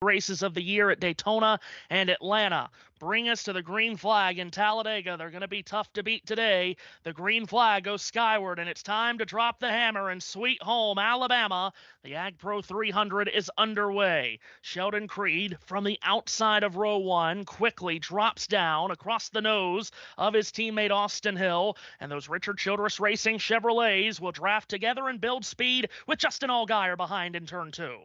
Races of the year at Daytona and Atlanta bring us to the green flag in Talladega. They're going to be tough to beat today. The green flag goes skyward, and it's time to drop the hammer in Sweet Home, Alabama. The Ag Pro 300 is underway. Sheldon Creed from the outside of row one quickly drops down across the nose of his teammate Austin Hill, and those Richard Childress Racing Chevrolets will draft together and build speed with Justin Allgaier behind in turn two.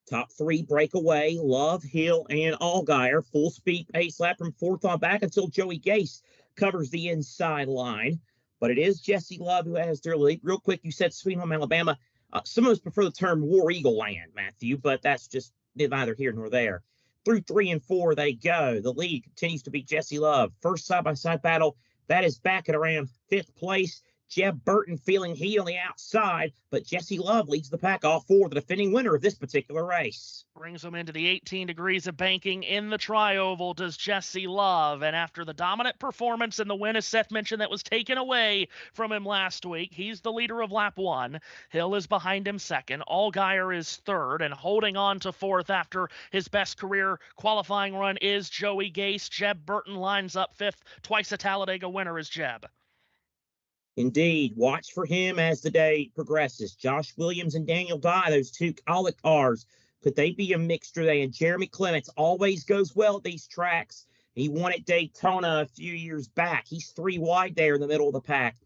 Top three breakaway, Love, Hill, and Allgaier. Full speed pace lap from fourth on back until Joey Gase covers the inside line. But it is Jesse Love who has their lead. Real quick, you said Sweet Home, Alabama. Some of us prefer the term War Eagle Land, Matthew, but that's just neither here nor there. Through 3 and 4, they go. The lead continues to be Jesse Love. First side-by-side battle, that is back at around 5th place. Jeb Burton feeling heat on the outside, but Jesse Love leads the pack off for the defending winner of this particular race. Brings them into the 18 degrees of banking in the tri-oval, does Jesse Love. And after the dominant performance in the win, as Seth mentioned, that was taken away from him last week, he's the leader of lap one. Hill is behind him second. Allgaier is third, and holding on to fourth after his best career qualifying run is Joey Gase. Jeb Burton lines up fifth. Twice a Talladega winner is Jeb. Indeed, watch for him as the day progresses. Josh Williams and Daniel Dye, those two Colic cars, could they be a mixture today? And Jeremy Clements always goes well at these tracks. He won at Daytona a few years back. He's 3 wide there in the middle of the pack.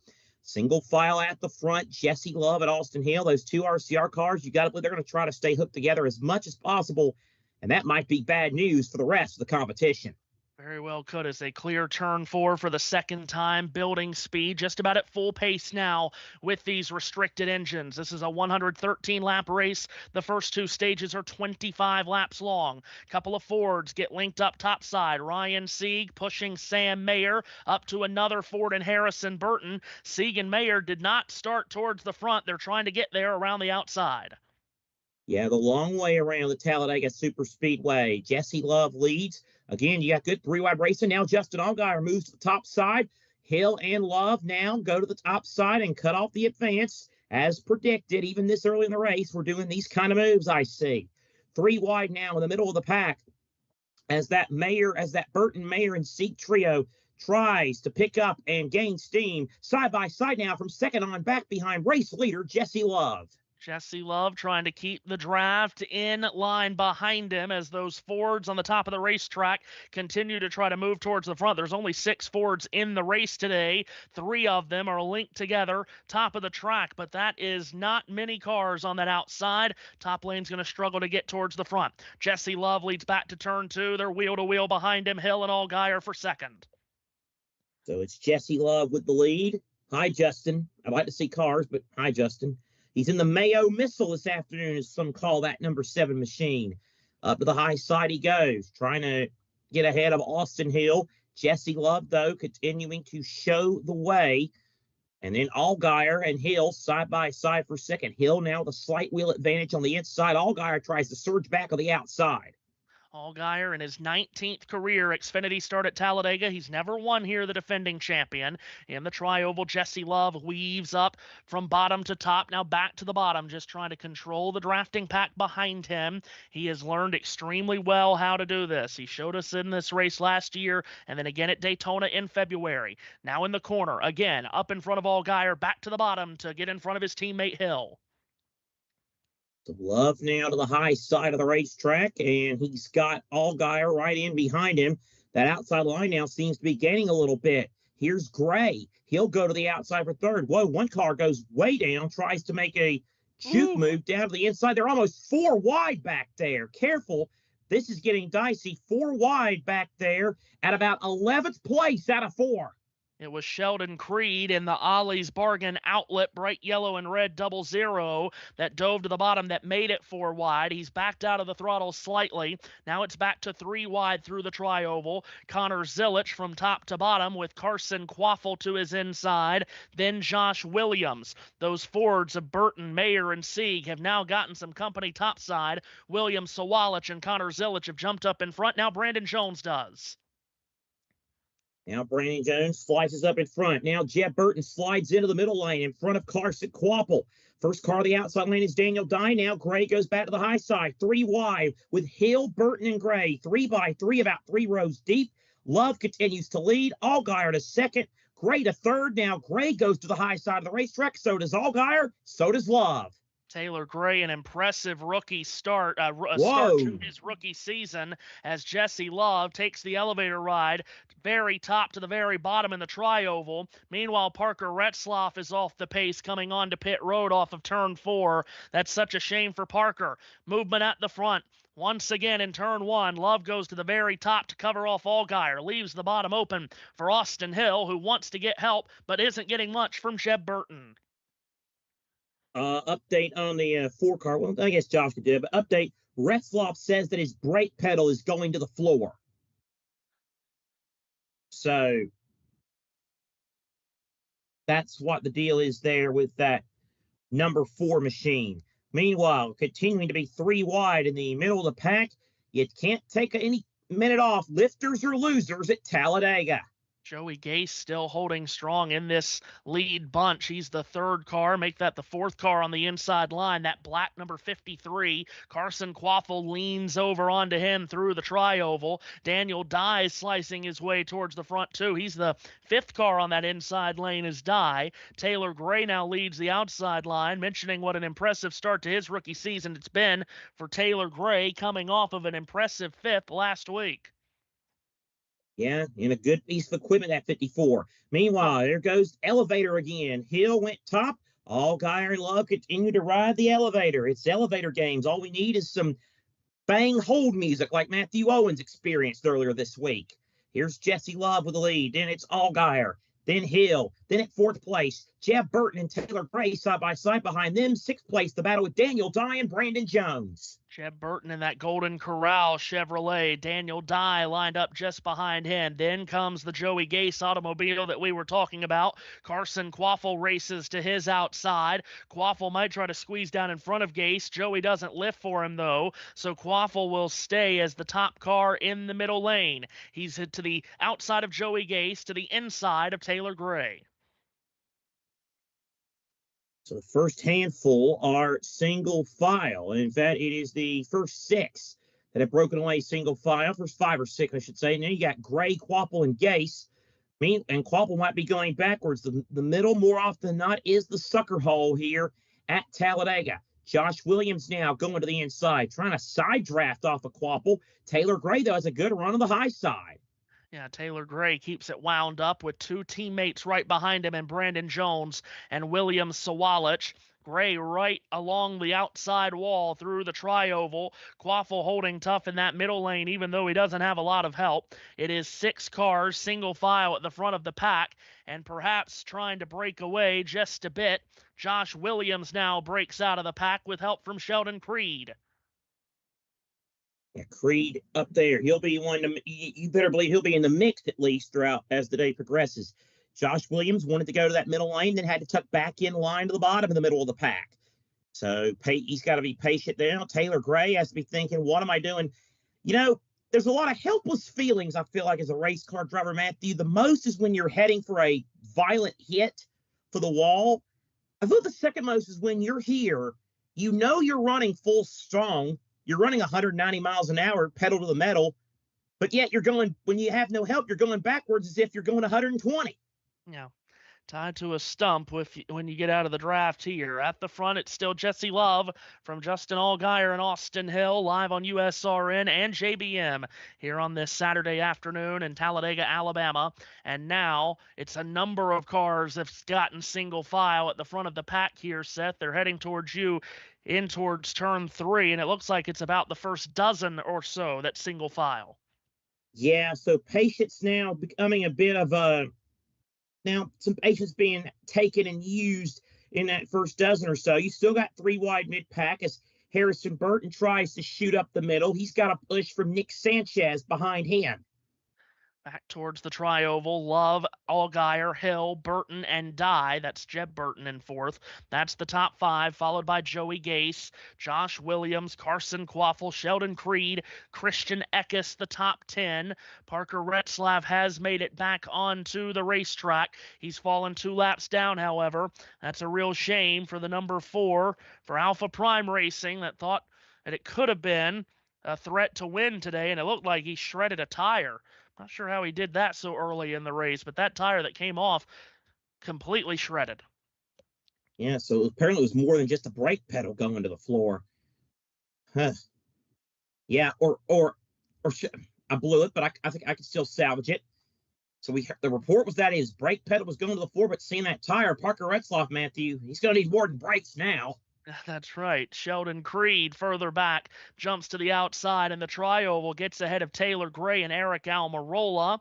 Single file at the front, Jesse Love and Austin Hill, those two RCR cars, you got to believe they're going to try to stay hooked together as much as possible, and that might be bad news for the rest of the competition. Very well could, as they clear turn 4 for the second time, building speed just about at full pace now with these restricted engines. This is a 113-lap race. The first 2 stages are 25 laps long. A couple of Fords get linked up topside. Ryan Sieg pushing Sam Mayer up to another Ford and Harrison Burton. Sieg and Mayer did not start towards the front. They're trying to get there around the outside. Yeah, the long way around the Talladega Super Speedway. Jesse Love leads. Again, you got good 3-wide racing. Now Justin Allgaier moves to the top side. Hill and Love now go to the top side and cut off the advance. As predicted, even this early in the race, we're doing these kind of moves, I see. 3 wide now in the middle of the pack as that Burton, Mayer, and Sieg trio tries to pick up and gain steam. Side by side now from second on back behind race leader Jesse Love. Jesse Love trying to keep the draft in line behind him as those Fords on the top of the racetrack continue to try to move towards the front. There's only 6 Fords in the race today. 3 of them are linked together, top of the track, but that is not many cars on that outside. Top lane's going to struggle to get towards the front. Jesse Love leads back to turn 2. They're wheel to wheel behind him. Hill and Allgaier for second. So it's Jesse Love with the lead. Hi, Justin. I'd like to see cars, but hi, Justin. He's in the Mayo Missile this afternoon, as some call that number 7 machine. Up to the high side he goes, trying to get ahead of Austin Hill. Jesse Love, though, continuing to show the way. And then Allgaier and Hill side by side for second. Hill now with a slight wheel advantage on the inside. Allgaier tries to surge back on the outside. Allgaier in his 19th career Xfinity start at Talladega. He's never won here, the defending champion. In the tri-oval, Jesse Love weaves up from bottom to top, now back to the bottom, just trying to control the drafting pack behind him. He has learned extremely well how to do this. He showed us in this race last year, and then again at Daytona in February. Now in the corner, again, up in front of Allgaier, back to the bottom to get in front of his teammate Hill. So Love now to the high side of the racetrack, and he's got Allgaier right in behind him. That outside line now seems to be gaining a little bit. Here's Gray. He'll go to the outside for third. Whoa, one car goes way down, tries to make a juke move down to the inside. They're almost 4 wide back there. Careful. This is getting dicey. 4 wide back there at about 11th place out of 4. It was Sheldon Creed in the Ollie's Bargain Outlet bright yellow and red 00 that dove to the bottom that made it 4 wide. He's backed out of the throttle slightly. Now it's back to 3 wide through the tri-oval. Connor Zilich from top to bottom with Carson Quaffle to his inside. Then Josh Williams. Those Fords of Burton, Mayer, and Sieg have now gotten some company topside. Williams, Sawalich, and Connor Zilich have jumped up in front. Now Brandon Jones does. Now Brandon Jones slices up in front. Now Jeb Burton slides into the middle lane in front of Carson Quaffle. First car to the outside lane is Daniel Dye. Now Gray goes back to the high side. 3 wide with Hill, Burton, and Gray. 3 by 3, about 3 rows deep. Love continues to lead. Allgaier to second. Gray to third. Now Gray goes to the high side of the racetrack. So does Allgaier. So does Love. Taylor Gray, an impressive rookie start to his rookie season as Jesse Love takes the elevator ride very top to the very bottom in the tri-oval. Meanwhile, Parker Retzlaff is off the pace coming onto pit road off of turn 4. That's such a shame for Parker. Movement at the front. Once again in turn 1, Love goes to the very top to cover off Allgaier, leaves the bottom open for Austin Hill, who wants to get help but isn't getting much from Jeb Burton. Update on the 4 car. Well, I guess Josh could do it, but update. Retzlaff says that his brake pedal is going to the floor. So that's what the deal is there with that number 4 machine. Meanwhile, continuing to be 3 wide in the middle of the pack, you can't take any minute off. Lifters or losers at Talladega. Joey Gase still holding strong in this lead bunch. He's the 3rd car. Make that the 4th car on the inside line. That black number 53. Carson Quaffle leans over onto him through the tri-oval. Daniel Dye is slicing his way towards the front, too. He's the 5th car on that inside lane is Dye. Taylor Gray now leads the outside line, mentioning what an impressive start to his rookie season it's been for Taylor Gray, coming off of an impressive 5th last week. Yeah, in a good piece of equipment at 54. Meanwhile, there goes elevator again. Hill went top. Allgaier and Love continue to ride the elevator. It's elevator games. All we need is some bang hold music like Matthew Owens experienced earlier this week. Here's Jesse Love with the lead. Then it's Allgaier. Then Hill. Then at 4th place, Jeb Burton and Taylor Gray side by side behind them. 6th place, the battle with Daniel Dye and Brandon Jones. Jeb Burton in that Golden Corral Chevrolet. Daniel Dye lined up just behind him. Then comes the Joey Gase automobile that we were talking about. Carson Quaffle races to his outside. Quaffle might try to squeeze down in front of Gase. Joey doesn't lift for him, though, so Quaffle will stay as the top car in the middle lane. He's to the outside of Joey Gase, to the inside of Taylor Gray. So the first handful are single file. And in fact, it is the first 6 that have broken away single file. First 5 or 6, I should say. And then you got Gray, Quaffle, and Gase. And Quaffle might be going backwards. The middle, more often than not, is the sucker hole here at Talladega. Josh Williams now going to the inside, trying to side draft off of Quaffle. Taylor Gray, though, has a good run on the high side. Yeah, Taylor Gray keeps it wound up with 2 teammates right behind him and Brandon Jones and William Sawalich. Gray right along the outside wall through the tri-oval. Quaffle holding tough in that middle lane, even though he doesn't have a lot of help. It is 6 cars, single file at the front of the pack, and perhaps trying to break away just a bit. Josh Williams now breaks out of the pack with help from Sheldon Creed. Yeah, Creed up there. He'll be one. You better believe he'll be in the mix at least throughout as the day progresses. Josh Williams wanted to go to that middle lane, then had to tuck back in line to the bottom of the middle of the pack. So he's got to be patient now. Taylor Gray has to be thinking, what am I doing? You know, there's a lot of helpless feelings, I feel like, as a race car driver, Matthew. The most is when you're heading for a violent hit for the wall. I feel the second most is when you're here, you know you're running full strong. You're running 190 miles an hour, pedal to the metal, but yet you're going, when you have no help, you're going backwards as if you're going 120. Yeah, tied to a stump when you get out of the draft here. At the front, it's still Jesse Love from Justin Allgaier and Austin Hill, live on USRN and JBM here on this Saturday afternoon in Talladega, Alabama. And now it's a number of cars that's gotten single file at the front of the pack here, Seth. They're heading towards you in towards turn 3, and it looks like it's about the first dozen or so that's single file. Yeah, so patience now becoming a bit of a Now, some patience being taken and used in that first dozen or so. You still got 3 wide mid-pack as Harrison Burton tries to shoot up the middle. He's got a push from Nick Sanchez behind him. Back towards the tri-oval, Love, Allgaier, Hill, Burton, and Dye. That's Jeb Burton in fourth. That's the top 5, followed by Joey Gase, Josh Williams, Carson Quaffle, Sheldon Creed, Christian Eckes, the top 10. Parker Retzlaff has made it back onto the racetrack. He's fallen 2 laps down, however. That's a real shame for the number 4 for Alpha Prime Racing that thought that it could have been a threat to win today, and it looked like he shredded a tire. Not sure how he did that so early in the race, but that tire that came off completely shredded. Yeah, so apparently it was more than just a brake pedal going to the floor. Huh. Yeah, or I blew it, but I think I could still salvage it. So the report was that his brake pedal was going to the floor, but seeing that tire, Parker Retzlaff, Matthew, he's going to need more than brakes now. That's right. Sheldon Creed further back jumps to the outside, and the tri-oval gets ahead of Taylor Gray and Eric Almirola.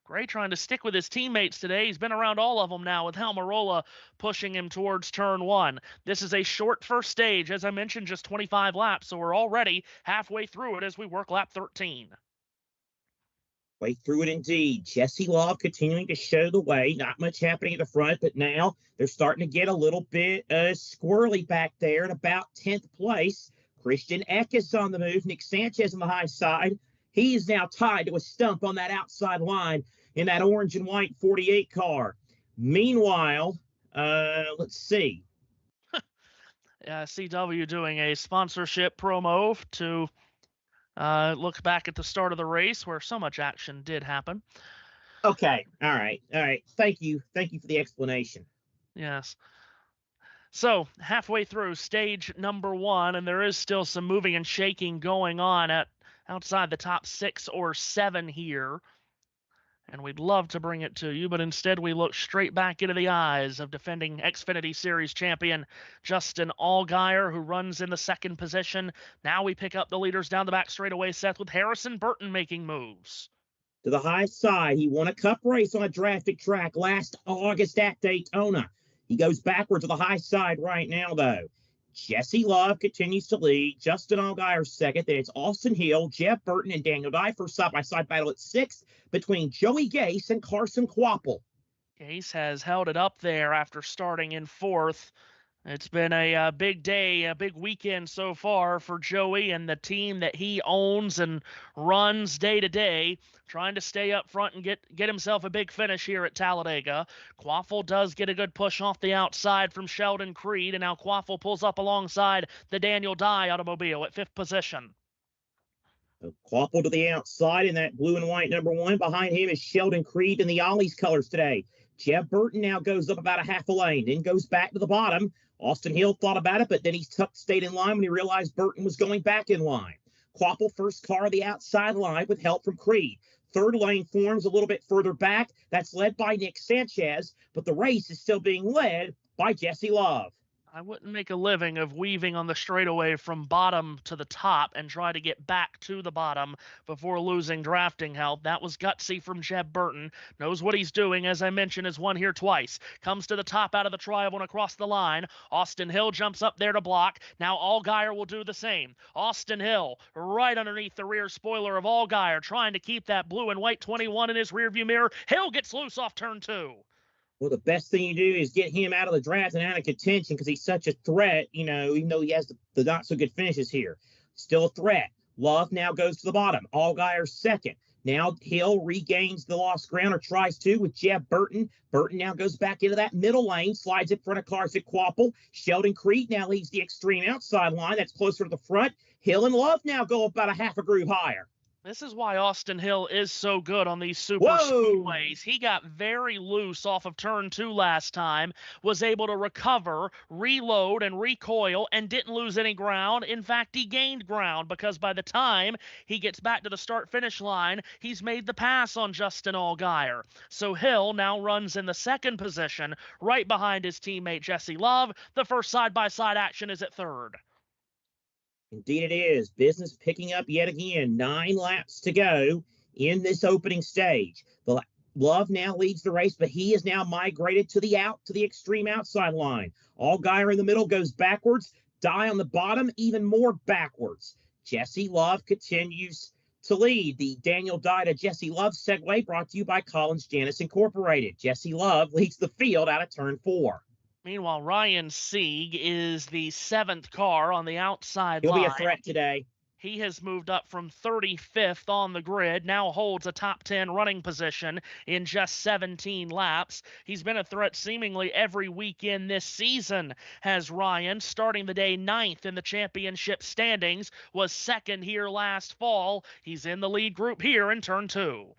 Gray trying to stick with his teammates today. He's been around all of them now, with Almirola pushing him towards turn 1. This is a short first stage. As I mentioned, just 25 laps, so we're already halfway through it as we work lap 13. Way through it indeed. Jesse Love continuing to show the way. Not much happening at the front, but now they're starting to get a little bit squirrely back there at about 10th place. Christian Eckes on the move. Nick Sanchez on the high side. He is now tied to a stump on that outside line in that orange and white 48 car. Meanwhile, let's see. CW doing a sponsorship promo to look back at the start of the race where so much action did happen. Okay. All right. Thank you for the explanation. Yes. So halfway through stage number 1, and there is still some moving and shaking going on outside the top 6 or 7 here. And we'd love to bring it to you, but instead we look straight back into the eyes of defending Xfinity Series champion Justin Allgaier, who runs in the 2nd position. Now we pick up the leaders down the back straightaway, Seth, with Harrison Burton making moves. To the high side, he won a cup race on a drafted track last August at Daytona. He goes backwards to the high side right now, though. Jesse Love continues to lead. Justin Allgaier 2nd. Then it's Austin Hill, Jeff Burton, and Daniel Dye for side-by-side battle at 6th between Joey Gase and Carson Quaffle. Gase has held it up there after starting in 4th. It's been a big day, a big weekend so far for Joey and the team that he owns and runs day to day, trying to stay up front and get himself a big finish here at Talladega. Quaffle does get a good push off the outside from Sheldon Creed, and now Quaffle pulls up alongside the Daniel Dye automobile at 5th position. So Quaffle to the outside in that blue and white number 1. Behind him is Sheldon Creed in the Ollie's colors today. Jeff Burton now goes up about a half a lane, then goes back to the bottom. Austin Hill thought about it, but then he stayed in line when he realized Burton was going back in line. Quaffle first car of the outside line with help from Creed. 3rd lane forms a little bit further back. That's led by Nick Sanchez, but the race is still being led by Jesse Love. I wouldn't make a living of weaving on the straightaway from bottom to the top and try to get back to the bottom before losing drafting help. That was gutsy from Jeb Burton. Knows what he's doing, as I mentioned, has won here twice. Comes to the top out of the tri-oval and across the line. Austin Hill jumps up there to block. Now Allgaier will do the same. Austin Hill right underneath the rear spoiler of Allgaier, trying to keep that blue and white 21 in his rearview mirror. Hill gets loose off turn 2. Well, the best thing you do is get him out of the draft and out of contention because he's such a threat, even though he has the not-so-good finishes here. Still a threat. Love now goes to the bottom. Allgaier 2nd. Now Hill regains the lost ground or tries to with Jeff Burton. Burton now goes back into that middle lane, slides in front of Carson Quaffle. Sheldon Creed now leaves the extreme outside line. That's closer to the front. Hill and Love now go about a half a groove higher. This is why Austin Hill is so good on these super speedways. He got very loose off of turn 2 last time, was able to recover, reload, and recoil, and didn't lose any ground. In fact, he gained ground because by the time he gets back to the start-finish line, he's made the pass on Justin Allgaier. So Hill now runs in the 2nd position, right behind his teammate Jesse Love. The first side-by-side action is at 3rd. Indeed it is. Business picking up yet again. 9 laps to go in this opening stage. Love now leads the race, but he is now migrated to the extreme outside line. Allgaier in the middle goes backwards. Dye on the bottom, even more backwards. Jesse Love continues to lead. The Daniel Dye to Jesse Love segue brought to you by Collins Janus Incorporated. Jesse Love leads the field out of turn 4. Meanwhile, Ryan Sieg is the 7th car on the outside He'll line. be a threat today. He has moved up from 35th on the grid, now holds a top 10 running position in just 17 laps. He's been a threat seemingly every weekend this season, has Ryan, starting the day 9th in the championship standings, was 2nd here last fall. He's in the lead group here in turn 2.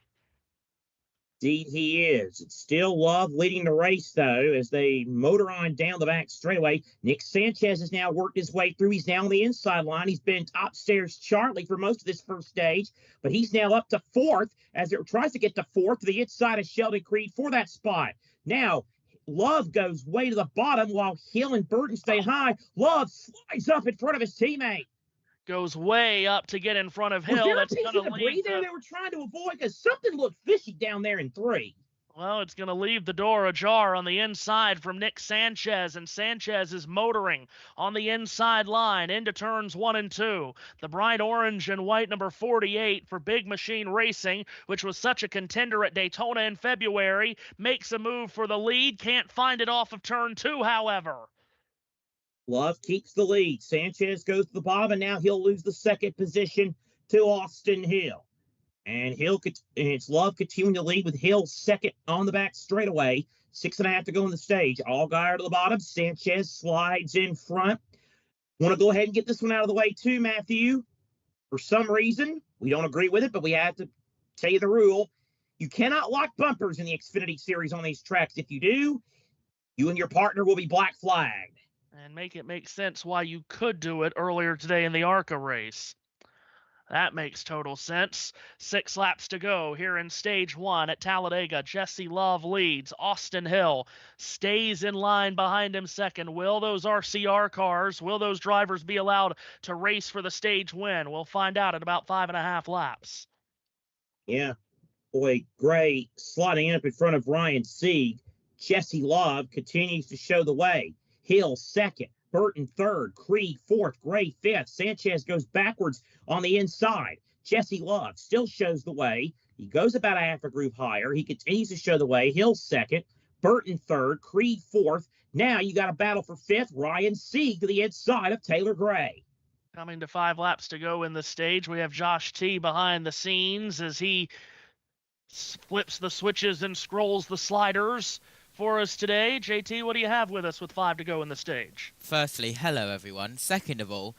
Indeed, he is. It's still Love leading the race, though, as they motor on down the back straightaway. Nick Sanchez has now worked his way through. He's now on the inside line. He's been upstairs Charlie for most of this first stage, but he's now up to 4th as it tries to get to 4th to the inside of Sheldon Creed for that spot. Now, Love goes way to the bottom while Hill and Burton stay high. Love slides up in front of his teammate. Goes way up to get in front of Hill. That's going to leave there. They were trying to avoid because something looked fishy down there in 3. Well, it's going to leave the door ajar on the inside from Nick Sanchez, and Sanchez is motoring on the inside line into turns 1 and 2. The bright orange and white number 48 for Big Machine Racing, which was such a contender at Daytona in February, makes a move for the lead. Can't find it off of turn 2, however. Love keeps the lead. Sanchez goes to the bottom, and now he'll lose the 2nd position to Austin Hill. And it's Love continuing to lead with Hill 2nd on the back straightaway. 6.5 to go in the stage. Allgaier to the bottom. Sanchez slides in front. Want to go ahead and get this one out of the way too, Matthew. For some reason, we don't agree with it, but we have to tell you the rule. You cannot lock bumpers in the Xfinity Series on these tracks. If you do, you and your partner will be black flagged. And make it make sense why you could do it earlier today in the ARCA race. That makes total sense. 6 laps to go here in stage 1 at Talladega. Jesse Love leads. Austin Hill stays in line behind him 2nd. Will those RCR cars, will those drivers be allowed to race for the stage win? We'll find out at about 5.5 laps. Yeah. Boy, Gray sliding up in front of Ryan Sieg. Jesse Love continues to show the way. Hill 2nd, Burton 3rd, Creed 4th, Gray 5th. Sanchez goes backwards on the inside. Jesse Love still shows the way. He goes about a half a groove higher. He continues to show the way. Hill 2nd, Burton 3rd, Creed 4th. Now you got a battle for 5th. Ryan Sieg to the inside of Taylor Gray. Coming to 5 laps to go in the stage, we have Josh T behind the scenes as he flips the switches and scrolls the sliders for us today. JT, what do you have with us with 5 to go in the stage? Firstly, hello everyone. Second of all,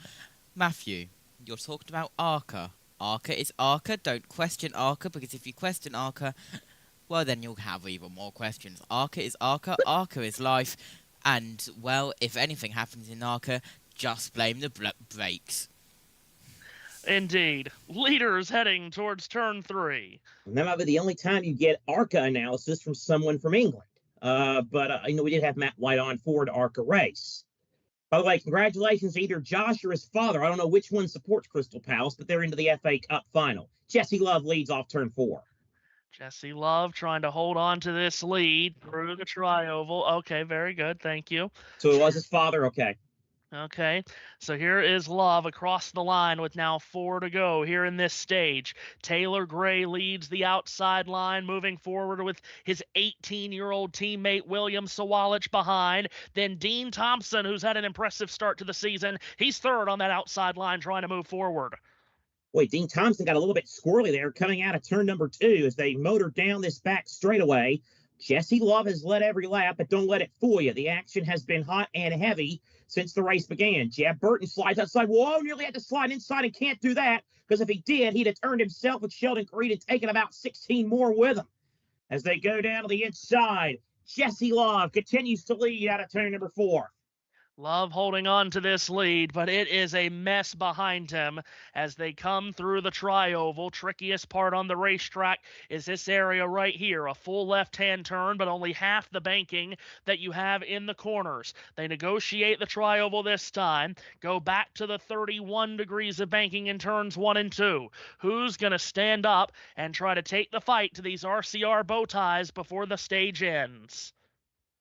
Matthew, you're talking about ARCA. ARCA is ARCA. Don't question ARCA, because if you question ARCA, well, then you'll have even more questions. ARCA is ARCA. ARCA is life. And, well, if anything happens in ARCA, just blame the brakes. Indeed. Leaders heading towards turn 3. And that might be the only time you get ARCA analysis from someone from England. But we did have Matt White on for the ARCA race. By the way, congratulations to either Josh or his father. I don't know which one supports Crystal Palace, but they're into the FA Cup final. Jesse Love leads off turn 4. Jesse Love trying to hold on to this lead through the tri-oval. Okay, very good. Thank you. So it was his father? Okay. Okay, so here is Love across the line with now 4 to go here in this stage. Taylor Gray leads the outside line, moving forward with his 18-year-old teammate William Sawalich behind. Then Dean Thompson, who's had an impressive start to the season. He's 3rd on that outside line trying to move forward. Boy, Dean Thompson got a little bit squirrely there coming out of turn number 2 as they motor down this back straightaway. Jesse Love has led every lap, but don't let it fool you. The action has been hot and heavy since the race began. Jeb Burton slides outside. Whoa, nearly had to slide inside and can't do that, because if he did, he'd have turned himself with Sheldon Creed and taken about 16 more with him. As they go down to the inside, Jesse Love continues to lead out of turn number 4. Love holding on to this lead, but it is a mess behind him as they come through the tri-oval. Trickiest part on the racetrack is this area right here, a full left-hand turn, but only half the banking that you have in the corners. They negotiate the tri-oval this time, go back to the 31 degrees of banking in turns 1 and 2. Who's going to stand up and try to take the fight to these RCR bow ties before the stage ends?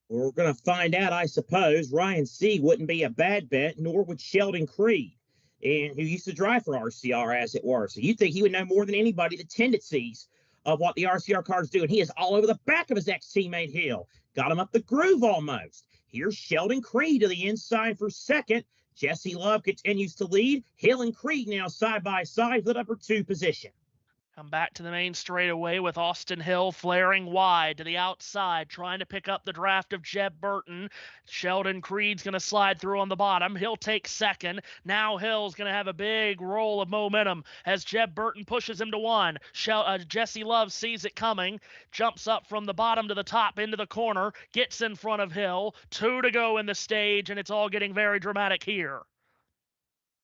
We're going to find out, I suppose. Ryan Sieg wouldn't be a bad bet, nor would Sheldon Creed, and who used to drive for RCR, as it were. So you think he would know more than anybody the tendencies of what the RCR cars do, and he is all over the back of his ex-teammate Hill. Got him up the groove almost. Here's Sheldon Creed to the inside for second. Jesse Love continues to lead. Hill and Creed now side by side for the number 2 position. Come back to the main straightaway with Austin Hill flaring wide to the outside, trying to pick up the draft of Jeb Burton. Sheldon Creed's going to slide through on the bottom. He'll take second. Now Hill's going to have a big roll of momentum as Jeb Burton pushes him to 1. Jesse Love sees it coming, jumps up from the bottom to the top into the corner, gets in front of Hill. 2 to go in the stage, and it's all getting very dramatic here.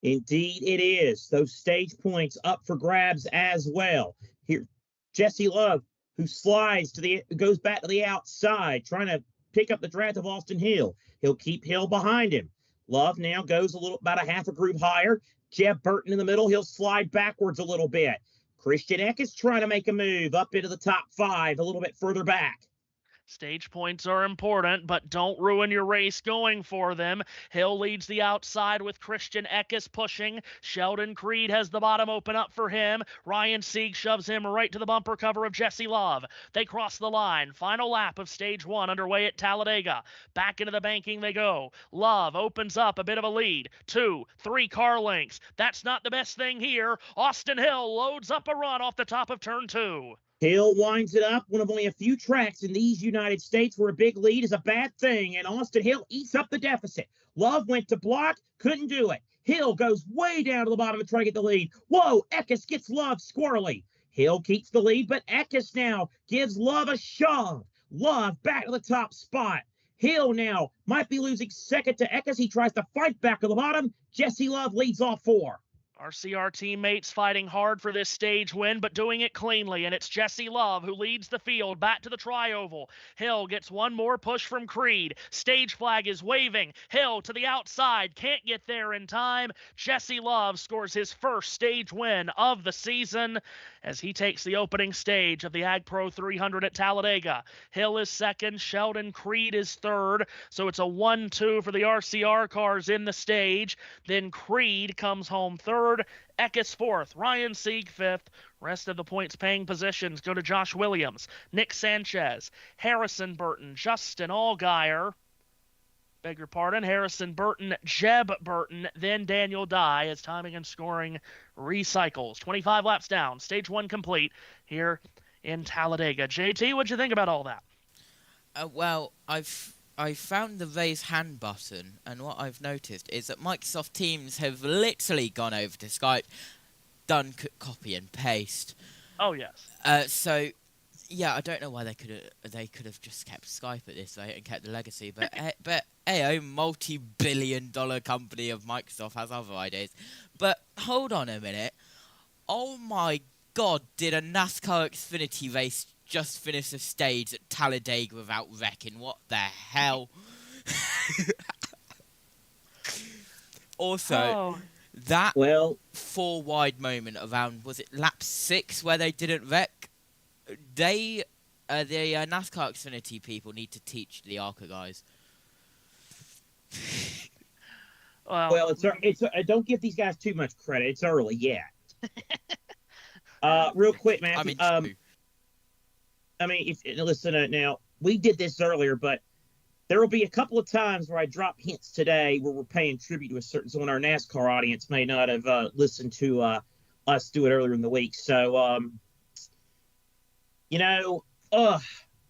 Indeed it is. Those stage points up for grabs as well. Here, Jesse Love, who goes back to the outside, trying to pick up the draft of Austin Hill. He'll keep Hill behind him. Love now goes about a half a group higher. Jeb Burton in the middle. He'll slide backwards a little bit. Christian Eck is trying to make a move up into the top 5, a little bit further back. Stage points are important, but don't ruin your race going for them. Hill leads the outside with Christian Eckes pushing. Sheldon Creed has the bottom open up for him. Ryan Sieg shoves him right to the bumper cover of Jesse Love. They cross the line. Final lap of stage 1 underway at Talladega. Back into the banking they go. Love opens up a bit of a lead. 2, 3 car lengths. That's not the best thing here. Austin Hill loads up a run off the top of turn 2. Hill winds it up, one of only a few tracks in these United States where a big lead is a bad thing, and Austin Hill eats up the deficit. Love went to block, couldn't do it. Hill goes way down to the bottom to try to get the lead. Whoa, Eckes gets Love squirrely. Hill keeps the lead, but Eckes now gives Love a shove. Love back to the top spot. Hill now might be losing second to Eckes. He tries to fight back to the bottom. Jesse Love leads off 4. RCR teammates fighting hard for this stage win, but doing it cleanly, and it's Jesse Love who leads the field back to the tri-oval. Hill gets one more push from Creed. Stage flag is waving. Hill to the outside, can't get there in time. Jesse Love scores his first stage win of the season as he takes the opening stage of the Ag Pro 300 at Talladega. Hill is second, Sheldon Creed is third, so it's a 1-2 for the RCR cars in the stage. Then Creed comes home third. Eckes fourth, Ryan Sieg fifth. Rest of the points-paying positions go to Josh Williams, Nick Sanchez, Harrison Burton, Justin Allgaier, beg your pardon, Harrison Burton, Jeb Burton, then Daniel Dye as timing and scoring recycles. 25 laps down, stage 1 complete here in Talladega. JT, what'd you think about all that? Well, I found the raise hand button, and what I've noticed is that Microsoft Teams have literally gone over to Skype, done copy and paste. Oh yes. So, yeah, I don't know why they could have just kept Skype at this rate and kept the legacy, but a multi-billion-dollar company of Microsoft has other ideas. But hold on a minute. Oh my God! Did a NASCAR Xfinity race just finish the stage at Talladega without wrecking? What the hell? Also, that 4-wide moment around, was it lap 6 where they didn't wreck? The NASCAR Xfinity people need to teach the ARCA guys. Well, it's don't give these guys too much credit. It's early yet. Real quick, man. Listen, now, we did this earlier, but there will be a couple of times where I drop hints today where we're paying tribute to a certain someone our NASCAR audience may not have listened to us do it earlier in the week. So,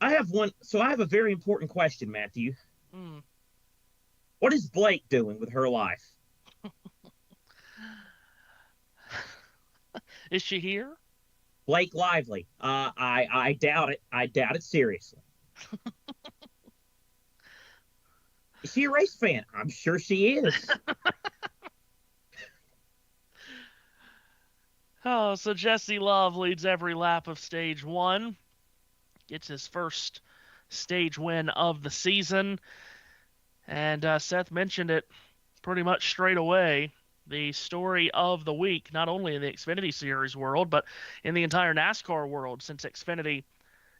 I have a very important question, Matthew. What is Blake doing with her life? Is she here? Blake Lively. I doubt it. I doubt it seriously. Is she a race fan? I'm sure she is. Oh, so Jesse Love leads every lap of stage 1. Gets his first stage win of the season. And Seth mentioned it pretty much straight away. The story of the week, not only in the Xfinity Series world, but in the entire NASCAR world, since Xfinity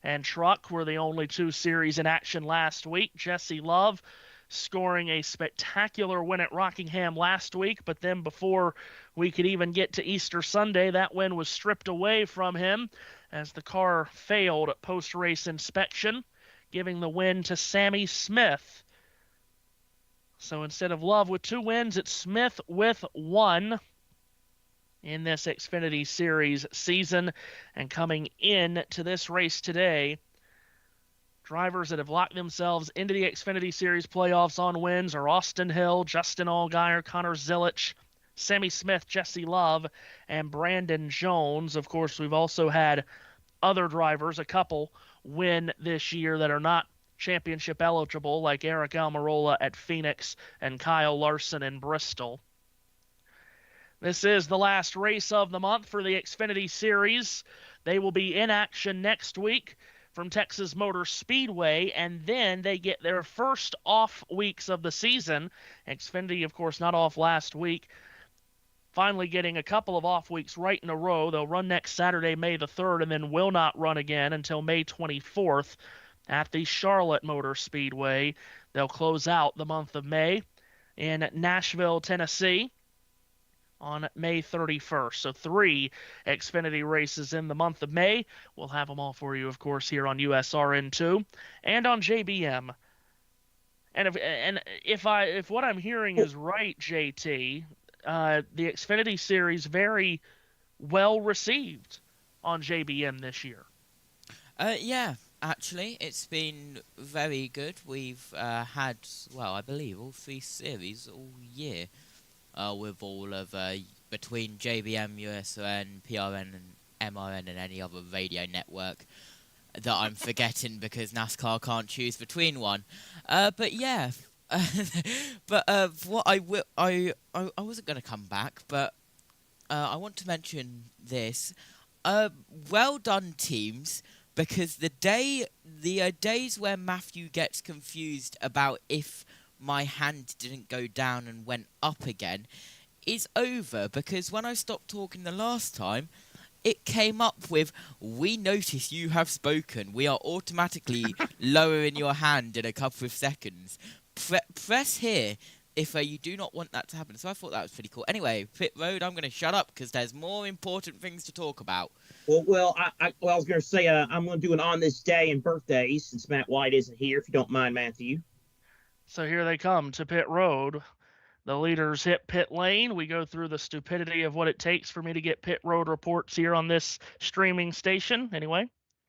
and Truck were the only 2 series in action last week. Jesse Love scoring a spectacular win at Rockingham last week, but then before we could even get to Easter Sunday, that win was stripped away from him as the car failed at post-race inspection, giving the win to Sammy Smith. So instead of Love with 2 wins, it's Smith with 1 in this Xfinity Series season. And coming in to this race today, drivers that have locked themselves into the Xfinity Series playoffs on wins are Austin Hill, Justin Allgaier, Connor Zilisch, Sammy Smith, Jesse Love, and Brandon Jones. Of course, we've also had other drivers, a couple, win this year that are not championship eligible, like Eric Almirola at Phoenix and Kyle Larson in Bristol. This is the last race of the month for the Xfinity Series. They will be in action next week from Texas Motor Speedway, and then they get their first off weeks of the season. Xfinity, of course, not off last week. Finally getting a couple of off weeks right in a row. They'll run next Saturday, May the 3rd, and then will not run again until May 24th at the Charlotte Motor Speedway. They'll close out the month of May in Nashville, Tennessee on May 31st. So 3 Xfinity races in the month of May. We'll have them all for you, of course, here on USRN2 and on JBM. And if what I'm hearing is right, JT, the Xfinity Series very well received on JBM this year. Yeah, actually, it's been very good. We've had, well, I believe all 3 series all year. With all of between JBM, USRN, PRN, and MRN, and any other radio network that I'm forgetting because NASCAR can't choose between one. But yeah, but what I wasn't going to come back, but I want to mention this. Well done, teams, because the days where Matthew gets confused about if my hand didn't go down and went up again is over, because when I stopped talking the last time, it came up with, "We notice you have spoken. We are automatically lowering your hand in a couple of seconds. Press here if you do not want that to happen." So I thought that was pretty cool. Anyway, Pit Road, I'm going to shut up because there's more important things to talk about. Well, I was going to say I'm going to do an on this day and birthdays since Matt White isn't here, if you don't mind, Matthew. So here they come to pit road. The leaders hit pit lane. We go through the stupidity of what it takes for me to get pit road reports here on this streaming station. Anyway.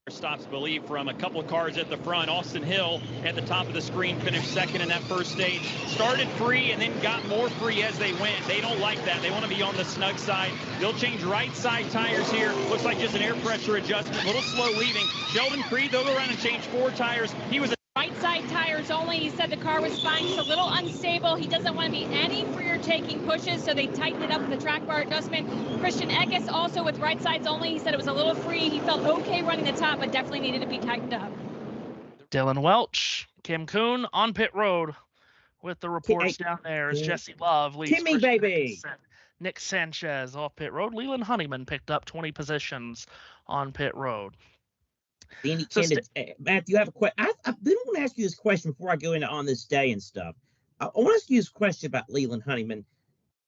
Stops, I believe, from a couple of cars at the front. Austin Hill at the top of the screen finished second in that first stage. Started free and then got more free as they went. They don't like that. They want to be on the snug side. They'll change right side tires here. Looks like just an air pressure adjustment. A little slow leaving. Sheldon Creed, they'll go around and change 4 tires. He was right side tires only. He said the car was fine. He's a little unstable. He doesn't want to be any freer taking pushes, so they tightened it up with the track bar adjustment. Christian Eckes also with right sides only. He said it was a little free. He felt okay running the top, but definitely needed to be tightened up. Dylan Welch, Kim Kuhn on pit road with the reports down there as Jesse Love leads. Timmy, baby. Nick Sanchez off pit road. Leland Honeyman picked up 20 positions on pit road. Matthew, you have a question. I've been want to ask you this question before I go into on this day and stuff. I want to ask you this question about Leland Honeyman.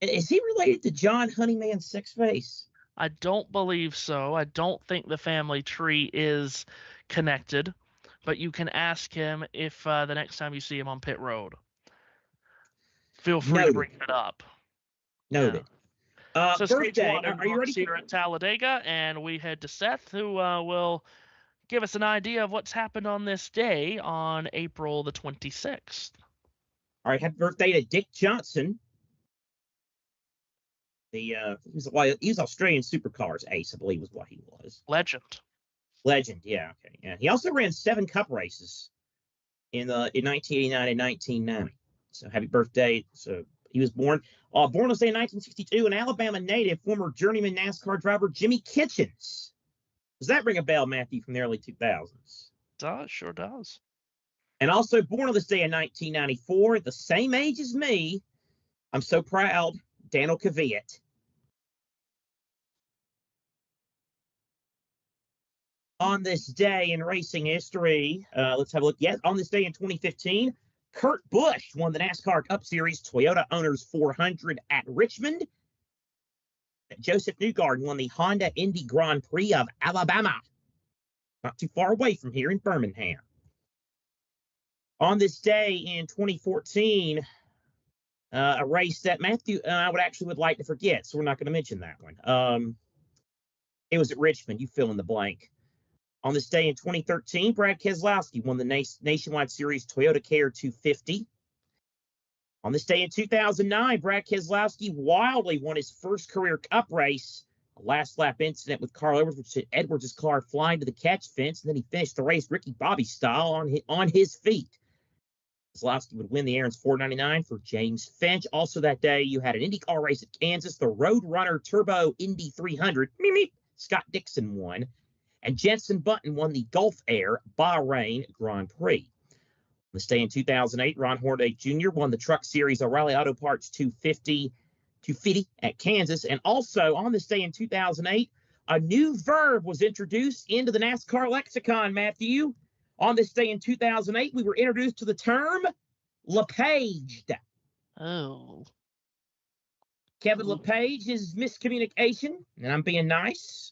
Is he related to John Honeyman's Six Face? I don't believe so. I don't think the family tree is connected, but you can ask him if the next time you see him on pit road. Feel free to bring it up. Noted. Yeah. So birthday, stage 1 are you ready here at Talladega, and we head to Seth, who will give us an idea of what's happened on this day on April the 26th. All right, happy birthday to Dick Johnson. He was Australian Supercars ace, I believe, was what he was. Legend, yeah, okay, yeah. He also ran 7 Cup races in 1989 and 1990. So happy birthday. So he was born on this day in 1962, an Alabama native, former journeyman NASCAR driver Jimmy Kitchens. Does that ring a bell, Matthew, from the early 2000s? It sure does. And also born on this day in 1994, at the same age as me, I'm so proud, Daniel Kvyat. On this day in racing history, let's have a look. Yes, on this day in 2015, Kurt Busch won the NASCAR Cup Series Toyota Owners 400 at Richmond. Joseph Newgarden won the Honda Indy Grand Prix of Alabama, not too far away from here in Birmingham. On this day in 2014, a race that Matthew and I would like to forget, so we're not going to mention that one. It was at Richmond. You fill in the blank. On this day in 2013, Brad Keselowski won the Nationwide Series Toyota Care 250. On this day in 2009, Brad Keselowski wildly won his first career Cup race, a last lap incident with Carl Edwards, which sent Edwards' car flying to the catch fence, and then he finished the race Ricky Bobby style on his feet. Keselowski would win the Aaron's 499 for James Finch. Also that day, you had an IndyCar race at Kansas, the Roadrunner Turbo Indy 300. Scott Dixon won. And Jenson Button won the Gulf Air Bahrain Grand Prix. On this day in 2008, Ron Hornaday Jr. won the Truck Series O'Reilly Auto Parts 250 at Kansas. And also on this day in 2008, a new verb was introduced into the NASCAR lexicon, Matthew. On this day in 2008, we were introduced to the term LePaged. Oh. Kevin LePage's miscommunication, and I'm being nice,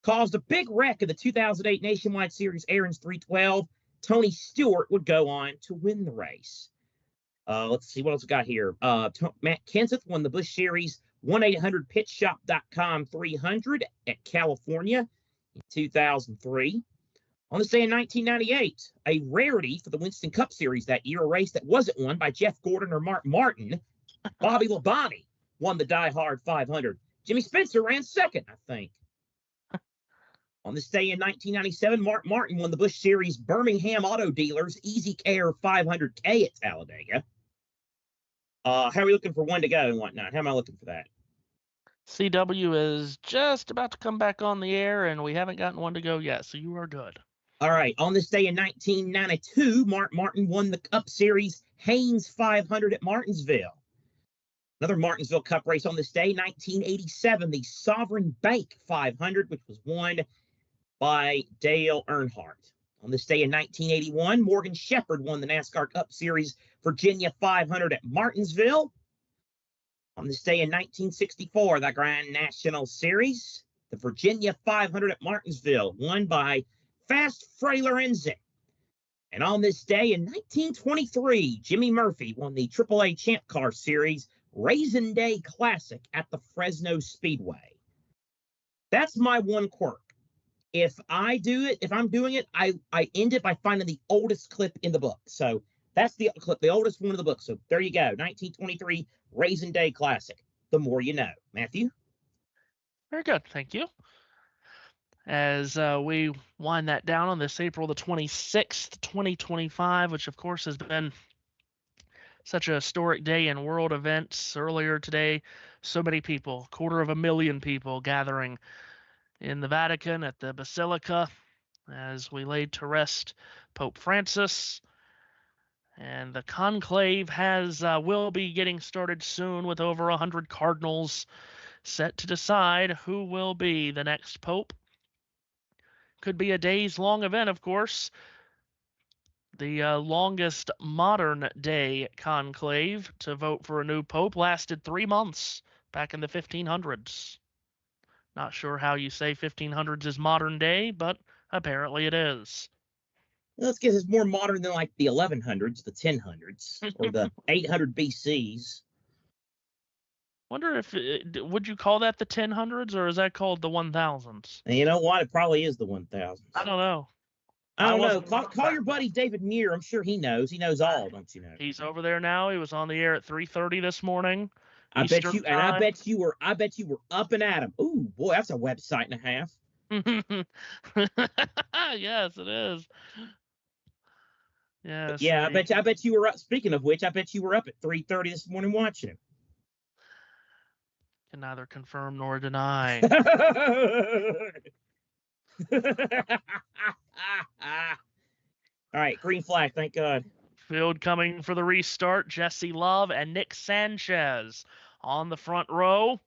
caused a big wreck of the 2008 Nationwide Series Aaron's 312. Tony Stewart would go on to win the race. Let's see what else we got here. Matt Kenseth won the Busch Series 1-800-PitShop.com 300 at California in 2003. On this day in 1998, a rarity for the Winston Cup Series that year, a race that wasn't won by Jeff Gordon or Mark Martin. Bobby Labonte won the Die Hard 500. Jimmy Spencer ran second, I think. On this day in 1997, Mark Martin won the Busch Series Birmingham Auto Dealers Easy Care 500K at Talladega. How are we looking for one to go and whatnot? How am I looking for that? CW is just about to come back on the air, and we haven't gotten one to go yet, so you are good. All right. On this day in 1992, Mark Martin won the Cup Series Haynes 500 at Martinsville. Another Martinsville Cup race on this day, 1987, the Sovereign Bank 500, which was won by Dale Earnhardt. On this day in 1981, Morgan Shepherd won the NASCAR Cup Series Virginia 500 at Martinsville. On this day in 1964, the Grand National Series, the Virginia 500 at Martinsville, won by Fast Freddie Lorenzen. And on this day in 1923, Jimmy Murphy won the AAA Champ Car Series Raisin Day Classic at the Fresno Speedway. That's my one quirk. If I'm doing it, I end it by finding the oldest clip in the book. So that's the clip, the oldest one in the book. So there you go, 1923 Raisin Day Classic. The more you know. Matthew? Very good, thank you. As we wind that down on this April the 26th, 2025, which of course has been such a historic day in world events. Earlier today, so many people, 250,000 people gathering in the Vatican at the Basilica as we laid to rest Pope Francis. And the conclave will be getting started soon with over 100 cardinals set to decide who will be the next pope. Could be a days-long event, of course. The longest modern day conclave to vote for a new pope lasted 3 months back in the 1500s. Not sure how you say 1500s is modern day, but apparently it is. Let's guess it's more modern than like the 1100s, the 1000s, or the 800 BCs. Wonder if would you call that the 1000s, or is that called the 1000s? And you know what? It probably is the 1000s. I don't know. I don't know. Call your buddy David Muir. I'm sure he knows. He knows all, don't you know? He's over there now. He was on the air at 3:30 this morning. I bet you were up and at him. Ooh, boy, that's a website and a half. Yes, it is. Yes. Yeah, I bet you were up. Speaking of which, I bet you were up at 3:30 this morning watching him. Can neither confirm nor deny. All right, green flag, thank God. Field coming for the restart. Jesse Love and Nick Sanchez on the front row.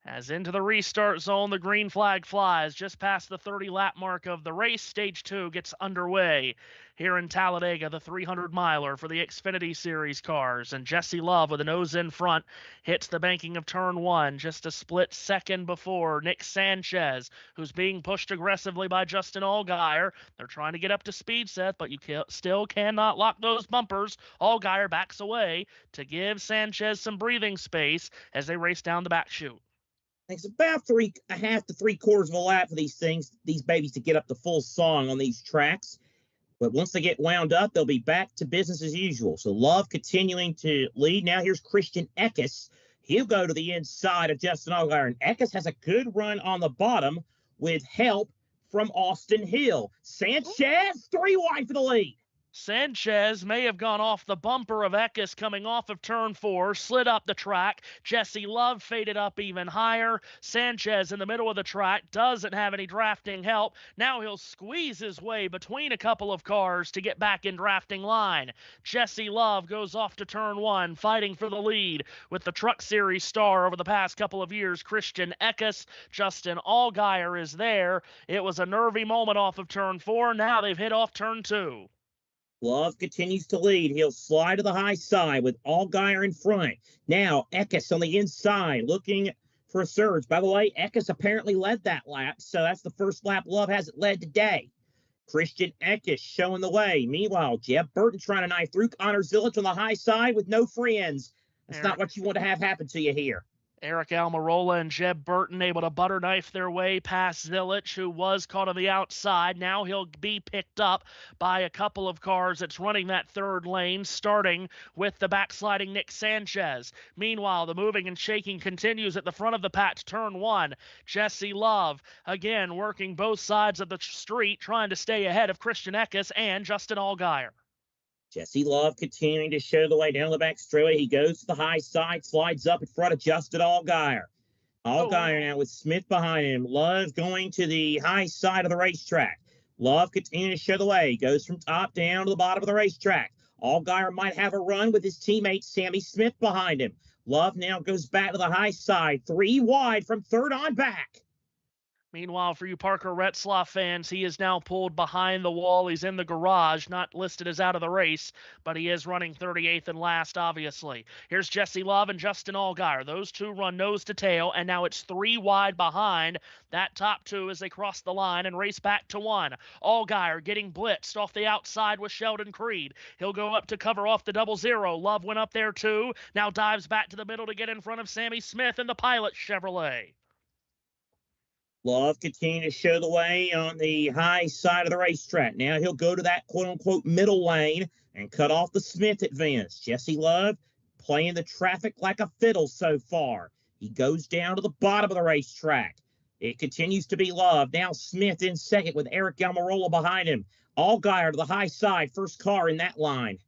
As into the restart zone, the green flag flies just past the 30-lap mark of the race. Stage 2 gets underway here in Talladega, the 300-miler for the Xfinity Series cars. And Jesse Love with a nose in front hits the banking of turn 1 just a split second before Nick Sanchez, who's being pushed aggressively by Justin Allgaier. They're trying to get up to speed, Seth, but you still cannot lock those bumpers. Allgaier backs away to give Sanchez some breathing space as they race down the back chute. It's about 3.5 to 3/4 of a lap for these babies to get up to full song on these tracks. But once they get wound up, they'll be back to business as usual. So Love continuing to lead. Now here's Christian Eckes. He'll go to the inside of Justin Allgaier. And Eckes has a good run on the bottom with help from Austin Hill. Sanchez, 3 wide for the lead. Sanchez may have gone off the bumper of Eckes coming off of turn 4, slid up the track. Jesse Love faded up even higher. Sanchez in the middle of the track doesn't have any drafting help. Now he'll squeeze his way between a couple of cars to get back in drafting line. Jesse Love goes off to turn 1, fighting for the lead with the Truck Series star over the past couple of years, Christian Eckes. Justin Allgaier is there. It was a nervy moment off of turn 4. Now they've hit off turn 2. Love continues to lead. He'll slide to the high side with Allgaier in front. Now Eckes on the inside looking for a surge. By the way, Eckes apparently led that lap, so that's the first lap Love hasn't led today. Christian Eckes showing the way. Meanwhile, Jeb Burton trying to knife through Connor Zillich on the high side with no free ends. That's not what you want to have happen to you here. Eric Almirola and Jeb Burton able to butter knife their way past Zillich, who was caught on the outside. Now he'll be picked up by a couple of cars that's running that third lane, starting with the backsliding Nick Sanchez. Meanwhile, the moving and shaking continues at the front of the pack to turn 1. Jesse Love, again, working both sides of the street, trying to stay ahead of Christian Eckes and Justin Allgaier. Jesse Love continuing to show the way down the back straightaway. He goes to the high side, slides up in front of Justin Allgaier. Allgaier now with Smith behind him. Love going to the high side of the racetrack. Love continuing to show the way. Goes from top down to the bottom of the racetrack. Allgaier might have a run with his teammate Sammy Smith behind him. Love now goes back to the high side. 3 wide from third on back. Meanwhile, for you Parker Retzlaff fans, he is now pulled behind the wall. He's in the garage, not listed as out of the race, but he is running 38th and last, obviously. Here's Jesse Love and Justin Allgaier. Those two run nose to tail, and now it's 3 wide behind that top 2 as they cross the line and race back to 1. Allgaier getting blitzed off the outside with Sheldon Creed. He'll go up to cover off the 00. Love went up there too. Now dives back to the middle to get in front of Sammy Smith and the Pilot Chevrolet. Love continuing to show the way on the high side of the racetrack. Now he'll go to that quote-unquote middle lane and cut off the Smith advance. Jesse Love playing the traffic like a fiddle so far. He goes down to the bottom of the racetrack. It continues to be Love. Now Smith in second with Eric Almirola behind him. Allgaier to the high side, first car in that line.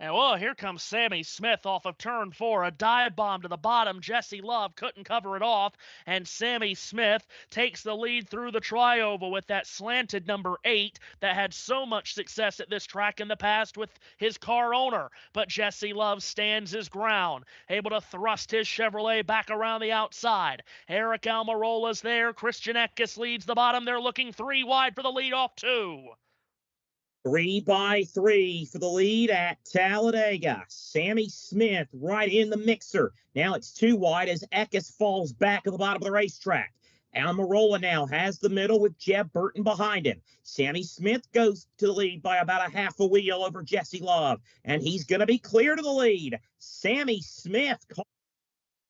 And well, here comes Sammy Smith off of turn 4, a dive bomb to the bottom. Jesse Love couldn't cover it off, and Sammy Smith takes the lead through the tri-oval with that slanted number 8 that had so much success at this track in the past with his car owner. But Jesse Love stands his ground, able to thrust his Chevrolet back around the outside. Eric Almirola's there. Christian Eckes leads the bottom. They're looking 3 wide for the lead off 2. 3 by 3 for the lead at Talladega. Sammy Smith right in the mixer. Now it's 2 wide as Eckes falls back at the bottom of the racetrack. Almirola now has the middle with Jeb Burton behind him. Sammy Smith goes to the lead by about a half a wheel over Jesse Love, and he's going to be clear to the lead. Sammy Smith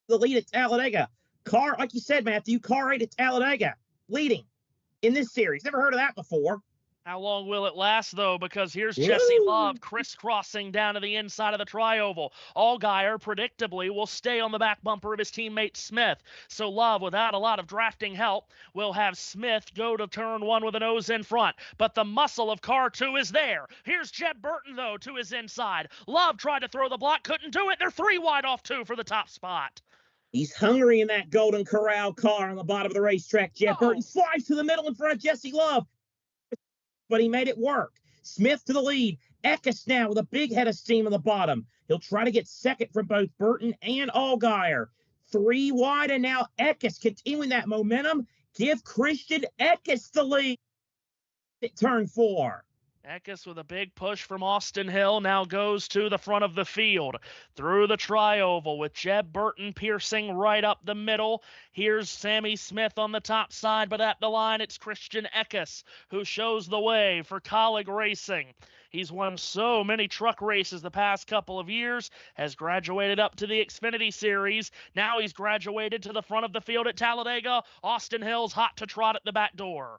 the lead at Talladega. Car, like you said, Matthew, car 8 at Talladega, leading in this series. Never heard of that before. How long will it last, though? Because here's Jesse Woo! Love crisscrossing down to the inside of the tri-oval. Allgaier, predictably, will stay on the back bumper of his teammate Smith. So Love, without a lot of drafting help, will have Smith go to turn 1 with a nose in front. But the muscle of car 2 is there. Here's Jeb Burton, though, to his inside. Love tried to throw the block, couldn't do it. They're 3 wide off 2 for the top spot. He's hungry in that Golden Corral car on the bottom of the racetrack. Jeb Burton slides to the middle in front of Jesse Love, but he made it work. Smith to the lead. Eckes now with a big head of steam on the bottom. He'll try to get second from both Burton and Allgaier. 3 wide, and now Eckes continuing that momentum. Give Christian Eckes the lead at turn 4. Eckes with a big push from Austin Hill now goes to the front of the field through the tri-oval with Jeb Burton piercing right up the middle. Here's Sammy Smith on the top side, but at the line it's Christian Eckes who shows the way for Colleague Racing. He's won so many truck races the past couple of years, has graduated up to the Xfinity Series. Now he's graduated to the front of the field at Talladega. Austin Hill's hot to trot at the back door.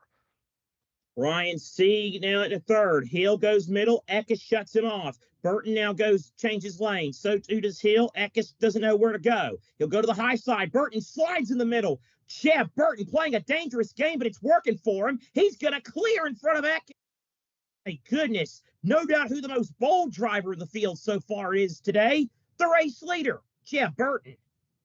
Ryan Sieg now at the third. Hill goes middle. Eckes shuts him off. Burton now changes lane. So too does Hill. Eckes doesn't know where to go. He'll go to the high side. Burton slides in the middle. Jeb Burton playing a dangerous game, but it's working for him. He's going to clear in front of Eckes. My goodness. No doubt who the most bold driver in the field so far is today. The race leader, Jeb Burton.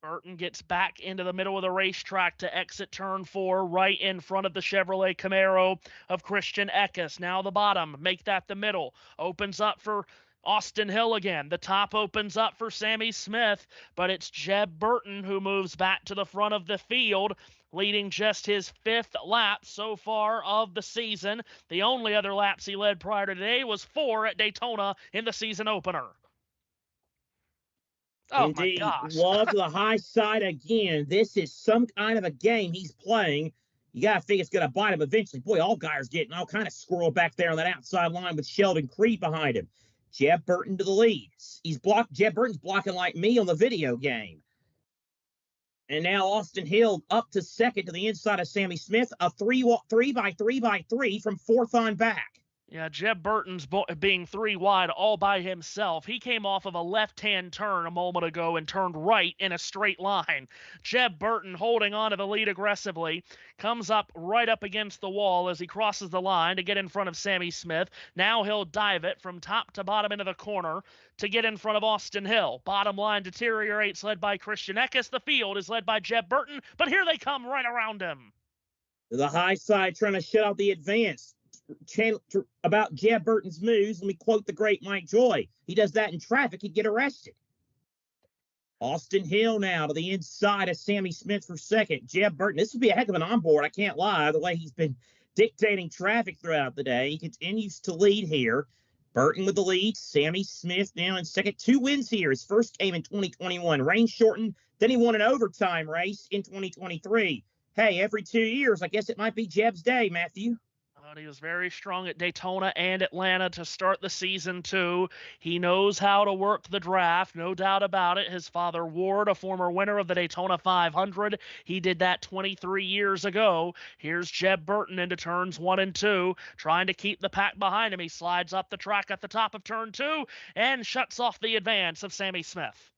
Burton gets back into the middle of the racetrack to exit turn 4 right in front of the Chevrolet Camaro of Christian Eckes. Now the bottom, make that the middle. Opens up for Austin Hill again. The top opens up for Sammy Smith, but it's Jeb Burton who moves back to the front of the field, leading just his 5th lap so far of the season. The only other laps he led prior to today was 4 at Daytona in the season opener. Oh, indeed. my gosh. Love to the high side again. This is some kind of a game he's playing. You got to think it's going to bite him eventually. Boy, Allgaier's getting all kind of squirrel back there on that outside line with Sheldon Creed behind him. Jeb Burton to the lead. Jeb Burton's blocking like me on the video game. And now Austin Hill up to second to the inside of Sammy Smith. A 3x3x3 from 4th on back. Yeah, Jeb Burton's being 3 wide all by himself. He came off of a left-hand turn a moment ago and turned right in a straight line. Jeb Burton holding on to the lead aggressively, comes up right up against the wall as he crosses the line to get in front of Sammy Smith. Now he'll dive it from top to bottom into the corner to get in front of Austin Hill. Bottom line deteriorates, led by Christian Eckes. The field is led by Jeb Burton, but here they come right around him. To the high side, trying to shut out the advance. About Jeb Burton's moves, let me quote the great Mike Joy. He does that in traffic, he'd get arrested. Austin Hill now to the inside of Sammy Smith for second. Jeb Burton, this would be a heck of an onboard, I can't lie, the way he's been dictating traffic throughout the day. He continues to lead here. Burton with the lead. Sammy Smith now in second. 2 wins here. His first came in 2021. Rain shortened. Then he won an overtime race in 2023. Hey, every 2 years, I guess it might be Jeb's day, Matthew. He was very strong at Daytona and Atlanta to start the season, too. He knows how to work the draft, no doubt about it. His father, Ward, a former winner of the Daytona 500, he did that 23 years ago. Here's Jeb Burton into turns 1 and 2, trying to keep the pack behind him. He slides up the track at the top of turn 2 and shuts off the advance of Sammy Smith.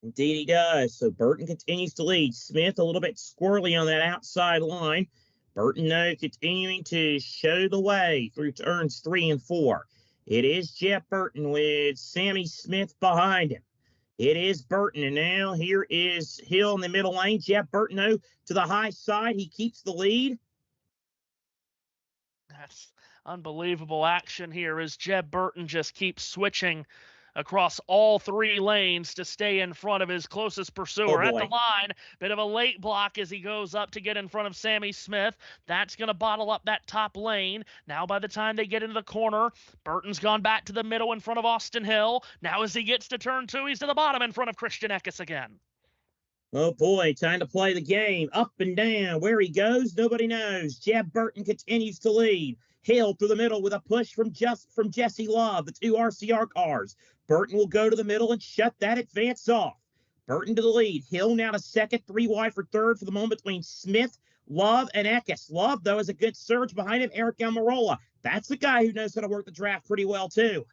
Indeed he does. So Burton continues to lead. Smith a little bit squirrely on that outside line. Burton, though, continuing to show the way through turns 3 and 4. It is Jeb Burton with Sammy Smith behind him. It is Burton, and now here is Hill in the middle lane. Jeb Burton, though, to the high side. He keeps the lead. That's unbelievable action here as Jeb Burton just keeps switching across all 3 lanes to stay in front of his closest pursuer. At the line, bit of a late block as he goes up to get in front of Sammy Smith. That's going to bottle up that top lane. Now by the time they get into the corner, Burton's gone back to the middle in front of Austin Hill. Now as he gets to turn 2, he's to the bottom in front of Christian Eckes again. Oh, boy, time to play the game. Up and down. Where he goes, nobody knows. Jeb Burton continues to lead. Hill through the middle with a push from Jesse Love, the 2 RCR cars. Burton will go to the middle and shut that advance off. Burton to the lead. Hill now to second, 3 wide for third for the moment between Smith, Love and Eckes. Love, though, is a good surge behind him. Eric Almirola. That's a guy who knows how to work the draft pretty well, too.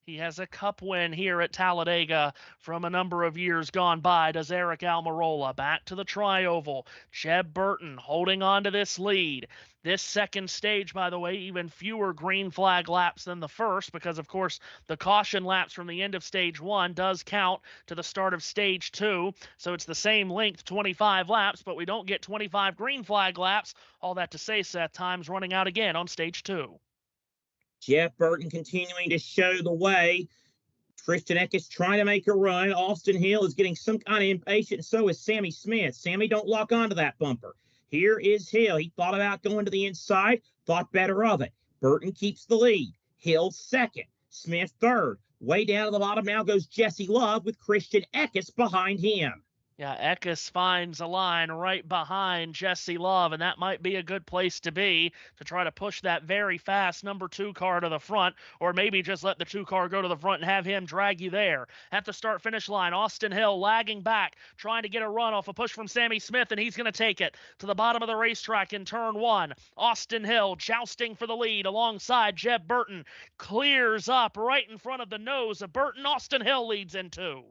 He has a cup win here at Talladega from a number of years gone by, does Eric Almirola. Back to the Tri-Oval. Jeb Burton holding on to this lead. This second stage, by the way, even fewer green flag laps than the first because, of course, the caution laps from the end of stage 1 does count to the start of stage 2. So it's the same length, 25 laps, but we don't get 25 green flag laps. All that to say, Seth, time's running out again on stage 2. Jeff Burton continuing to show the way. Christian Eckes trying to make a run. Austin Hill is getting some kind of impatient. So is Sammy Smith. Sammy, don't lock onto that bumper. Here is Hill. He thought about going to the inside, thought better of it. Burton keeps the lead. Hill second. Smith third. Way down to the bottom now goes Jesse Love with Christian Eckes behind him. Yeah, Eckes finds a line right behind Jesse Love, and that might be a good place to be to try to push that very fast number 2 car to the front, or maybe just let the 2 car go to the front and have him drag you there. At the start-finish line, Austin Hill lagging back, trying to get a run off a push from Sammy Smith, and he's going to take it to the bottom of the racetrack in turn 1. Austin Hill jousting for the lead alongside Jeb Burton. Clears up right in front of the nose of Burton. Austin Hill leads in 2.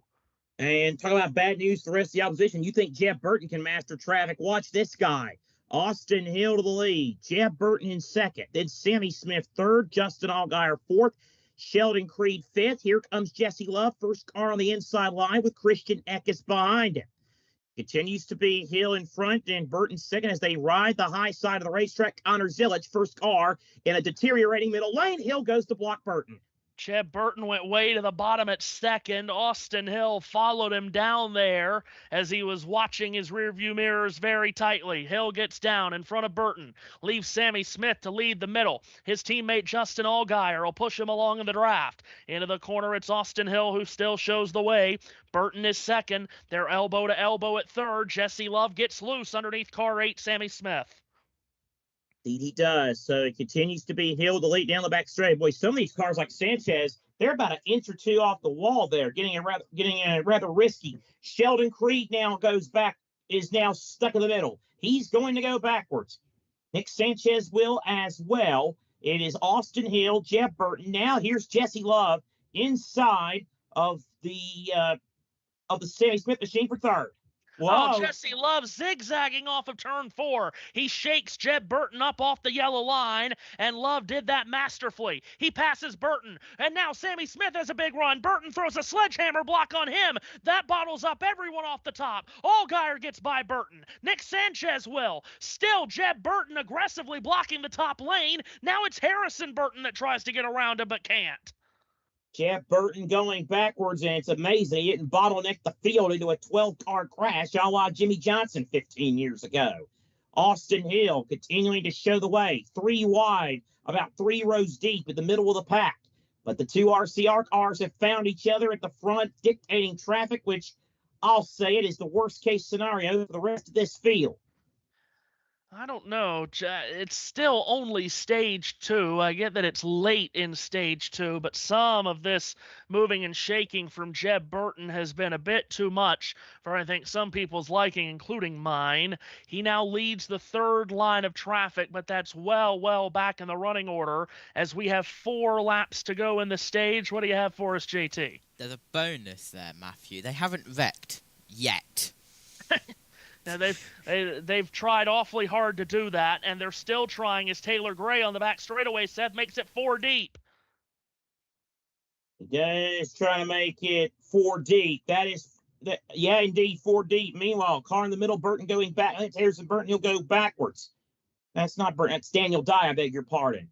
And talk about bad news to the rest of the opposition. You think Jeb Burton can master traffic? Watch this guy. Austin Hill to the lead. Jeb Burton in second. Then Sammy Smith third. Justin Allgaier fourth. Sheldon Creed fifth. Here comes Jesse Love. First car on the inside line with Christian Eckes behind him. Continues to be Hill in front and Burton second as they ride the high side of the racetrack. Connor Zilic, first car in a deteriorating middle lane. Hill goes to block Burton. Jeb Burton went way to the bottom at second. Austin Hill followed him down there as he was watching his rearview mirrors very tightly. Hill gets down in front of Burton, leaves Sammy Smith to lead the middle. His teammate Justin Allgaier will push him along in the draft. Into the corner, it's Austin Hill who still shows the way. Burton is second. They're elbow to elbow at third. Jesse Love gets loose underneath car 8, Sammy Smith. Indeed he does. So it continues to be Hill to lead down the back straight. Boy, some of these cars like Sanchez, they're about an inch or two off the wall there, getting rather risky. Sheldon Creed now goes back, is now stuck in the middle. He's going to go backwards. Nick Sanchez will as well. It is Austin Hill, Jeb Burton. Now here's Jesse Love inside of the Sammy Smith machine for third. Whoa. Oh, Jesse Love zigzagging off of turn 4. He shakes Jeb Burton up off the yellow line, and Love did that masterfully. He passes Burton, and now Sammy Smith has a big run. Burton throws a sledgehammer block on him. That bottles up everyone off the top. Allgaier gets by Burton. Nick Sanchez will. Still Jeb Burton aggressively blocking the top lane. Now it's Harrison Burton that tries to get around him but can't. Jeff Burton going backwards, and it's amazing. He didn't bottleneck the field into a 12-car crash a la Jimmy Johnson 15 years ago. Austin Hill continuing to show the way. 3 wide, about 3 rows deep in the middle of the pack. But the 2 RCR cars have found each other at the front, dictating traffic, which I'll say it is the worst-case scenario for the rest of this field. I don't know. It's still only stage 2. I get that it's late in stage 2, but some of this moving and shaking from Jeb Burton has been a bit too much for, I think, some people's liking, including mine. He now leads the 3rd line of traffic, but that's well back in the running order as we have 4 laps to go in the stage. What do you have for us, JT? There's a bonus there, Matthew. They haven't wrecked yet. Now they've tried awfully hard to do that, and they're still trying as Taylor Gray on the back straightaway, Seth, makes it 4 deep. He is trying to make it 4 deep. Yeah, indeed, 4 deep. Meanwhile, car in the middle, Burton going back. That's Harrison Burton. He'll go backwards. That's not Burton. That's Daniel Dye, I beg your pardon.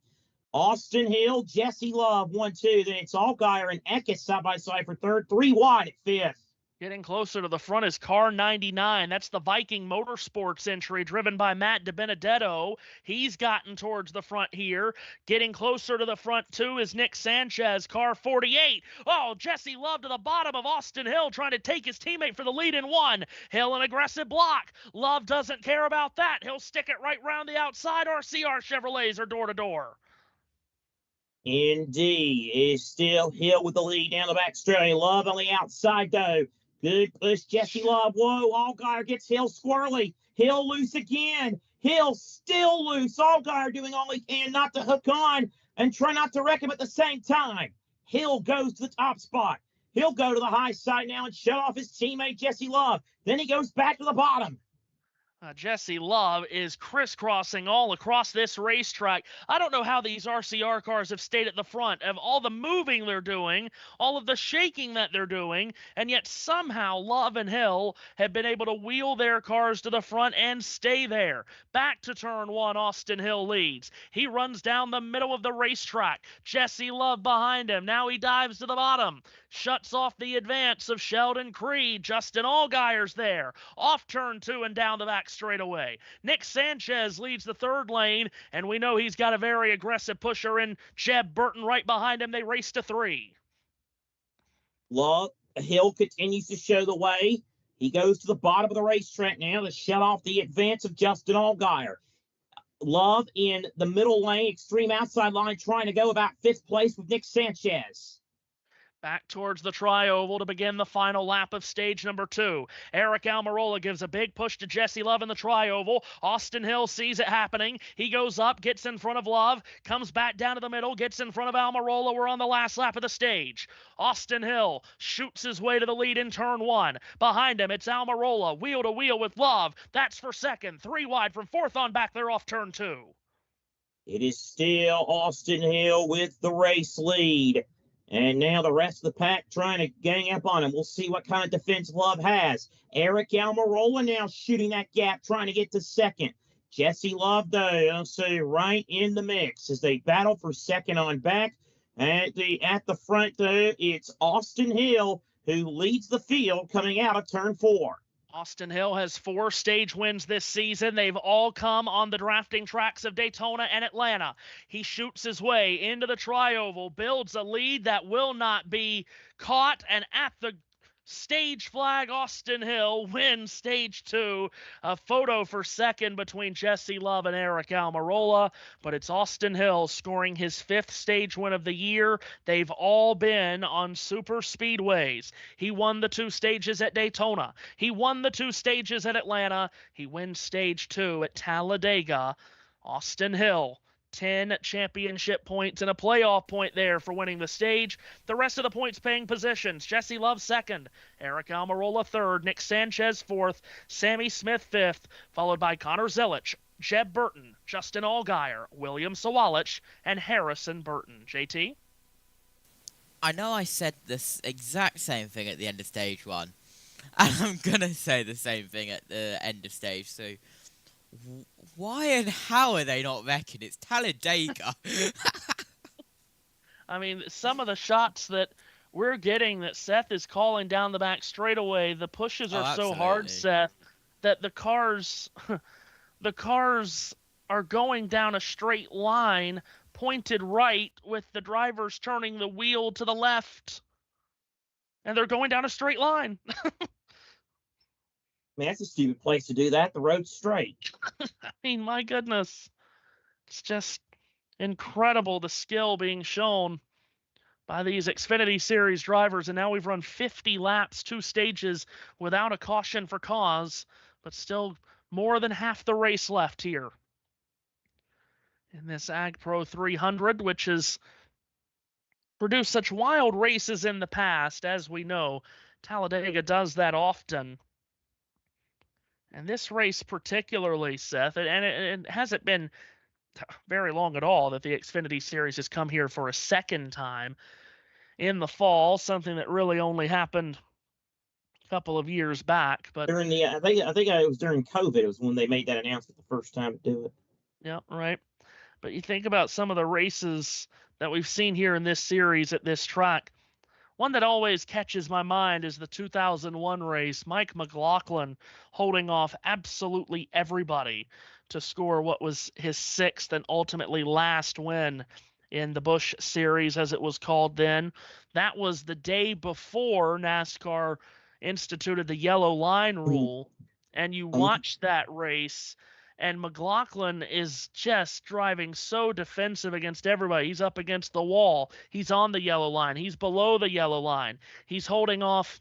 Austin Hill, Jesse Love, 1-2. Then it's Allgaier and Eckes side by side for 3rd. 3 wide at 5th. Getting closer to the front is car 99. That's the Viking Motorsports entry driven by Matt DiBenedetto. He's gotten towards the front here. Getting closer to the front, too, is Nick Sanchez, car 48. Oh, Jesse Love to the bottom of Austin Hill trying to take his teammate for the lead in 1. Hill an aggressive block. Love doesn't care about that. He'll stick it right round the outside. RCR Chevrolets are door to door. Indeed, is still Hill with the lead down the back straight. Love on the outside, though. Good push, Jesse Love. Whoa, Allgaier gets Hill squirrely. Hill loose again. Hill still loose. Allgaier doing all he can not to hook on and try not to wreck him at the same time. Hill goes to the top spot. He'll go to the high side now and shut off his teammate Jesse Love. Then he goes back to the bottom. Jesse Love is crisscrossing all across this racetrack. I don't know how these RCR cars have stayed at the front of all the moving they're doing, all of the shaking that they're doing, and yet somehow Love and Hill have been able to wheel their cars to the front and stay there. Back to turn one, Austin Hill leads. He runs down the middle of the racetrack. Jesse Love behind him. Now he dives to the bottom. Shuts off the advance of Sheldon Creed. Justin Allgaier's there. Off turn two and down the back straightaway. Nick Sanchez leads the third lane, and we know he's got a very aggressive pusher in Jeb Burton right behind him. They race to three. Love, Hill continues to show the way. He goes to the bottom of the racetrack now to shut off the advance of Justin Allgaier. Love in the middle lane, extreme outside line, trying to go about fifth place with Nick Sanchez. Back towards the tri-oval to begin the final lap of stage number 2. Eric Almirola gives a big push to Jesse Love in the tri-oval. Austin Hill sees it happening. He goes up, gets in front of Love, comes back down to the middle, gets in front of Almirola. We're on the last lap of the stage. Austin Hill shoots his way to the lead in turn 1. Behind him, it's Almirola, wheel to wheel with Love. That's for second. 3 wide from fourth on back there off turn 2. It is still Austin Hill with the race lead. And now the rest of the pack trying to gang up on him. We'll see what kind of defense Love has. Eric Almirola now shooting that gap, trying to get to second. Jesse Love, though, so right in the mix as they battle for second on back. At the front, though, it's Austin Hill who leads the field coming out of turn 4. Austin Hill has 4 stage wins this season. They've all come on the drafting tracks of Daytona and Atlanta. He shoots his way into the tri-oval, builds a lead that will not be caught, and at the stage flag, Austin Hill wins stage 2. A photo for second between Jesse Love and Eric Almirola, but it's Austin Hill scoring his 5th stage win of the year. They've all been on super speedways. He won the 2 stages at Daytona. He won the 2 stages at Atlanta. He wins stage 2 at Talladega. Austin Hill, 10 championship points and a playoff point there for winning the stage. The rest of the points paying positions: Jesse Love 2nd, Eric Almirola 3rd, Nick Sanchez 4th, Sammy Smith 5th, followed by Connor Zelich, Jeb Burton, Justin Allgaier, William Sawalich, and Harrison Burton. JT? I know I said this exact same thing at the end of stage 1, and I'm going to say the same thing at the end of stage 2. Why and how are they not wrecking? It's Talladega. I mean, some of the shots that we're getting that Seth is calling down the back straightaway, the pushes are so hard, Seth, that the cars are going down a straight line, pointed right, with the drivers turning the wheel to the left. And they're going down a straight line. Man, that's a stupid place to do that. The road's straight. I mean, my goodness. It's just incredible the skill being shown by these Xfinity Series drivers. And now we've run 50 laps, 2 stages, without a caution for cause, but still more than half the race left here in this Ag Pro 300, which has produced such wild races in the past. As we know, Talladega does that often. And this race particularly, Seth, and it hasn't been very long at all that the Xfinity Series has come here for a second time in the fall, something that really only happened a couple of years back. But during the, I think it was during COVID, it was when they made that announcement the first time to do it. Yeah, right. But you think about some of the races that we've seen here in this series at this track. One that always catches my mind is the 2001 race. Mike McLaughlin holding off absolutely everybody to score what was his 6th and ultimately last win in the Busch Series, as it was called then. That was the day before NASCAR instituted the yellow line rule. And you watch that race, and McLaughlin is just driving so defensive against everybody. He's up against the wall. He's on the yellow line. He's below the yellow line. He's holding off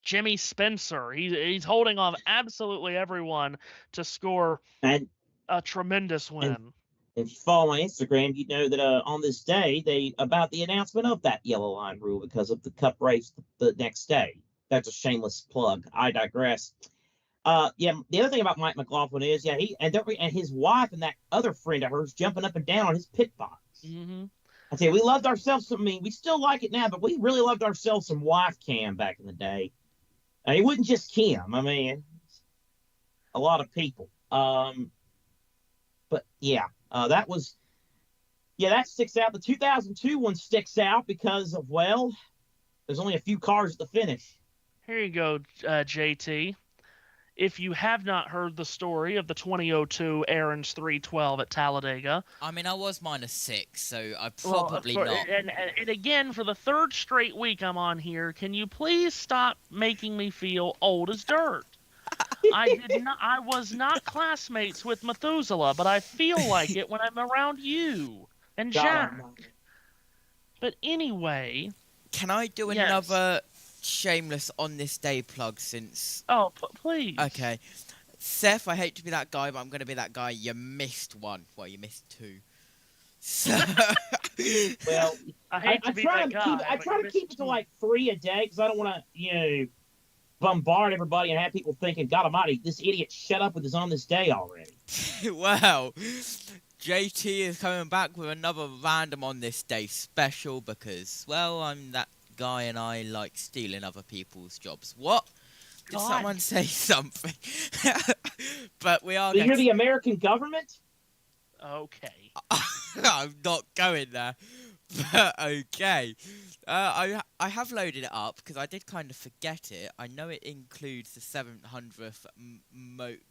Jimmy Spencer. He's holding off absolutely everyone to score A tremendous win. If you follow my Instagram, you know that on this day, about the announcement of that yellow line rule because of the Cup race the next day. That's a shameless plug. I digress. Yeah, the other thing about Mike McLaughlin is, yeah, and his wife and that other friend of hers jumping up and down on his pit box. Mm-hmm. I tell you, we loved ourselves. I mean, we still like it now, but we really loved ourselves some wife cam back in the day. It wasn't just Kim. I mean, a lot of people. But yeah, that sticks out. The 2002 one sticks out because of, well, there's only a few cars at the finish. Here you go, JT. If you have not heard the story of the 2002 Aaron's 312 at Talladega. I mean, I was -6, so I probably not. And again, for the third straight week I'm on here, can you please stop making me feel old as dirt? I was not classmates with Methuselah, but I feel like it when I'm around you and Jack. But anyway. Can I do another shameless on this day plug since... Oh, please. Okay. Seth, I hate to be that guy, but I'm going to be that guy. You missed one. Well, you missed two. So... Well, I try to keep it to like 3 a day because I don't want to, bombard everybody and have people thinking, God almighty, this idiot shut up with his on this day already. Wow. JT is coming back with another random on this day special because, well, I'm that guy and I like stealing other people's jobs. What? Did someone say something? But we are. So you're the American government? Okay. I'm not going there. But okay. I have loaded it up because I did kind of forget it. I know it includes the 700th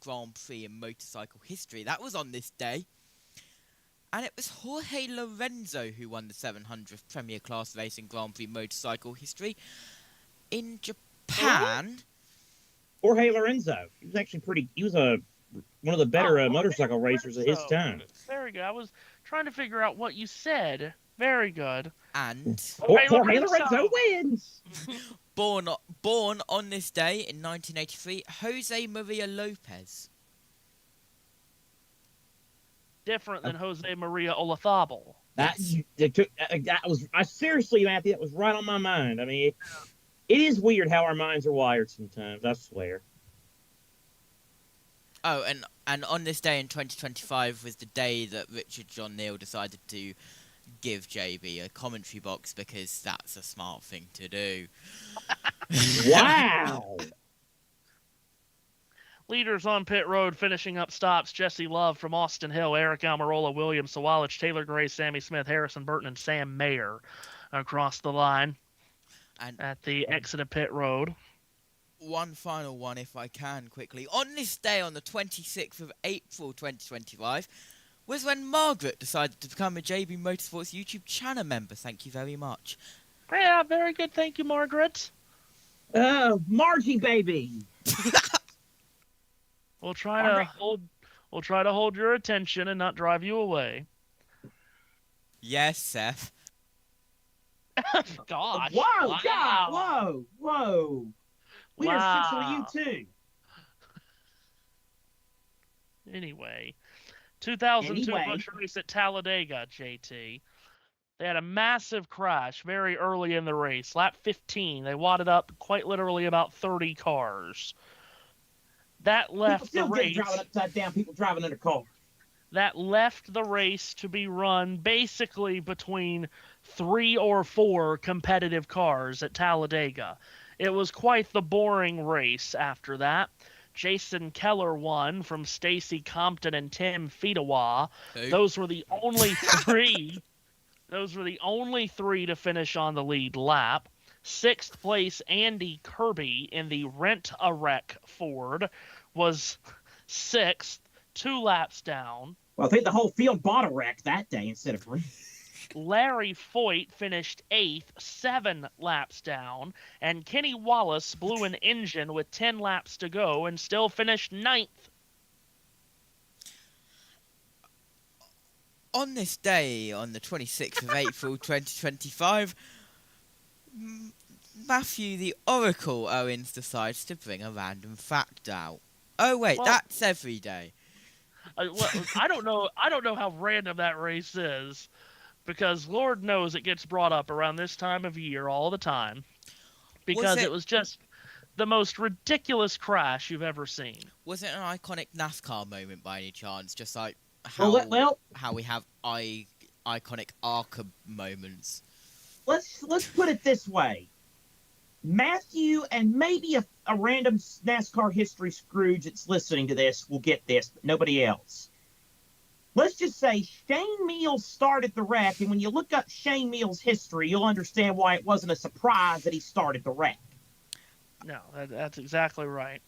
Grand Prix in motorcycle history. That was on this day. And it was Jorge Lorenzo who won the 700th Premier Class Racing Grand Prix motorcycle history in Japan. Jorge Lorenzo. He was actually he was one of the better motorcycle racers of his time. Very good. I was trying to figure out what you said. Very good. And Jorge Lorenzo wins. Born on this day in 1983, Jose Maria Lopez. Different than Jose Maria Olazabal. That was seriously, Matthew, that was right on my mind. I mean, it is weird how our minds are wired sometimes, I swear. Oh, and on this day in 2025 was the day that Richard John Neal decided to give JB a commentary box because that's a smart thing to do. Wow! Leaders on pit road finishing up stops: Jesse Love from Austin Hill, Eric Almirola, William Sawalich, Taylor Gray, Sammy Smith, Harrison Burton, and Sam Mayer across the line and at the exit of pit road. One final one, if I can, quickly. On this day, on the 26th of April 2025, was when Margaret decided to become a JB Motorsports YouTube channel member. Thank you very much. Yeah, very good. Thank you, Margaret. Margie, baby. We'll try to hold your attention and not drive you away. Yes, Seth. Gosh. Whoa, wow. God, whoa. We are essentially you too. Anyway, 2002 Busch race at Talladega, JT. They had a massive crash very early in the race, lap 15. They wadded up quite literally about 30 cars. That left the race. Driving upside down, people driving under cars. That left the race to be run basically between 3 or 4 competitive cars at Talladega. It was quite the boring race after that. Jason Keller won from Stacy Compton and Tim Fedewa. Hey. Those were the only 3. Those were the only 3 to finish on the lead lap. 6th place, Andy Kirby in the Rent-A-Wreck Ford was 6th, 2 laps down. Well, I think the whole field bought a wreck that day instead of 3. Larry Foyt finished 8th, 7 laps down, and Kenny Wallace blew an engine with 10 laps to go and still finished 9th. On this day, on the 26th of April 2025, Matthew the Oracle Owens decides to bring a random fact out. Oh wait, that's every day. I don't know. I don't know how random that race is, because Lord knows it gets brought up around this time of year all the time. Because it was just the most ridiculous crash you've ever seen. Was it an iconic NASCAR moment by any chance? Just like how we have iconic ARCA moments. Let's put it this way. Matthew and maybe a random NASCAR history Scrooge that's listening to this will get this, but nobody else. Let's just say Shane Meals started the wreck, and when you look up Shane Meals' history, you'll understand why it wasn't a surprise that he started the wreck. No, that's exactly right.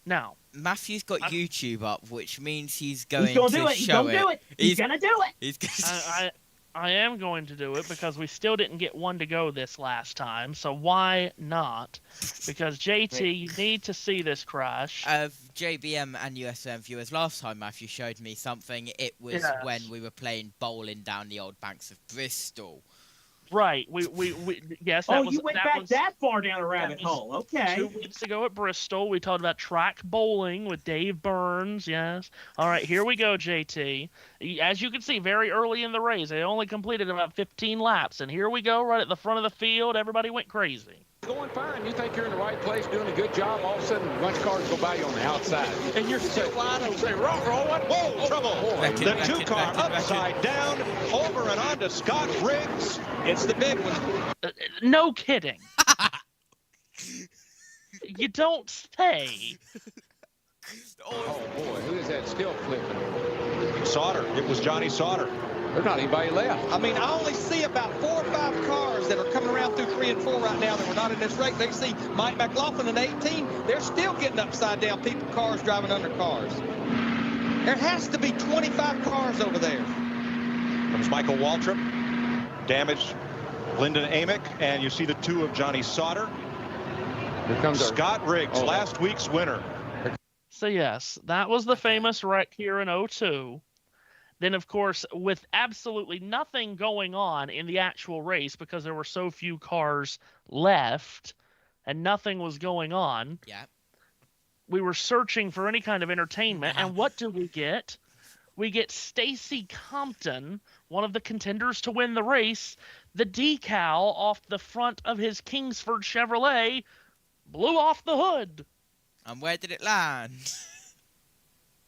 Now, Matthew's got YouTube up, which means he's going to do it. He's show going to do it. He's going to do it. I am going to do it because we still didn't get one to go this last time, so why not? Because JT, you need to see this crash. JBM and USM viewers, last time Matthew showed me something, it was when we were playing bowling down the old banks of Bristol. Right. Yes. That you went back that far down a rabbit hole. Okay. 2 weeks ago at Bristol, we talked about track bowling with Dave Burns. Yes. All right. Here we go, JT. As you can see, very early in the race, they only completed about 15 laps, and here we go, right at the front of the field. Everybody went crazy. Going fine. You think you're in the right place, doing a good job. All of a sudden, a bunch of cars go by you on the outside, and you're still wide open. Say, roll, what? Whoa, trouble! The two-car upside down, over and on to Scott Riggs. It's the big one. No kidding. You don't say. Oh boy, who is that still flipping? Sauter. It was Johnny Sauter. There's not anybody left. I mean, I only see about 4 or 5 cars that are coming around through 3 and 4 right now that were not in this race. They see Mike McLaughlin in 18. They're still getting upside down. Cars driving under cars. There has to be 25 cars over there. Comes Michael Waltrip. Damaged Lyndon Amick. And you see the 2 of Johnny Sauter. Here comes Scott Riggs, last week's winner. So yes, that was the famous wreck here in 02. Then, of course, with absolutely nothing going on in the actual race because there were so few cars left and nothing was going on, we were searching for any kind of entertainment. And what do we get? We get Stacy Compton, one of the contenders to win the race. The decal off the front of his Kingsford Chevrolet blew off the hood. And where did it land?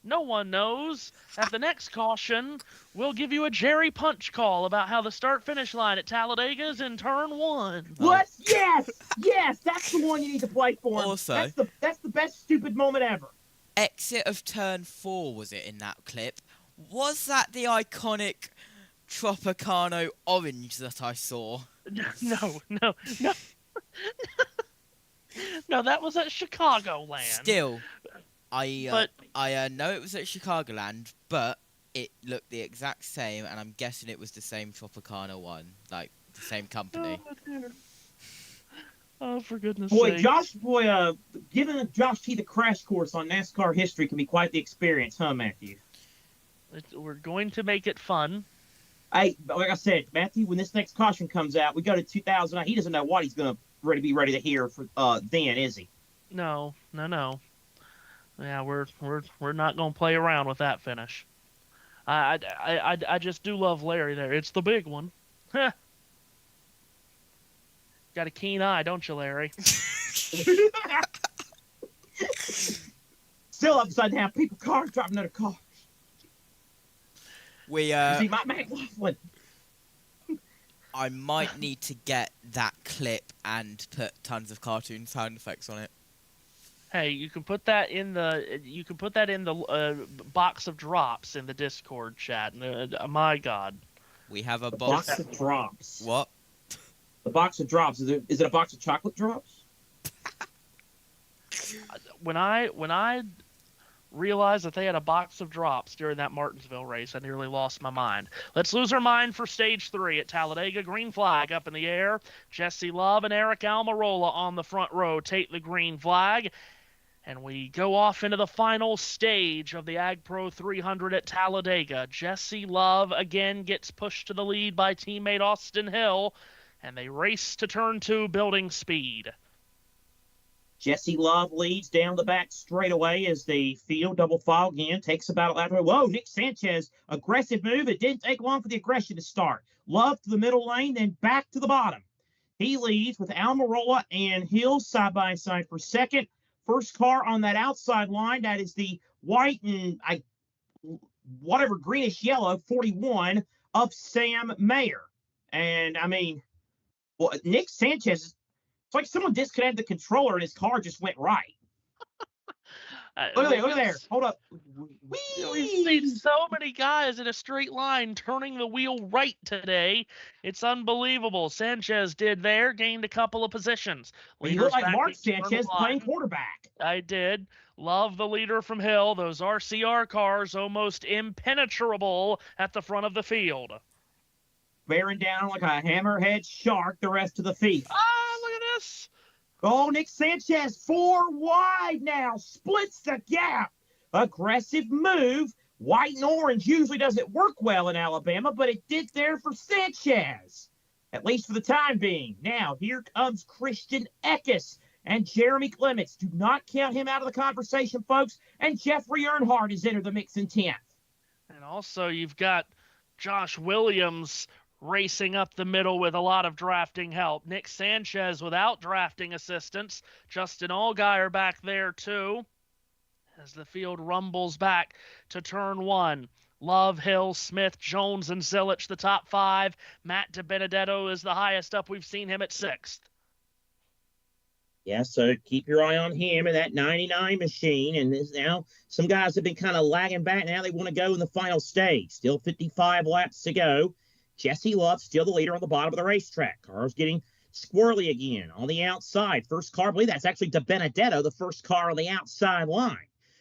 No one knows. At the next caution, we'll give you a Jerry Punch call about how the start-finish line at Talladega is in turn 1. What? Yes! Yes! That's the one you need to play for. Also, that's the best stupid moment ever. Exit of turn 4, was it, in that clip? Was that the iconic Tropicana orange that I saw? No. No, that was at Chicagoland. Still, I know it was at Chicagoland, but it looked the exact same, and I'm guessing it was the same Tropicana one, like the same company. Oh, for goodness sake. Giving Josh T the crash course on NASCAR history can be quite the experience, huh, Matthew? We're going to make it fun. Hey, like I said, Matthew, when this next caution comes out, we go to 2009. He doesn't know what he's going to be ready to hear for then, is he? No. Yeah, we're not going to play around with that finish. I just do love Larry there. It's the big one. Got a keen eye, don't you, Larry? Still upside down. Cars driving under cars. See, Mike McLaughlin. I might need to get that clip and put tons of cartoon sound effects on it. Hey, you can put that in the box of drops in the Discord chat. My God, we have a box of drops. What? The box of drops. Is it a box of chocolate drops? When I realized that they had a box of drops during that Martinsville race, I nearly lost my mind. Let's lose our mind for stage 3 at Talladega. Green flag up in the air. Jesse Love and Eric Almirola on the front row take the green flag. And we go off into the final stage of the Ag Pro 300 at Talladega. Jesse Love again gets pushed to the lead by teammate Austin Hill, and they race to turn 2, building speed. Jesse Love leads down the back straightaway as the field double file again. Takes about a lap. Whoa, Nick Sanchez, aggressive move. It didn't take long for the aggression to start. Love to the middle lane, then back to the bottom. He leads with Almirola and Hill side by side for second. First car on that outside line, that is the white and whatever greenish yellow 41 of Sam Mayer. And I mean, well, Nick Sanchez, it's like someone disconnected the controller and his car just went right. Look at there. Hold up. We've seen so many guys in a straight line turning the wheel right today. It's unbelievable. Sanchez did there, gained a couple of positions. You look like Mark Sanchez playing quarterback. I did. Love the leader from Hill. Those RCR cars almost impenetrable at the front of the field. Bearing down like a hammerhead shark the rest of the field. Ah, look at this. Oh, Nick Sanchez, 4 wide now, splits the gap. Aggressive move. White and orange usually doesn't work well in Alabama, but it did there for Sanchez, at least for the time being. Now, here comes Christian Eckes and Jeremy Clements. Do not count him out of the conversation, folks. And Jeffrey Earnhardt has entered the mix in 10th. And also, you've got Josh Williams racing up the middle with a lot of drafting help. Nick Sanchez without drafting assistance. Justin Allgaier back there too. As the field rumbles back to turn 1. Love, Hill, Smith, Jones, and Zilich, the top 5. Matt DiBenedetto is the highest up. We've seen him at 6th. Yeah, so keep your eye on him and that 99 machine. And now some guys have been kind of lagging back. Now they want to go in the final stage. Still 55 laps to go. Jesse Love still the leader on the bottom of the racetrack. Car's getting squirrely again on the outside. First car, I believe that's actually DiBenedetto, the first car on the outside line.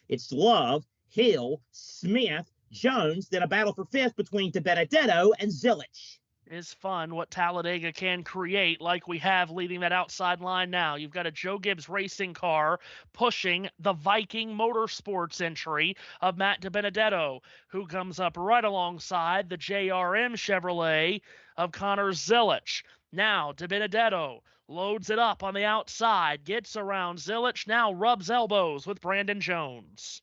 It's Love, Hill, Smith, Jones, then a battle for 5th between DiBenedetto and Zilich. Is fun what Talladega can create, like we have leading that outside line now. You've got a Joe Gibbs racing car pushing the Viking Motorsports entry of Matt DiBenedetto, who comes up right alongside the JRM Chevrolet of Connor Zilich. Now DiBenedetto loads it up on the outside, gets around Zilich, now rubs elbows with Brandon Jones.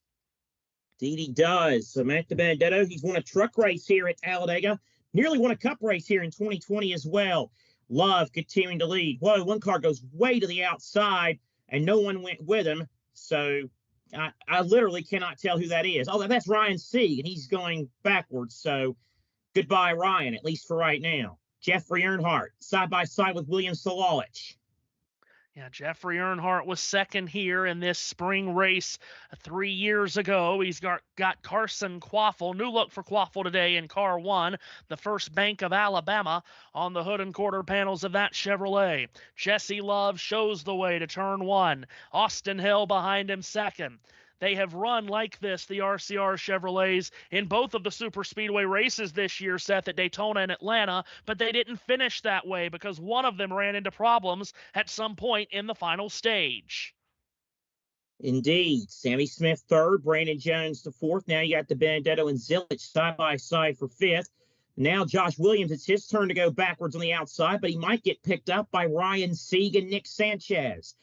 Indeed he does. So Matt DiBenedetto, he's won a truck race here at Talladega. Nearly won a cup race here in 2020 as well. Love continuing to lead. Whoa, one car goes way to the outside, and no one went with him. So I literally cannot tell who that is. Oh, that's Ryan Sieg, and he's going backwards. So goodbye, Ryan, at least for right now. Jeffrey Earnhardt, side by side with William Solalich. Yeah, Jeffrey Earnhardt was second here in this spring race 3 years ago. He's got Carson Quaffle, new look for Quaffle today in car 1, the first Bank of Alabama on the hood and quarter panels of that Chevrolet. Jesse Love shows the way to turn 1. Austin Hill behind him second. They have run like this, the RCR Chevrolets, in both of the super speedway races this year, Seth, at Daytona and Atlanta, but they didn't finish that way because one of them ran into problems at some point in the final stage. Indeed. Sammy Smith third, Brandon Jones to 4th. Now you got DiBenedetto and Zilich side by side for 5th. Now Josh Williams, it's his turn to go backwards on the outside, but he might get picked up by Ryan Sieg and Nick Sanchez.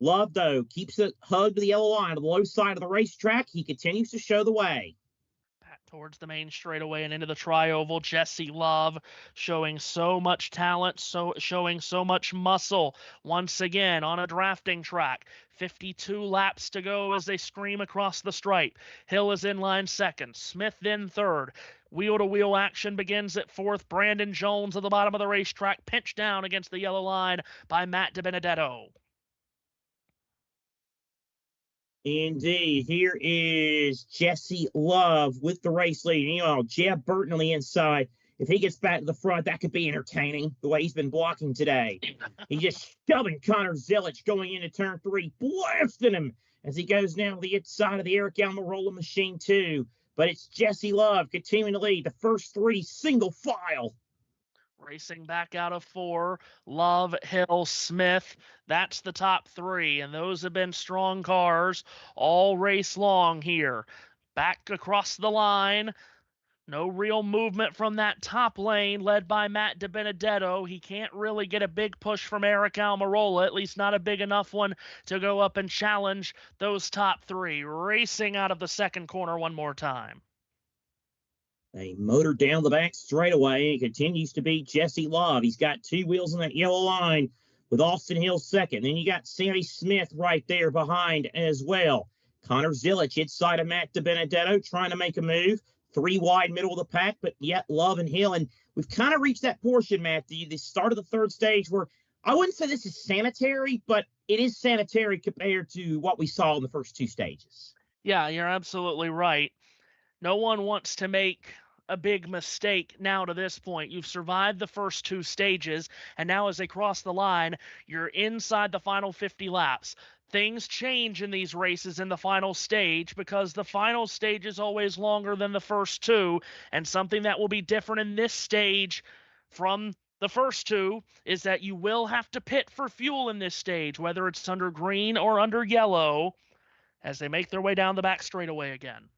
Love, though, keeps it hugged to the yellow line on the low side of the racetrack. He continues to show the way. Back towards the main straightaway and into the tri-oval. Jesse Love showing so much talent, showing so much muscle once again on a drafting track. 52 laps to go as they scream across the stripe. Hill is in line second. Smith then third. Wheel-to-wheel action begins at 4th. Brandon Jones at the bottom of the racetrack, pinched down against the yellow line by Matt DiBenedetto. Indeed. Here is Jesse Love with the race lead. You know, Jeb Burton on the inside. If he gets back to the front, that could be entertaining, the way he's been blocking today. He's just shoving Connor Zilich going into turn 3, blasting him as he goes down to the inside of the Eric Almirola machine, too. But it's Jesse Love continuing to lead the first 3 single file. Racing back out of 4, Love, Hill, Smith. That's the top 3, and those have been strong cars all race long here. Back across the line, No real movement from that top lane led by Matt DiBenedetto. He can't really get a big push from Eric Almirola, at least not a big enough one to go up and challenge those top three. Racing out of the second corner one more time. A motor down the back straightaway. It continues to be Jesse Love. He's got two wheels on that yellow line with Austin Hill second. Then you got Sammy Smith right there behind as well. Connor Zilic inside of Matt DiBenedetto trying to make a move. Three wide middle of the pack, but yet Love and Hill. And we've kind of reached that portion, Matthew, the start of the third stage where I wouldn't say this is sanitary, but it is sanitary compared to what we saw in the first two stages. Yeah, you're absolutely right. No one wants to make a big mistake now to this point. You've survived the first two stages, and now as they cross the line, you're inside the final 50 laps. Things change in these races in the final stage because the final stage is always longer than the first two, and something that will be different in this stage from the first two is that you will have to pit for fuel in this stage, whether it's under green or under yellow, as they make their way down the back straightaway again.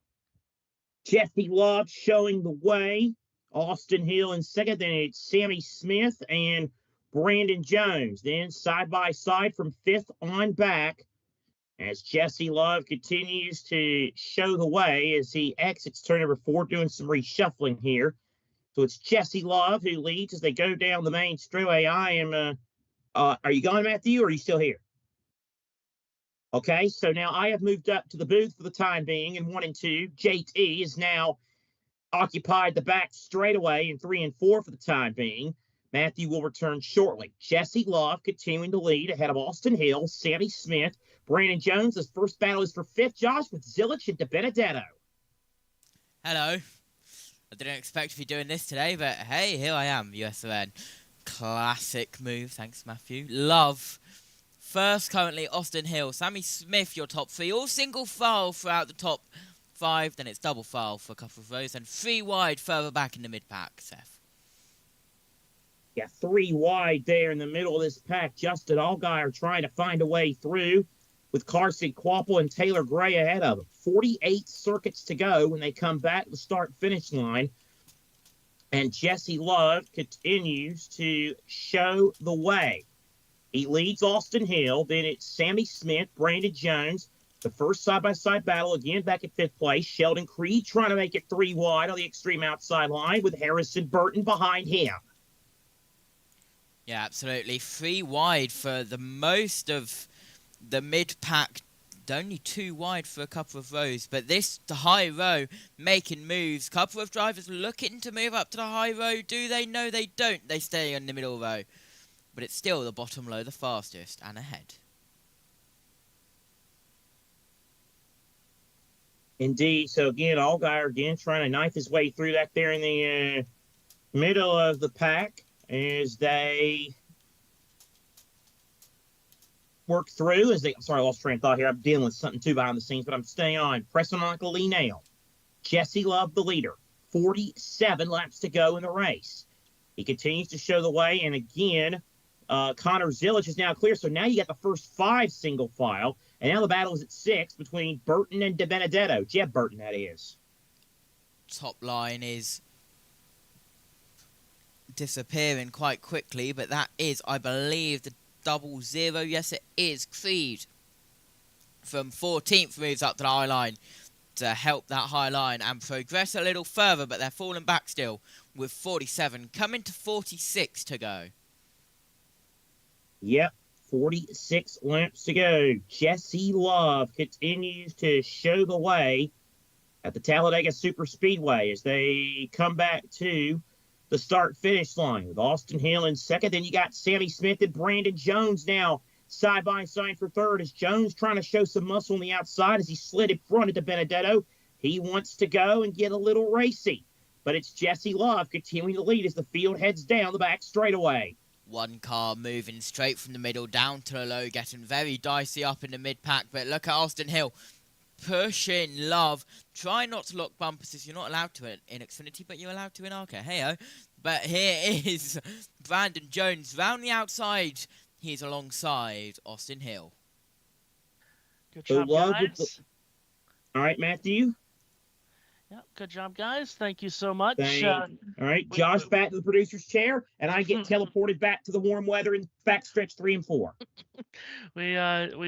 Jesse Love showing the way. Austin Hill in second. Then it's Sammy Smith and Brandon Jones. Then side by side from fifth on back as Jesse Love continues to show the way as he exits turn number 4, doing some reshuffling here. So it's Jesse Love who leads as they go down the main straightaway. Are you gone, Matthew, or are you still here? Okay, so now I have moved up to the booth for the time being in 1 and 2. JT is now occupied the back straightaway in 3 and 4 for the time being. Matthew will return shortly. Jesse Love continuing to lead ahead of Austin Hill, Sammy Smith, Brandon Jones. His first battle is for fifth, Josh, with Zilic and DiBenedetto. Hello. I didn't expect to be doing this today, but hey, here I am, USON. Classic move, thanks Matthew. Love. First currently Austin Hill, Sammy Smith, your top three, all single file throughout the top 5, then it's double file for a couple of rows, and 3 wide further back in the mid-pack, Seth. Yeah, 3 wide there in the middle of this pack. Justin Allgaier trying to find a way through with Carson Quapple and Taylor Gray ahead of him. 48 circuits to go when they come back to the start-finish line. And Jesse Love continues to show the way. He leads Austin Hill. Then it's Sammy Smith, Brandon Jones. The first side-by-side battle, again, back at 5th place. Sheldon Creed trying to make it 3 wide on the extreme outside line with Harrison Burton behind him. Yeah, absolutely. 3 wide for the most of the mid-pack. Only 2 wide for a couple of rows. But this, the high row, making moves. Couple of drivers looking to move up to the high row. Do they? No, they don't. They stay on the middle row. But it's still the bottom low, the fastest, and ahead. Indeed. So, again, Allgaier again trying to knife his way through that there in the middle of the pack as they work through. Sorry, I lost train of thought here. I'm dealing with something, too, behind the scenes, but I'm staying on. Pressing on Uncle Lee Nail. Jesse Love, the leader. 47 laps to go in the race. He continues to show the way, and again, Connor Zilic is now clear. So now you got the first 5 single file. And now the battle is at 6 between Burton and DiBenedetto. Jeb Burton, that is. Top line is disappearing quite quickly. But that is, I believe, the 00. Yes, it is. Creed from 14th moves up to the high line to help that high line and progress a little further. But they're falling back still with 47. Coming to 46 to go. Yep, 46 laps to go. Jesse Love continues to show the way at the Talladega Super Speedway as they come back to the start-finish line with Austin Hill in second. Then you got Sammy Smith and Brandon Jones now side-by-side for third as Jones trying to show some muscle on the outside as he slid in front of DiBenedetto. He wants to go and get a little racy, but it's Jesse Love continuing to lead as the field heads down the back straightaway. One car moving straight from the middle down to the low, getting very dicey up in the mid-pack. But look at Austin Hill pushing Love. Try not to lock bumpers if you're not allowed to in Xfinity, but you're allowed to in ARCA. Hey-o. But here is Brandon Jones round the outside. He's alongside Austin Hill. Good job, guys. All right, Matthew. Yeah, good job, guys. Thank you so much. All right, Josh back to the producer's chair, and I get teleported back to the warm weather in backstretch 3 and 4. We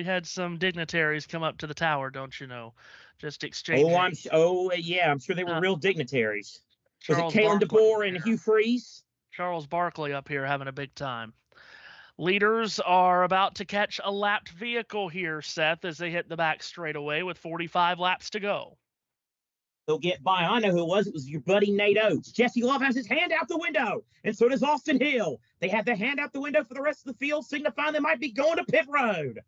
had some dignitaries come up to the tower, don't you know? Just exchanging. Yeah, I'm sure they were real dignitaries. Charles Was it Kalen Barkley DeBoer and Hugh Freeze? Charles Barkley up here having a big time. Leaders are about to catch a lapped vehicle here, Seth, as they hit the back straightaway with 45 laps to go. They'll get by. I know who it was. It was your buddy Nate Oates. Jesse Love has his hand out the window, and so does Austin Hill. They have their hand out the window for the rest of the field, signifying they might be going to pit road.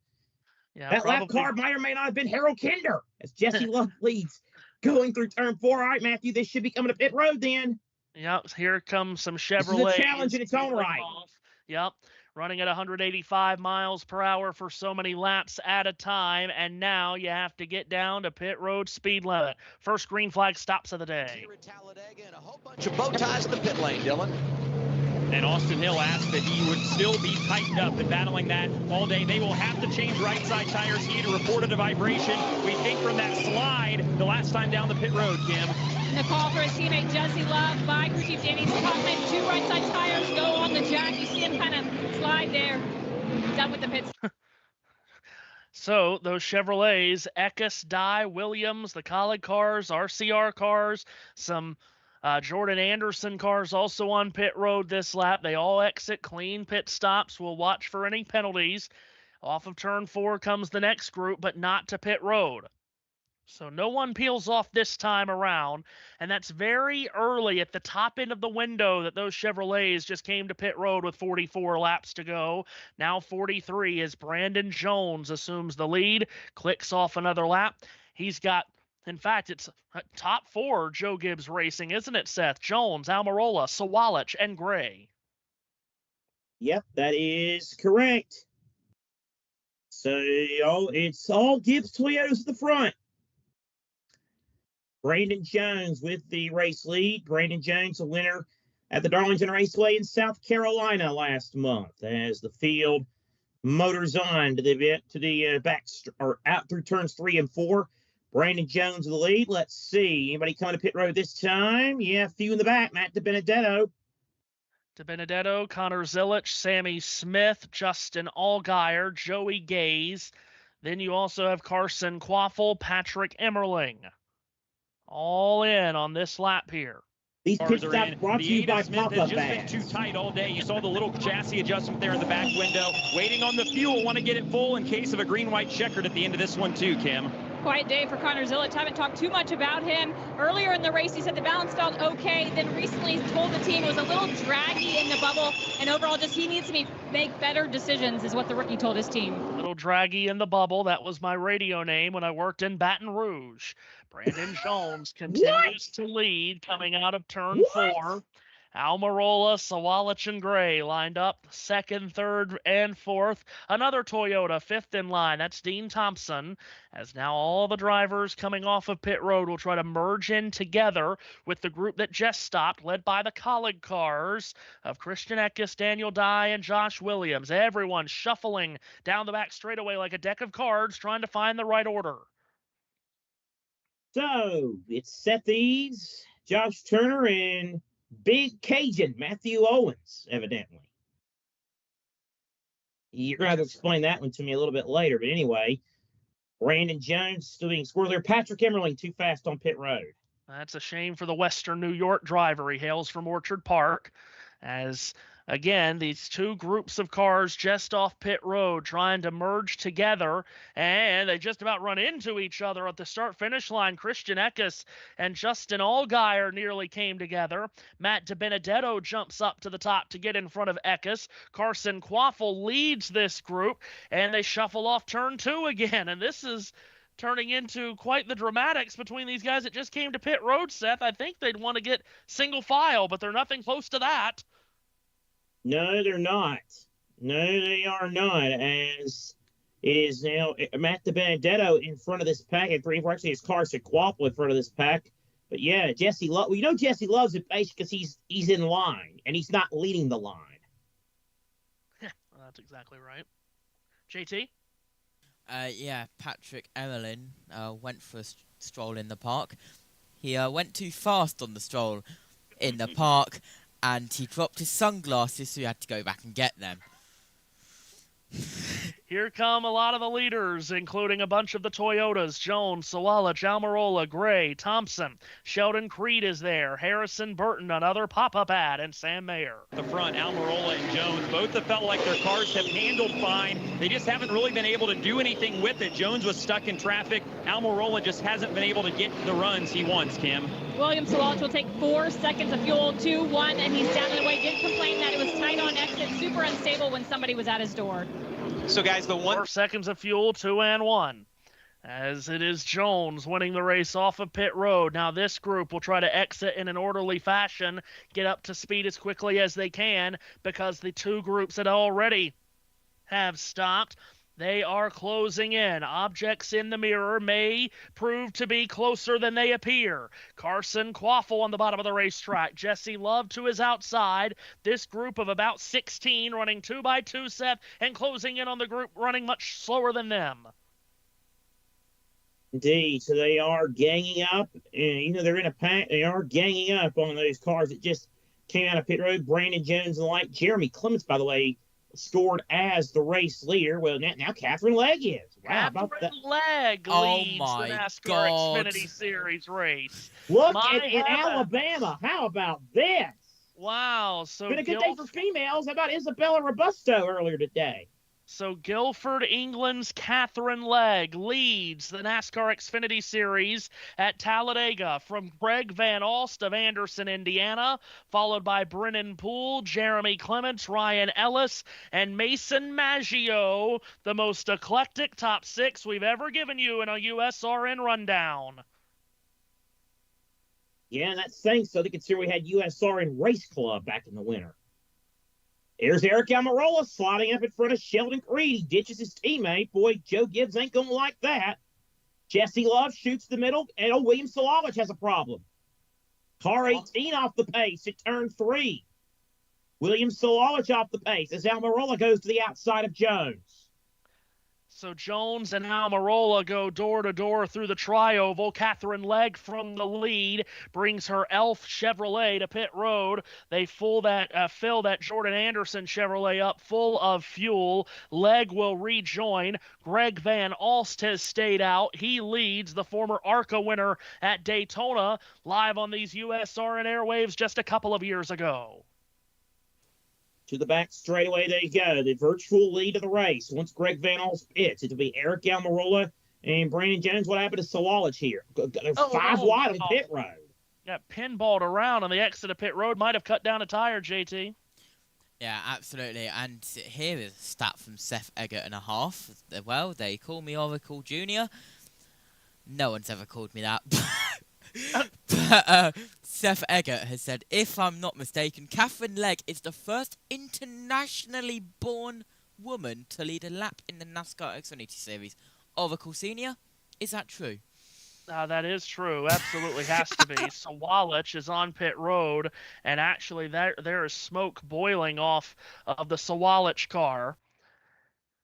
Yeah, that lap car might or may not have been Harold Kinder, as Jesse Love leads going through turn 4. All right, Matthew, this should be coming to pit road then. Yep, here comes some Chevrolet. This is a challenge in its own right. Yep, running at 185 miles per hour for so many laps at a time, and now you have to get down to pit road speed limit. First green flag stops of the day. Here at Talladega, and a whole bunch of bow ties in the pit lane, Dylan. And Austin Hill asked that he would still be tightened up and battling that all day. They will have to change right side tires. He reported a vibration. We think from that slide the last time down the pit road, Kim. The call for his teammate Jesse Love by crew chief Danny Stockman. 2 right side tires go on the jack. You see him kind of slide there. Done with the pits. So those Chevrolets, Eckes, Dye, Williams, the Colleague cars, RCR cars, some Jordan Anderson cars also on pit road this lap. They all exit clean pit stops. We'll watch for any penalties. Off of turn 4 comes the next group, but not to pit road. So no one peels off this time around, and that's very early at the top end of the window that those Chevrolets just came to pit road with 44 laps to go. Now 43 as Brandon Jones assumes the lead, clicks off another lap. He's got, in fact, it's top 4 Joe Gibbs Racing, isn't it, Seth? Jones, Almirola, Sawalich, and Gray. Yep, that is correct. So, it's all Gibbs Toyotas at the front. Brandon Jones with the race lead. Brandon Jones, a winner at the Darlington Raceway in South Carolina last month, as the field motors on to the back or out through turns 3 and 4. Brandon Jones in the lead. Let's see. Anybody coming to pit road this time? Yeah, a few in the back. Matt DiBenedetto. DiBenedetto, Connor Zilich, Sammy Smith, Justin Allgaier, Joey Gaze. Then you also have Carson Quaffle, Patrick Emmerling. All in on this lap here. These pit stops brought to you by Smith has pop-up just bags. been too tight all day. You saw the little chassis adjustment there in the back window. Waiting on the fuel. Want to get it full in case of a green-white checkered at the end of this one too, Kim. Quiet day for Connor Zilich. Haven't talked too much about him. Earlier in the race, he said the balance felt okay. Then recently told the team it was a little draggy in the bubble. And overall, just he needs to make better decisions is what the rookie told his team. A little draggy in the bubble. That was my radio name when I worked in Baton Rouge. Brandon Jones continues to lead coming out of turn 4. Almirola, Sawalich, and Gray lined up 2nd, 3rd, and 4th. Another Toyota 5th in line. That's Dean Thompson. As now all the drivers coming off of pit road will try to merge in together with the group that just stopped, led by the Colleague cars of Christian Eckes, Daniel Dye, and Josh Williams. Everyone shuffling down the back straightaway like a deck of cards, trying to find the right order. So it's Seth Eads, Josh Turner, and Big Cajun Matthew Owens, evidently. You're going to have to explain that one to me a little bit later. But anyway, Brandon Jones still being scored there. Patrick Emmerling too fast on pit road. That's a shame for the Western New York driver. He hails from Orchard Park. As, again, these two groups of cars just off pit road trying to merge together, and they just about run into each other at the start-finish line. Christian Eckes and Justin Allgaier nearly came together. Matt DiBenedetto jumps up to the top to get in front of Eckes. Carson Quaffle leads this group, and they shuffle off turn 2 again, and this is turning into quite the dramatics between these guys that just came to pit road, Seth. I think they'd want to get single file, but they're nothing close to that. No, they're not. No, they are not. As it is now Matt DiBenedetto in front of this pack at 3 and 4. Actually, it's Carson Quaffle in front of this pack. But yeah, Jesse Love. Well, Jesse loves it because he's in line and he's not leading the line. Well, that's exactly right. JT? Yeah, Patrick Emmerling went for a stroll in the park. He went too fast on the stroll in the park, and he dropped his sunglasses, so he had to go back and get them. Here come a lot of the leaders, including a bunch of the Toyotas. Jones, Sawalich, Almirola, Gray, Thompson, Sheldon Creed is there, Harrison Burton, another pop-up ad, and Sam Mayer. The front, Almirola and Jones, both have felt like their cars have handled fine. They just haven't really been able to do anything with it. Jones was stuck in traffic. Almirola just hasn't been able to get the runs he wants, Kim. William Sawalich will take 4 seconds of fuel, 2-1, and he's down and away. Did complain that it was tight on exit, super unstable when somebody was at his door. So, guys, the 4 seconds of fuel, 2 and 1. As it is Jones winning the race off of pit road. Now this group will try to exit in an orderly fashion, get up to speed as quickly as they can, because the 2 groups that already have stopped, they are closing in. Objects in the mirror may prove to be closer than they appear. Carson Quaffle on the bottom of the racetrack. Jesse Love to his outside. This group of about 16 running 2x2, Seth, and closing in on the group running much slower than them. Indeed. So they are ganging up. And, they're in a pack. They are ganging up on those cars that just came out of pit road. Brandon Jones and the like. Jeremy Clements, by the way, scored as the race leader. Well, now Catherine Legg is. Wow, Catherine Legg leads the NASCAR Xfinity Series race. Look in Alabama. How about this? Wow. So been a good day for females. How about Isabella Robusto earlier today? So Guilford, England's Catherine Legg leads the NASCAR Xfinity Series at Talladega from Greg Van Alst of Anderson, Indiana, followed by Brennan Poole, Jeremy Clements, Ryan Ellis, and Mason Maggio, the most eclectic top 6 we've ever given you in a USRN rundown. Yeah, and that's thanks so they consider we had USRN Race Club back in the winter. Here's Eric Almirola sliding up in front of Sheldon Creed. He ditches his teammate. Boy, Joe Gibbs ain't going to like that. Jesse Love shoots the middle, and William Sawalich has a problem. Car 18 off the pace at turn 3. William Sawalich off the pace as Almirola goes to the outside of Jones. So Jones and Almirola go door-to-door through the tri-oval. Catherine Legg from the lead brings her Elf Chevrolet to pit road. They fill that Jordan Anderson Chevrolet up full of fuel. Legg will rejoin. Greg Van Alst has stayed out. He leads, the former ARCA winner at Daytona, live on these USRN airwaves just a couple of years ago. To the back straightaway they go. The virtual lead of the race. Once Greg Van Alst pits, it'll be Eric Almirola and Brandon Jones. What happened to Sawalich here? They're 5 wide on pit road. Got pinballed around on the exit of pit road. Might have cut down a tire, JT. Yeah, absolutely. And here is a stat from Seth Eggert and a half. Well, they call me Oracle Jr. No one's ever called me that. But Seth Eggert has said, if I'm not mistaken, Catherine Legg is the first internationally born woman to lead a lap in the NASCAR Xfinity Series. Oracle Senior, is that true? That is true. Absolutely has to be. Sawalich is on pit road, and actually there is smoke boiling off of the Sawalich car.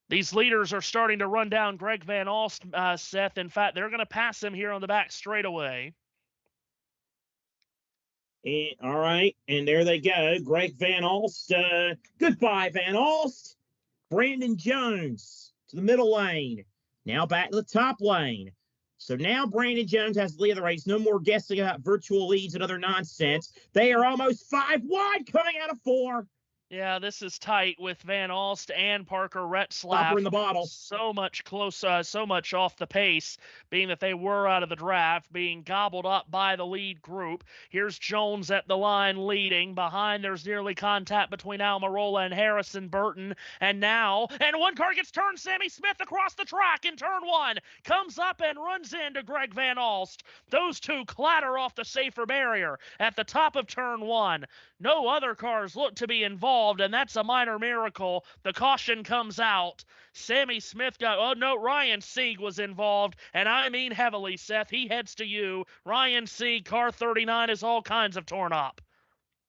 These leaders are starting to run down Greg Van Alst, Seth. In fact, they're going to pass him here on the back straightaway. All right, and there they go. Greg Van Alst. Goodbye, Van Alst. Brandon Jones to the middle lane. Now back to the top lane. So now Brandon Jones has the lead of the race. No more guessing about virtual leads and other nonsense. They are almost 5 wide coming out of 4. Yeah, this is tight with Van Alst and Parker Retzlaff. Stopper in the bottle. So much so much off the pace, being that they were out of the draft, being gobbled up by the lead group. Here's Jones at the line leading. Behind, there's nearly contact between Almirola and Harrison Burton. And one car gets turned. Sammy Smith across the track in turn 1. Comes up and runs into Greg Van Alst. Those two clatter off the safer barrier at the top of turn 1. No other cars look to be involved, and that's a minor miracle. The caution comes out. Sammy Smith Ryan Sieg was involved, and I mean heavily, Seth. He heads to you. Ryan Sieg, car 39, is all kinds of torn up.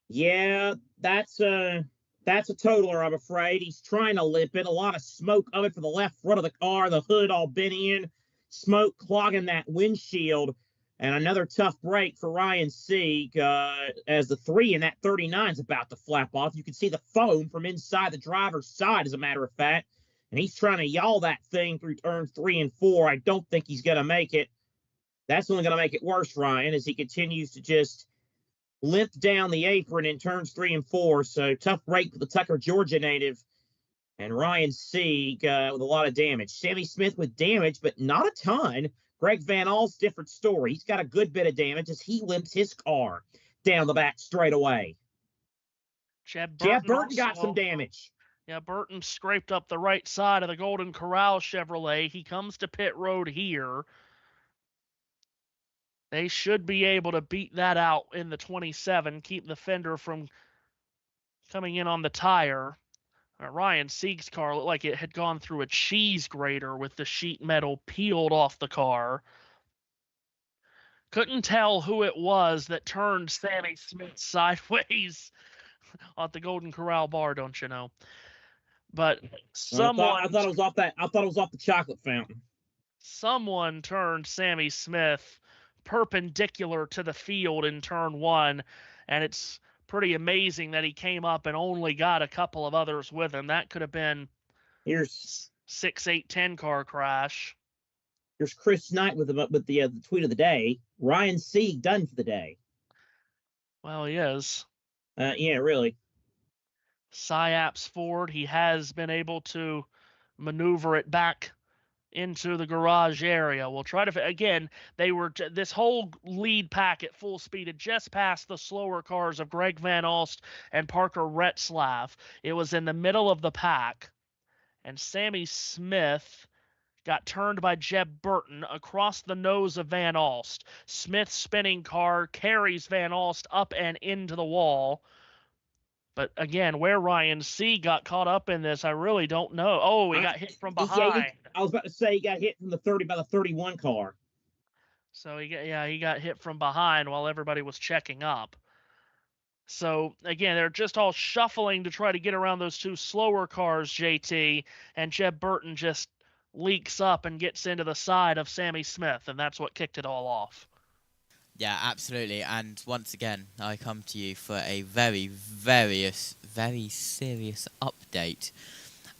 Yeah, that's a totaler, I'm afraid. He's trying to lip it. A lot of smoke coming from the left front of the car, the hood all bent in, smoke clogging that windshield. And another tough break for Ryan Sieg as the 3 in that 39 is about to flap off. You can see the foam from inside the driver's side, as a matter of fact. And he's trying to yaw that thing through turns 3 and 4. I don't think he's going to make it. That's only going to make it worse, Ryan, as he continues to just limp down the apron in turns 3 and 4. So tough break for the Tucker, Georgia native. And Ryan Sieg with a lot of damage. Sammy Smith with damage, but not a ton. Greg Van Alst, different story. He's got a good bit of damage as he limps his car down the back straight away. Jeb Burton got some damage. Yeah, Burton scraped up the right side of the Golden Corral Chevrolet. He comes to pit road here. They should be able to beat that out in the 27, keep the fender from coming in on the tire. Ryan Sieg's car looked like it had gone through a cheese grater with the sheet metal peeled off the car. Couldn't tell who it was that turned Sammy Smith sideways at the Golden Corral bar, don't you know? But someone I thought it was off that. I thought it was off the chocolate fountain. Someone turned Sammy Smith perpendicular to the field in turn 1, and it's pretty amazing that he came up and only got a couple of others with him. That could have been here's 6, 8, 10 car crash. Here's Chris Knight with the tweet of the day. Ryan Sieg done for the day. Well, he is. Yeah, really. Syaps Ford, he has been able to maneuver it back into the garage area. We'll try to, again, this whole lead pack at full speed had just passed the slower cars of Greg Van Alst and Parker Retzlaff. It was in the middle of the pack, and Sammy Smith got turned by Jeb Burton across the nose of Van Alst. Smith's spinning car carries Van Alst up and into the wall. But again, where Ryan Sieg got caught up in this, I really don't know. Oh, he got hit from behind. I was about to say he got hit from the 30 by the 31 car. So he got hit from behind while everybody was checking up. So again, they're just all shuffling to try to get around those two slower cars, JT, and Jeb Burton just leaks up and gets into the side of Sammy Smith, and that's what kicked it all off. Yeah, absolutely. And once again, I come to you for a very, very serious update.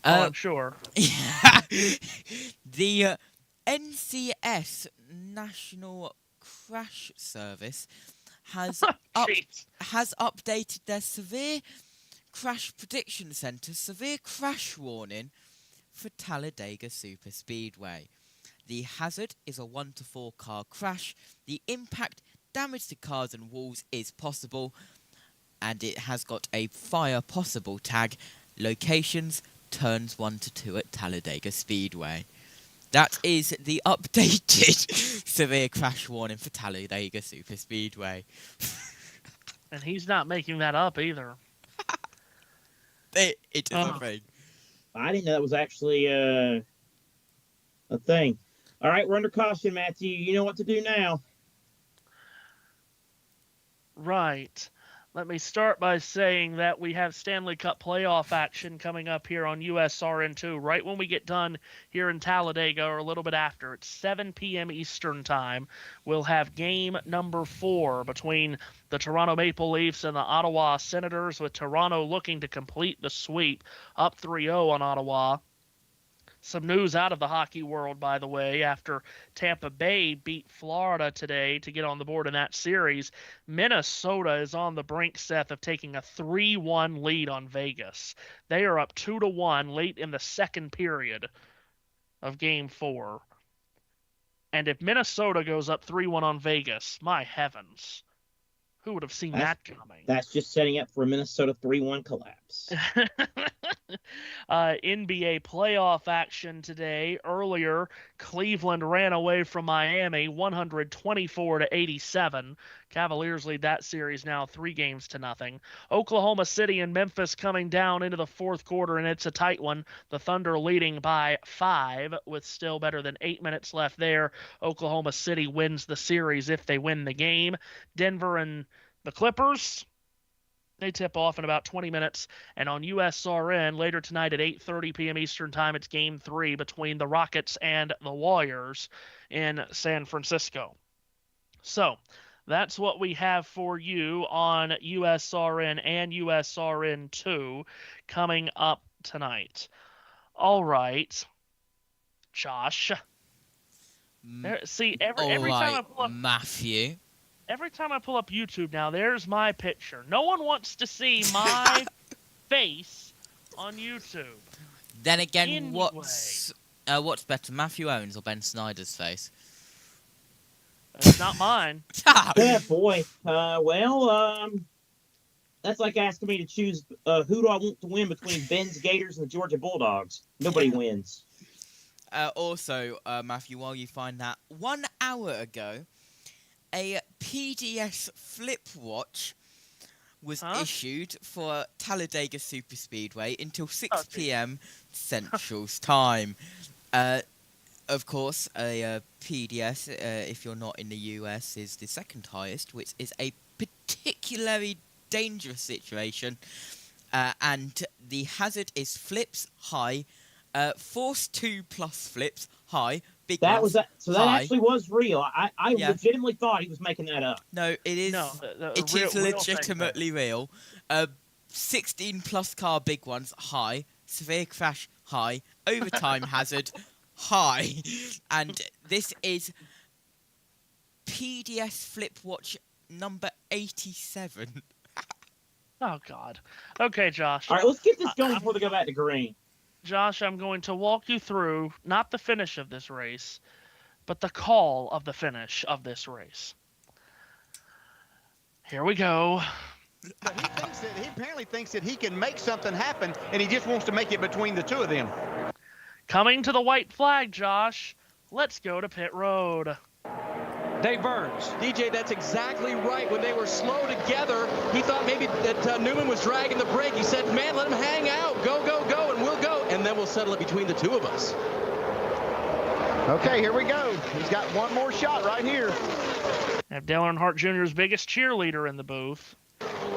I'm sure. The NCS National Crash Service has updated their Severe Crash Prediction Center Severe Crash Warning for Talladega Superspeedway. The hazard is a 1 to 4 car crash. The impact, damage to cars and walls is possible, and it has got a fire possible tag. Locations, turns 1 to 2 at Talladega Speedway. That is the updated severe crash warning for Talladega Superspeedway. And he's not making that up either. It is a thing. I didn't know that was actually a thing. All right, we're under caution, Matthew. You know what to do now. Right. Let me start by saying that we have Stanley Cup playoff action coming up here on USRN2 right when we get done here in Talladega, or a little bit after. It's 7 p.m. Eastern time. We'll have game number 4 between the Toronto Maple Leafs and the Ottawa Senators, with Toronto looking to complete the sweep, up 3-0 on Ottawa. Some news out of the hockey world, by the way, after Tampa Bay beat Florida today to get on the board in that series. Minnesota is on the brink, Seth, of taking a 3-1 lead on Vegas. They are up 2-1 late in the second period of Game 4. And if Minnesota goes up 3-1 on Vegas, my heavens, who would have seen that coming? That's just setting up for a Minnesota 3-1 collapse. NBA playoff action today. Earlier, Cleveland ran away from Miami 124-87. Cavaliers lead that series now 3-0. Oklahoma City and Memphis coming down into the fourth quarter, and it's a tight one. The Thunder leading by 5 with still better than 8 minutes left there. Oklahoma City wins the series if they win the game. Denver and the Clippers, they tip off in about 20 minutes. And on USRN later tonight at 8:30 p.m. Eastern time, it's Game 3 between the Rockets and the Warriors in San Francisco. So that's what we have for you on USRN and USRN2 coming up tonight. All right, Josh. See, every time I pull up Matthew. Every time I pull up YouTube now, there's my picture. No one wants to see my face on YouTube. Then again, Anyway. what's better, Matthew Owens or Ben Snyder's face? It's not mine. Yeah, boy. That's like asking me to choose who do I want to win between Ben's Gators and the Georgia Bulldogs. Nobody wins. Also, Matthew, while you find that, 1 hour ago, a PDS flip watch was issued for Talladega Superspeedway until 6 p.m. Central's time. Of course, a PDS, if you're not in the US, is the second highest, which is a particularly dangerous situation. And the hazard is flips high, force 2 plus flips high. Big that ones, was that. So that high. actually was real. I legitimately thought he was making that up. No, it is. No, It is legitimately real. 16 plus car big ones high, severe crash high, overtime hazard high, and this is PDS flip watch number 87. Oh God. Okay, Josh. All right, let's get this going before they go back to green. Josh, I'm going to walk you through not the finish of this race, but the call of the finish of this race. Here we go. But he apparently thinks that he can make something happen, and he just wants to make it between the two of them. Coming to the white flag, Josh. Let's go to pit road. Dave Burns. DJ, that's exactly right. When they were slow together, he thought maybe that Newman was dragging the brake. He said, man, let him hang out. Go, go, go, and we'll go. And then we'll settle it between the two of us. Okay, here we go. He's got one more shot right here. I have Dale Earnhardt Jr.'s biggest cheerleader in the booth.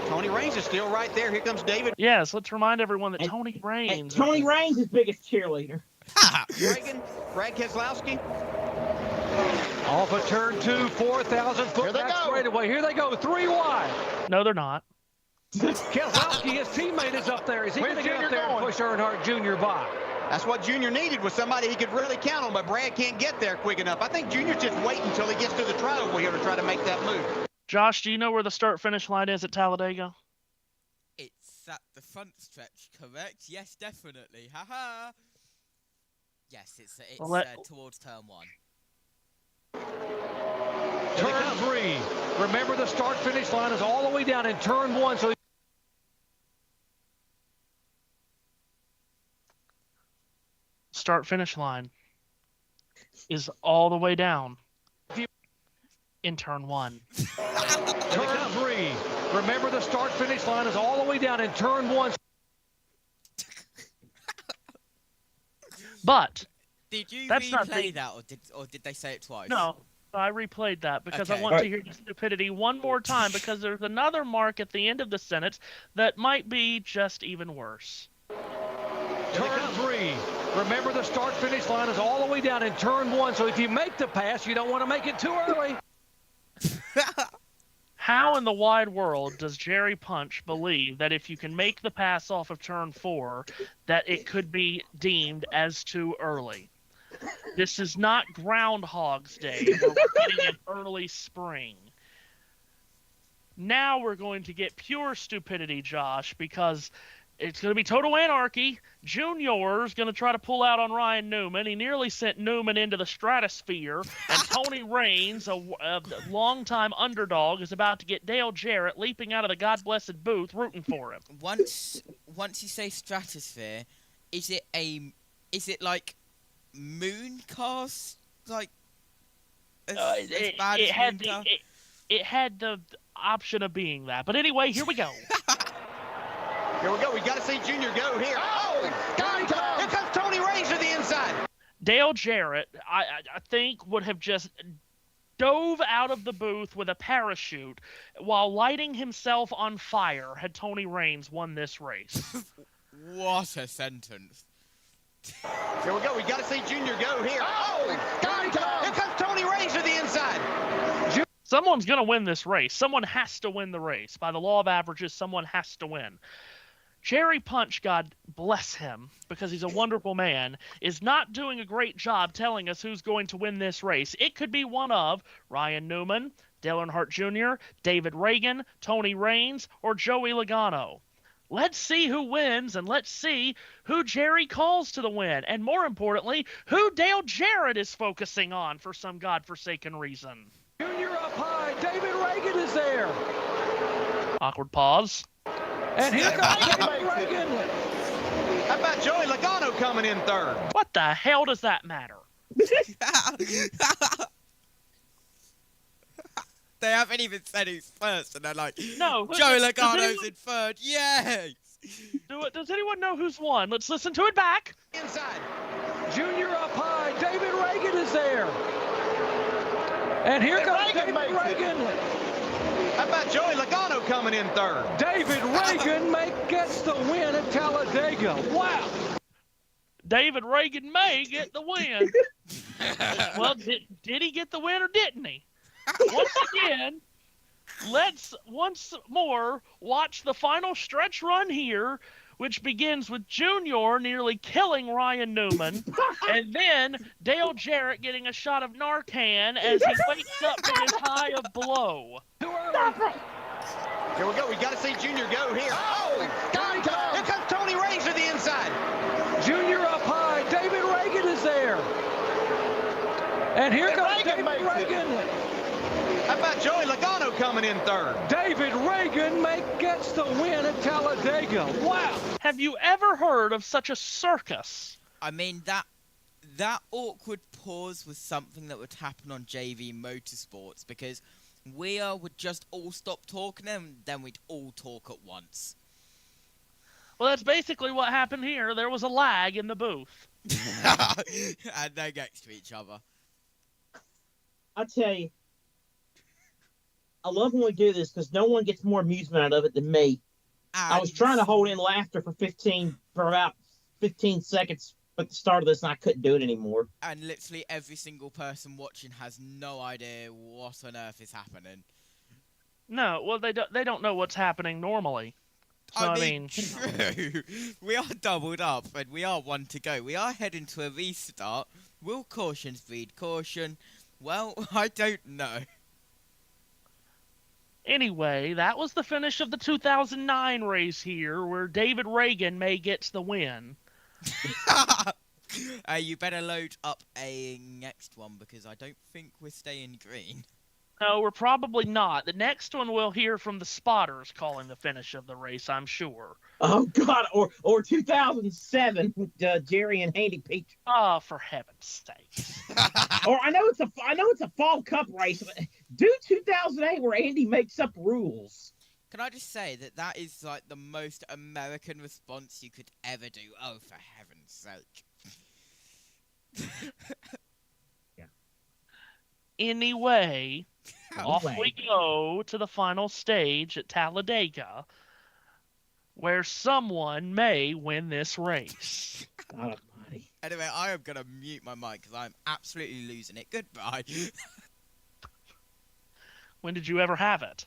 Tony Raines is still right there. Here comes David. Yes, let's remind everyone that Tony Raines. Tony Raines is biggest cheerleader. Reagan, Brad Keselowski. Off of turn 2, 4,000-foot back straightaway. Here they go, 3 wide. No, they're not. Keselowski, his teammate, is up there. Is he going to get up there and push Earnhardt Jr. by? That's what Junior needed, was somebody he could really count on, but Brad can't get there quick enough. I think Junior's just waiting until he gets to the trial over here to try to make that move. Josh, do you know where the start-finish line is at Talladega? It's at the front stretch, correct? Yes, definitely. Haha. Yes, it's towards turn 1. Turn 3. Remember, the start-finish line is all the way down in turn 1. So Start-finish line is all the way down in turn 1. Turn 3. Remember, the start-finish line is all the way down in turn 1. But did you that's replay that, or did they say it twice? No, I replayed that because I want to hear the stupidity one more time, because there's another mark at the end of the sentence that might be just even worse. Turn 3. Remember, the start-finish line is all the way down in turn 1. So if you make the pass, you don't want to make it too early. How in the wide world does Jerry Punch believe that if you can make the pass off of turn 4, that it could be deemed as too early? This is not Groundhog's Day. We're getting an early spring. Now we're going to get pure stupidity, Josh, because it's going to be total anarchy. Junior's going to try to pull out on Ryan Newman. He nearly sent Newman into the stratosphere. And Tony Raines, a longtime underdog, is about to get Dale Jarrett leaping out of the God-blessed booth rooting for him. Once you say stratosphere, is it like moon cars? Like it had the option of being that. But anyway, here we go. Here we go. We got to see Junior go here. Oh, here comes Tony Raines to the inside. Dale Jarrett, I think, would have just dove out of the booth with a parachute while lighting himself on fire had Tony Raines won this race. What a sentence. Here we go. We got to see Junior go here. Oh, here comes Tony Raines to the inside. Someone's going to win this race. Someone has to win the race. By the law of averages, someone has to win. Jerry Punch, God bless him, because he's a wonderful man, is not doing a great job telling us who's going to win this race. It could be one of Ryan Newman, Dale Earnhardt Jr., David Reagan, Tony Raines, or Joey Logano. Let's see who wins, and let's see who Jerry calls to the win. And more importantly, who Dale Jarrett is focusing on for some godforsaken reason. Junior up high. David Reagan is there. Awkward pause. And here comes David Reagan. How about Joey Logano coming in third? What the hell does that matter? They haven't even said who's first, and they're like, no, Joey Logano's in third. Yes! Does anyone know who's won? Let's listen to it back. Inside. Junior up high. David Reagan is there. And here comes David Reagan. How about Joey Logano coming in third? David Reagan gets the win at Talladega. Wow. David Reagan may get the win. Well, did he get the win or didn't he? Once again, let's once more watch the final stretch run here, which begins with Junior nearly killing Ryan Newman, and then Dale Jarrett getting a shot of Narcan as he wakes up from his high of blow. Here we go. We got to see Junior go here. Oh, here comes Tony Raines to the inside. Junior up high. David Reagan is there. And here comes David Reagan. How about Joey Logano coming in third? David Reagan gets the win at Talladega. Wow. Have you ever heard of such a circus? I mean, that awkward pause was something that would happen on JV Motorsports, because we would just all stop talking and then we'd all talk at once. Well, that's basically what happened here. There was a lag in the booth. And they're next to each other. I tell you, I love when we do this because no one gets more amusement out of it than me. And I was trying to hold in laughter for about 15 seconds at the start of this, and I couldn't do it anymore. And literally every single person watching has no idea what on earth is happening. No, well, they don't know what's happening normally. So, I mean, true. We are doubled up, and we are one to go. We are heading to a restart. Will cautions breed caution? Well, I don't know. Anyway, that was the finish of the 2009 race here, where David Reagan gets the win. You better load up a next one, because I don't think we're staying green. No, we're probably not. The next one we'll hear from the spotters calling the finish of the race, I'm sure. Oh God, or 2007 with Jerry and Handy Peach. Oh, for heaven's sake! Or I know it's a fall cup race, but do 2008 where Andy makes up rules. Can I just say that is like the most American response you could ever do? Oh, for heaven's sake! Yeah. Anyway, off we go to the final stage at Talladega, where someone may win this race. God almighty. Anyway, I am going to mute my mic because I'm absolutely losing it. Goodbye. When did you ever have it?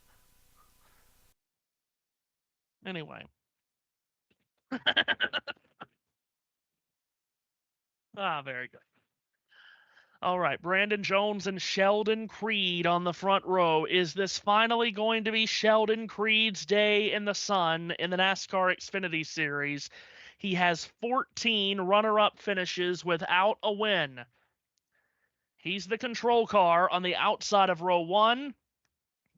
Anyway. Very good. All right, Brandon Jones and Sheldon Creed on the front row. Is this finally going to be Sheldon Creed's day in the sun in the NASCAR Xfinity Series? He has 14 runner-up finishes without a win. He's the control car on the outside of row 1.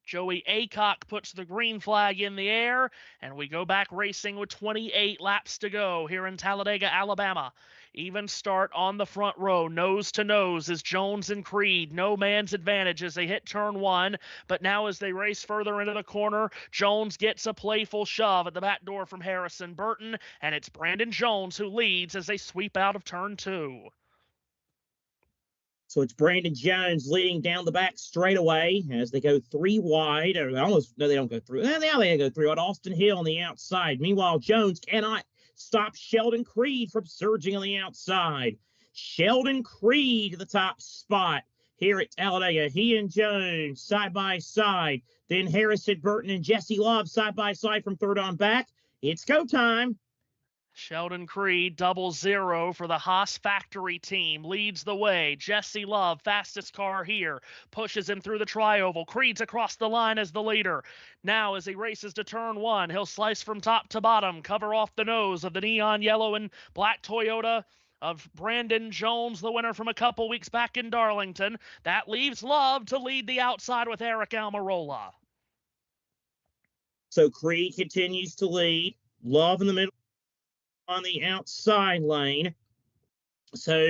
Joey Aycock puts the green flag in the air, and we go back racing with 28 laps to go here in Talladega, Alabama. Even start on the front row, nose to nose is Jones and Creed. No man's advantage as they hit turn 1, but now as they race further into the corner, Jones gets a playful shove at the back door from Harrison Burton, and it's Brandon Jones who leads as they sweep out of turn 2. So it's Brandon Jones leading down the back straightaway as they go 3 wide. Or almost, no, they don't go through. Now they go through on Austin Hill on the outside. Meanwhile, Jones cannot stop Sheldon Creed from surging on the outside. Sheldon Creed to the top spot. here at Talladega. He and Jones side by side. Then Harrison Burton and Jesse Love side by side from third on back. It's go time. Sheldon Creed, 0-0 for the Haas factory team, leads the way. Jesse Love, fastest car here, pushes him through the trioval. Creed's across the line as the leader. Now as he races to turn one, he'll slice from top to bottom, cover off the nose of the neon yellow and black Toyota of Brandon Jones, the winner from a couple weeks back in Darlington. That leaves Love to lead the outside with Eric Almirola. So Creed continues to lead. Love in the middle on the outside lane. So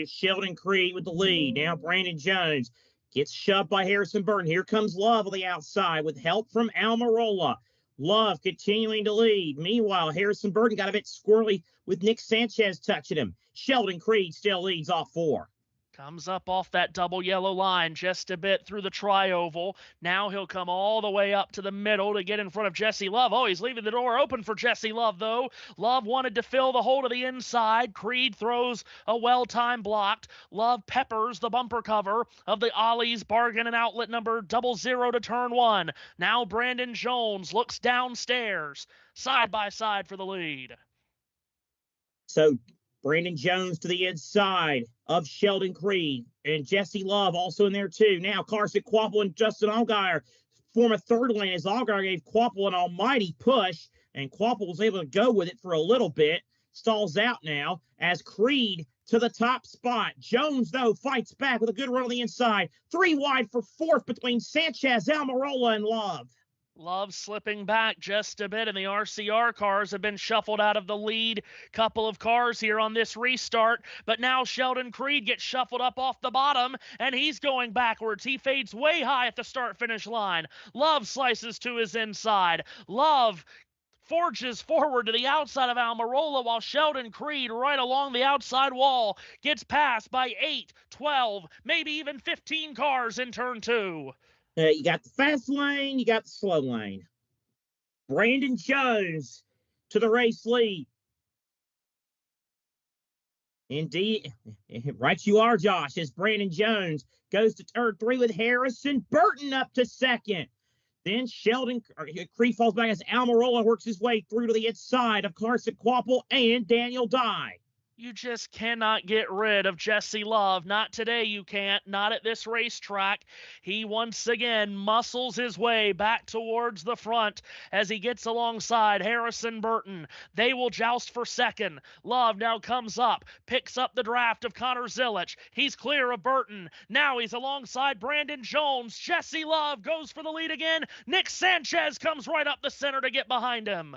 Sheldon Creed with the lead. Now Brandon Jones gets shoved by Harrison Burton. Here comes Love on the outside with help from Almirola. Love continuing to lead. Meanwhile, Harrison Burton got a bit squirrely with Nick Sanchez touching him. Sheldon Creed still leads off four. Comes up off that double yellow line just a bit through the trioval. Now he'll come all the way up to the middle to get in front of Jesse Love. Oh, he's leaving the door open for Jesse Love, though. Love wanted to fill the hole to the inside. Creed throws a well-timed blocked. Love peppers the bumper cover of the Ollie's bargain and outlet number 00 to turn one. Now Brandon Jones looks downstairs, side by side for the lead. So Brandon Jones to the inside of Sheldon Creed, and Jesse Love also in there too. Now Carson Quapple and Justin Allgaier form a third lane as Allgaier gave Quapple an almighty push, and Quapple was able to go with it for a little bit. Stalls out now as Creed to the top spot. Jones, though, fights back with a good run on the inside. 3 wide for fourth between Sanchez, Almirola, and Love. Love slipping back just a bit, and the RCR cars have been shuffled out of the lead couple of cars here on this restart. But now Sheldon Creed gets shuffled up off the bottom, and he's going backwards. He fades way high at the start-finish line. Love slices to his inside. Love forges forward to the outside of Almirola, while Sheldon Creed right along the outside wall gets passed by 8, 12, maybe even 15 cars in turn two. You got the fast lane, you got the slow lane. Brandon Jones to the race lead. Indeed, right you are, Josh, as Brandon Jones goes to turn 3 with Harrison Burton up to second. Then Sheldon Creed falls back as Almirola works his way through to the inside of Carson Quapple and Daniel Dye. You just cannot get rid of Jesse Love. Not today, you can't. Not at this racetrack. He once again muscles his way back towards the front as he gets alongside Harrison Burton. They will joust for second. Love now comes up, picks up the draft of Connor Zilich. He's clear of Burton. Now he's alongside Brandon Jones. Jesse Love goes for the lead again. Nick Sanchez comes right up the center to get behind him.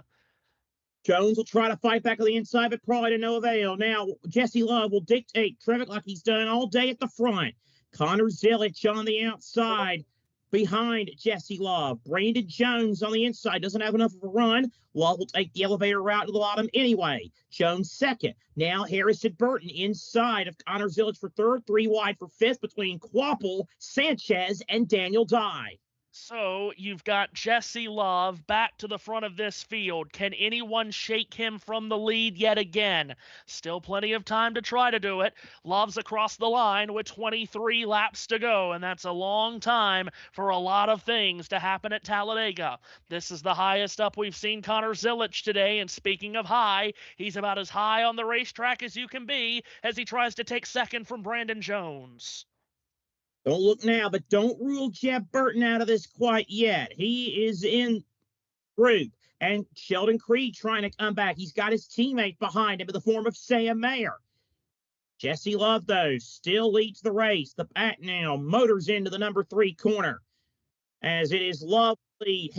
Jones will try to fight back on the inside, but probably to no avail. Now, Jesse Love will dictate traffic like he's done all day at the front. Connor Zilich on the outside behind Jesse Love. Brandon Jones on the inside doesn't have enough of a run. Love will take the elevator route to the bottom anyway. Jones second. Now Harrison Burton inside of Connor Zilich for third. 3 wide for fifth between Quapple, Sanchez, and Daniel Dye. So you've got Jesse Love back to the front of this field. Can anyone shake him from the lead yet again? Still plenty of time to try to do it. Love's across the line with 23 laps to go, and that's a long time for a lot of things to happen at Talladega. This is the highest up we've seen Connor Zilich today, and speaking of high, he's about as high on the racetrack as you can be as he tries to take second from Brandon Jones. Don't look now, but don't rule Jeb Burton out of this quite yet. He is in group. And Sheldon Creed trying to come back. He's got his teammate behind him in the form of Sam Mayer. Jesse Love, though, still leads the race. The pack now motors into the number 3 corner. As it is Love lead.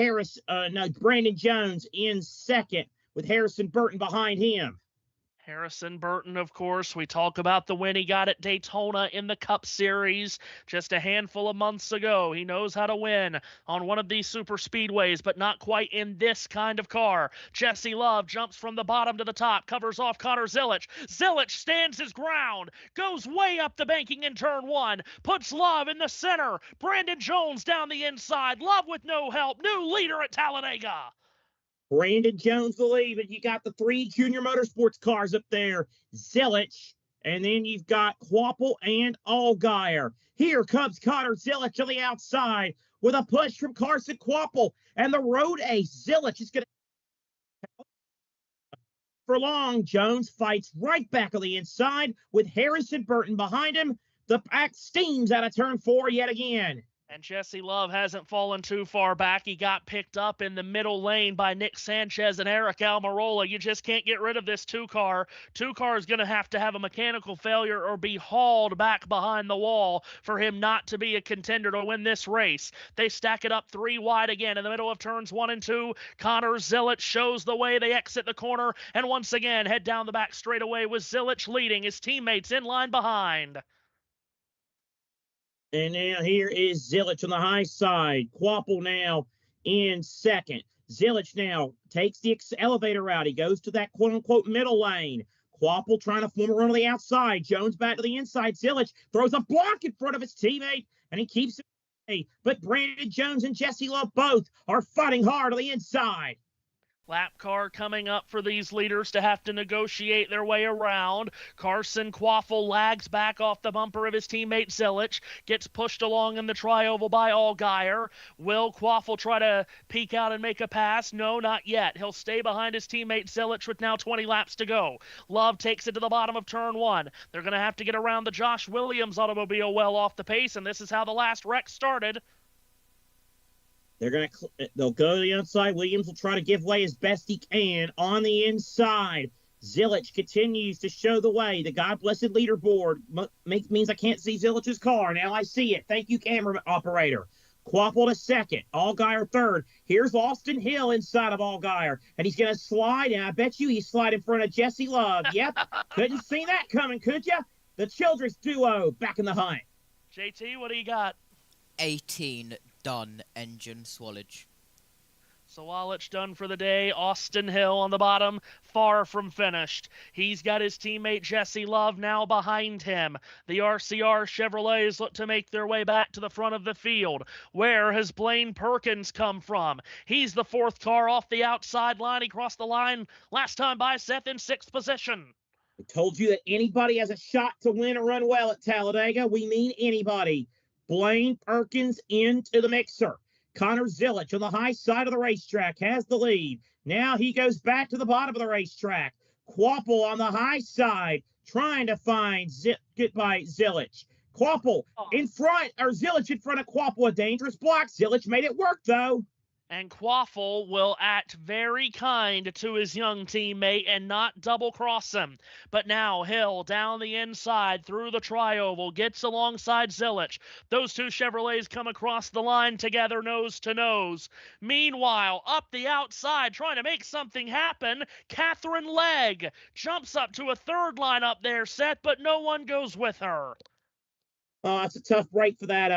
Brandon Jones in second with Harrison Burton behind him. Harrison Burton, of course, we talk about the win he got at Daytona in the Cup Series just a handful of months ago. He knows how to win on one of these super speedways, but not quite in this kind of car. Jesse Love jumps from the bottom to the top, covers off Connor Zilich. Zilich stands his ground, goes way up the banking in turn 1, puts Love in the center. Brandon Jones down the inside. Love with no help. New leader at Talladega. Brandon Jones the lead, but you got the 3 junior motorsports cars up there. Zilich And then you've got Quapple and Allgaier. Here comes Connor Zilisch on the outside with a push from Carson Quapple. And the road ace, Zilisch, is going to for long. Jones fights right back on the inside with Harrison Burton behind him. The pack steams out of turn 4 yet again. And Jesse Love hasn't fallen too far back. He got picked up in the middle lane by Nick Sanchez and Eric Almirola. You just can't get rid of this two-car. Two-car is going to have a mechanical failure or be hauled back behind the wall for him not to be a contender to win this race. They stack it up 3 wide again in the middle of turns 1 and 2. Connor Zilisch shows the way. They exit the corner and once again head down the back straightaway with Zilisch leading, his teammates in line behind. And now here is Zilisch on the high side. Quapple now in second. Zilisch now takes the elevator route. He goes to that quote-unquote middle lane. Quapple trying to form a run on the outside. Jones back to the inside. Zilisch throws a block in front of his teammate, and he keeps it away. But Brandon Jones and Jesse Love both are fighting hard on the inside. Lap car coming up for these leaders to have to negotiate their way around. Carson Quaffle lags back off the bumper of his teammate Zilisch, gets pushed along in the tri-oval by Allgaier. Will Quaffle try to peek out and make a pass? No, not yet. He'll stay behind his teammate Zilisch with now 20 laps to go. Love takes it to the bottom of turn 1. They're going to have to get around the Josh Williams automobile well off the pace, and this is how the last wreck started. They'll go to the outside. Williams will try to give way as best he can on the inside. Zilisch continues to show the way. The God-blessed leaderboard means I can't see Zilich's car. Now I see it. Thank you, camera operator. Quapple to second. Allgaier third. Here's Austin Hill inside of Allgaier. And he's going to slide, and I bet you he's slide in front of Jesse Love. Yep. Couldn't see that coming, could you? The Childress duo back in the hunt. JT, what do you got? 18 done engine swallage. Sawallich done for the day. Austin Hill on the bottom, far from finished. He's got his teammate Jesse Love now behind him. The RCR Chevrolets look to make their way back to the front of the field. Where has Blaine Perkins come from? He's the 4th car off the outside line. He crossed the line last time by Seth in 6th position. We told you that anybody has a shot to win or run well at Talladega. We mean anybody. Blaine Perkins into the mixer. Connor Zilisch on the high side of the racetrack has the lead. Now he goes back to the bottom of the racetrack. Quapple on the high side trying to find goodbye Zilisch. Quapple in front, or Zilisch in front of Quapple, a dangerous block. Zilisch made it work though. And Quaffle will act very kind to his young teammate and not double-cross him. But now Hill down the inside through the tri-oval, gets alongside Zilisch. Those two Chevrolets come across the line together nose to nose. Meanwhile, up the outside, trying to make something happen, Catherine Legg jumps up to a 3rd line up there, Seth, but no one goes with her. Oh, that's a tough break for that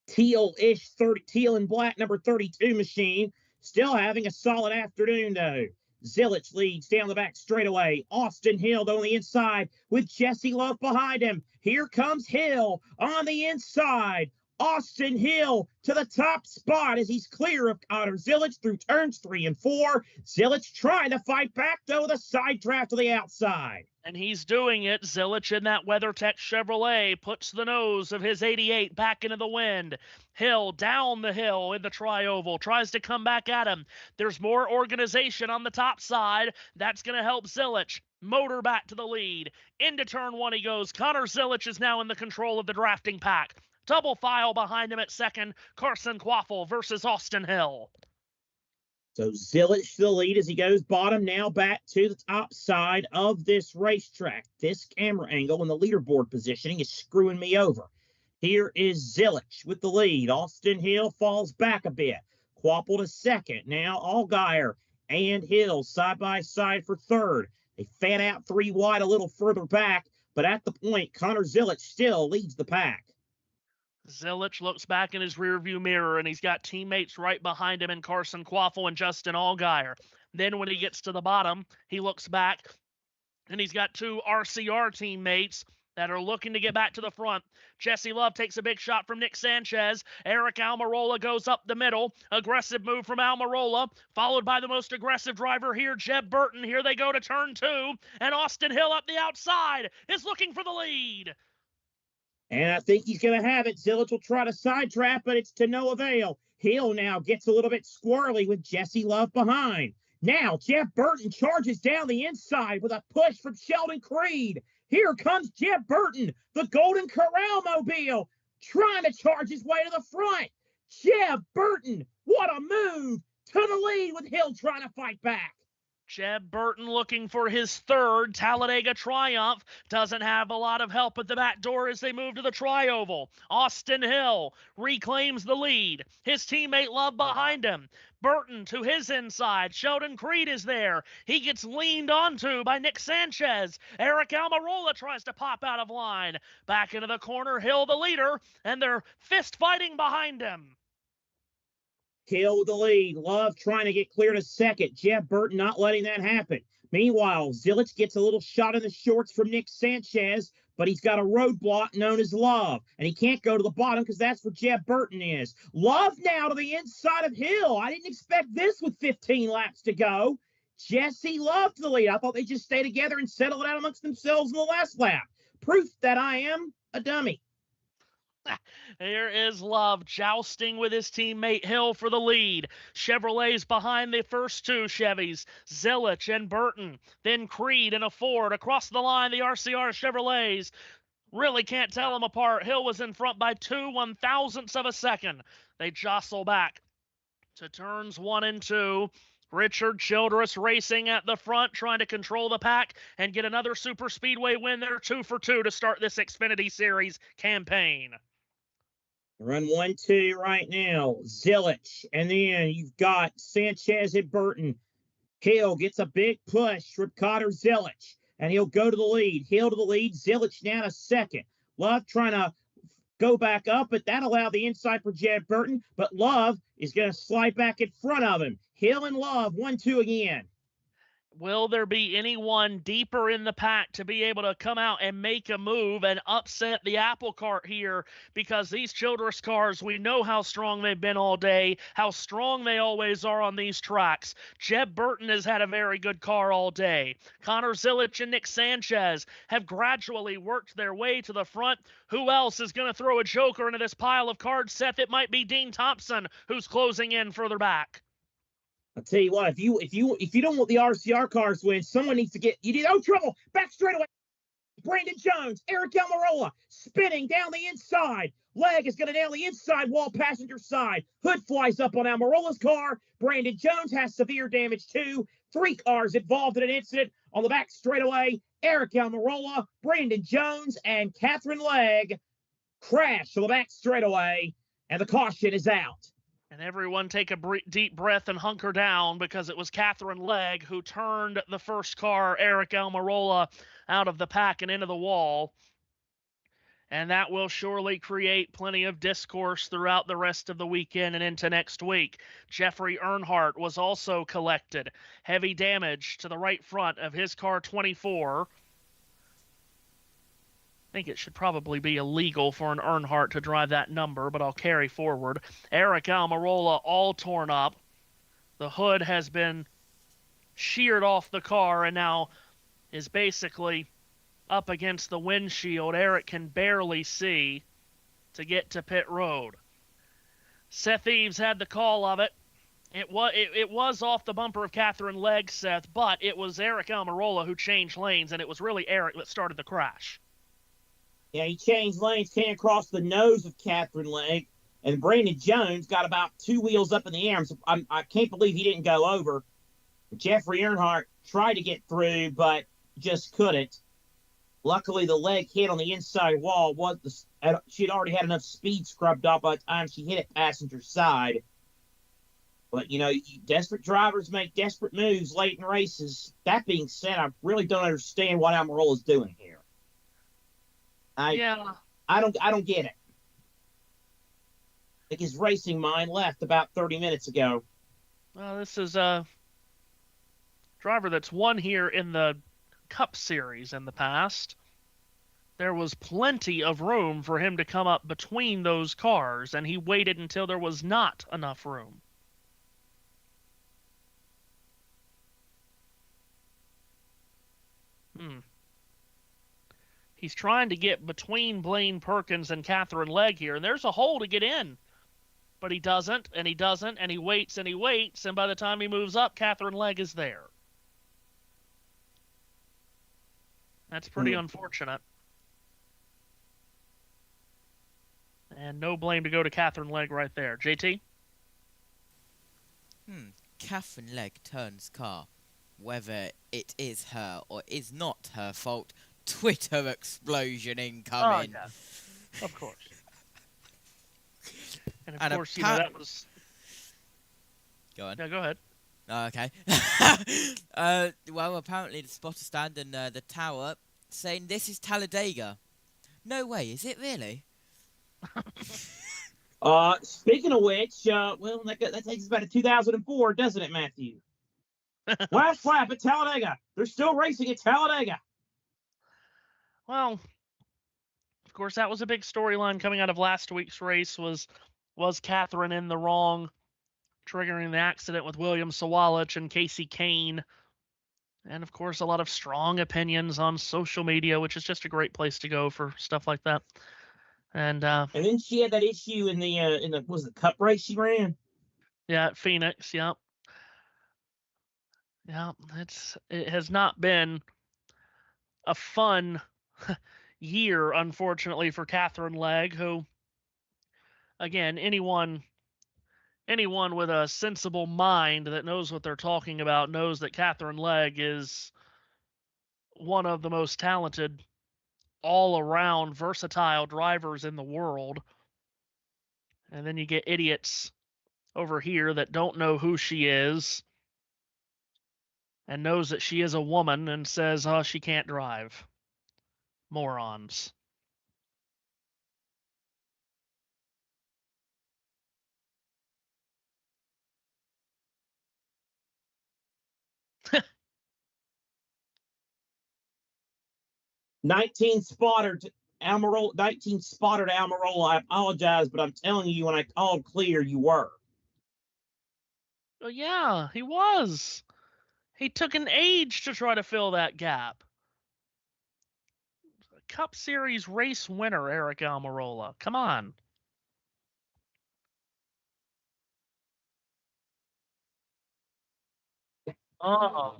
teal-ish, teal and black number 32 machine. Still having a solid afternoon, though. Zilisch leads down the back straightaway. Austin Hill on the inside with Jesse Love behind him. Here comes Hill on the inside. Austin Hill to the top spot as he's clear of Connor Zilisch through turns 3 and 4. Zilisch trying to fight back, though, with a side draft to the outside. And he's doing it. Zilisch in that WeatherTech Chevrolet puts the nose of his 88 back into the wind. Hill down the hill in the tri-oval, tries to come back at him. There's more organization on the top side. That's going to help Zilisch motor back to the lead. Into turn 1 he goes. Connor Zilisch is now in the control of the drafting pack. Double file behind him at second. Carson Quaffle versus Austin Hill. So Zilisch the lead as he goes bottom, now back to the top side of this racetrack. This camera angle and the leaderboard positioning is screwing me over. Here is Zilisch with the lead. Austin Hill falls back a bit. Quapple to second. Now Allgaier and Hill side by side for 3rd. They fan out 3 wide a little further back, but at the point, Connor Zilisch still leads the pack. Zilisch looks back in his rearview mirror, and he's got teammates right behind him in Carson Quaffle and Justin Allgaier. Then when he gets to the bottom, he looks back, and he's got 2 RCR teammates that are looking to get back to the front. Jesse Love takes a big shot from Nick Sanchez. Eric Almirola goes up the middle. Aggressive move from Almirola, followed by the most aggressive driver here, Jeb Burton. Here they go to turn 2, and Austin Hill up the outside is looking for the lead. And I think he's going to have it. Zilich will try to sidetrack, but it's to no avail. Hill now gets a little bit squirrely with Jesse Love behind. Now, Jeb Burton charges down the inside with a push from Sheldon Creed. Here comes Jeb Burton, the Golden Corral mobile, trying to charge his way to the front. Jeb Burton, what a move to the lead with Hill trying to fight back. Jeb Burton looking for his third Talladega triumph. Doesn't have a lot of help at the back door as they move to the tri-oval. Austin Hill reclaims the lead. His teammate Love behind him. Burton to his inside. Sheldon Creed is there. He gets leaned onto by Nick Sanchez. Eric Almirola tries to pop out of line. Back into the corner, Hill the leader, and they're fist fighting behind him. Hill with the lead. Love trying to get clear to second. Jeb Burton not letting that happen. Meanwhile, Zilich gets a little shot in the shorts from Nick Sanchez, but he's got a roadblock known as Love, and he can't go to the bottom because that's where Jeb Burton is. Love now to the inside of Hill. I didn't expect this with 15 laps to go. Jesse Love to the lead. I thought they'd just stay together and settle it out amongst themselves in the last lap. Proof that I am a dummy. Here is Love jousting with his teammate Hill for the lead. Chevrolet's behind the first two Chevys, Zilich and Burton. Then Creed and a Ford across the line. The RCR Chevrolets really can't tell them apart. Hill was in front by 2/1000ths of a second. They jostle back to turns 1 and 2. Richard Childress racing at the front, trying to control the pack and get another super speedway win. They're 2 for 2 to start this Xfinity Series campaign. Run 1-2 right now. Zilich. And then you've got Sanchez and Burton. Hill gets a big push from Connor Zilich, and he'll go to the lead. Hill to the lead. Zilich now to second. Love trying to go back up, but that allowed the inside for Jeb Burton. But Love is going to slide back in front of him. Hill and Love, 1-2 again. Will there be anyone deeper in the pack to be able to come out and make a move and upset the apple cart here? Because these Childress cars, we know how strong they've been all day, how strong they always are on these tracks. Jeb Burton has had a very good car all day. Connor Zilich and Nick Sanchez have gradually worked their way to the front. Who else is going to throw a joker into this pile of cards, Seth? It might be Dean Thompson, who's closing in further back. I'll tell you what, if you don't want the RCR cars to win, someone needs to get trouble. Back straight away. Brandon Jones, Eric Almirola spinning down the inside. Leg is going to nail the inside wall passenger side. Hood flies up on Almirola's car. Brandon Jones has severe damage too. 3 cars involved in an incident on the back straightaway. Eric Almirola, Brandon Jones, and Catherine Legg crash on the back straightaway, and the caution is out. And everyone take a deep breath and hunker down, because it was Catherine Legg who turned the first car, Eric Almirola, out of the pack and into the wall. And that will surely create plenty of discourse throughout the rest of the weekend and into next week. Jeffrey Earnhardt was also collected. Heavy damage to the right front of his car 24. I think it should probably be illegal for an Earnhardt to drive that number, but I'll carry forward. Eric Almirola all torn up. The hood has been sheared off the car and now is basically up against the windshield. Eric can barely see to get to pit road. Seth Eves had the call of it. It was off the bumper of Catherine Legg, Seth, but it was Eric Almirola who changed lanes, and it was really Eric that started the crash. Yeah, he changed lanes, came across the nose of Catherine Legg, and Brandon Jones got about 2 wheels up in the air. So I can't believe he didn't go over. Jeffrey Earnhardt tried to get through, but just couldn't. Luckily, the leg hit on the inside wall. She had already had enough speed scrubbed off by the time she hit it passenger side. But, desperate drivers make desperate moves late in races. That being said, I really don't understand what Almirola is doing here. I don't get it. I think his racing mind left about 30 minutes ago. Well, this is a driver that's won here in the Cup Series in the past. there was plenty of room for him to come up between those cars, and he waited until there was not enough room. He's trying to get between Blaine Perkins and Catherine Legg here, and there's a hole to get in. But he doesn't, and he doesn't, and he waits, and he waits, and by the time he moves up, Catherine Legg is there. That's pretty unfortunate. And no blame to go to Catherine Legg right there. JT? Catherine Legg turns car. Whether it is her or is not her fault, Twitter explosion incoming. Oh, yeah. Of course. And of And course, you know, that was... Go on. Yeah, go ahead. Oh, okay. Well, apparently the spotter stand and the tower saying this is Talladega. No way, is it really? Speaking of which, well, that takes us back to 2004, doesn't it, Matthew? Last lap at Talladega. They're still racing at Talladega. Well, of course, that was a big storyline coming out of last week's race. Was Catherine in the wrong, triggering the accident with William Sawalich and Casey Kane? And of course, a lot of strong opinions on social media, which is just a great place to go for stuff like that. And then she had that issue in the was it the Cup race she ran? Yeah, at Phoenix. Yeah. Yeah, it has not been a fun year, unfortunately, for Catherine Legg, who, again, anyone with a sensible mind that knows what they're talking about knows that Catherine Legg is one of the most talented, all-around, versatile drivers in the world. And then you get idiots over here that don't know who she is and knows that she is a woman and says, oh, she can't drive. Morons. Nineteen spotted Almirola. I apologize, but I'm telling you, when I called clear, you were. Well, yeah, he was. He took an age to try to fill that gap. Cup Series race winner, Eric Almirola. Come on. Oh,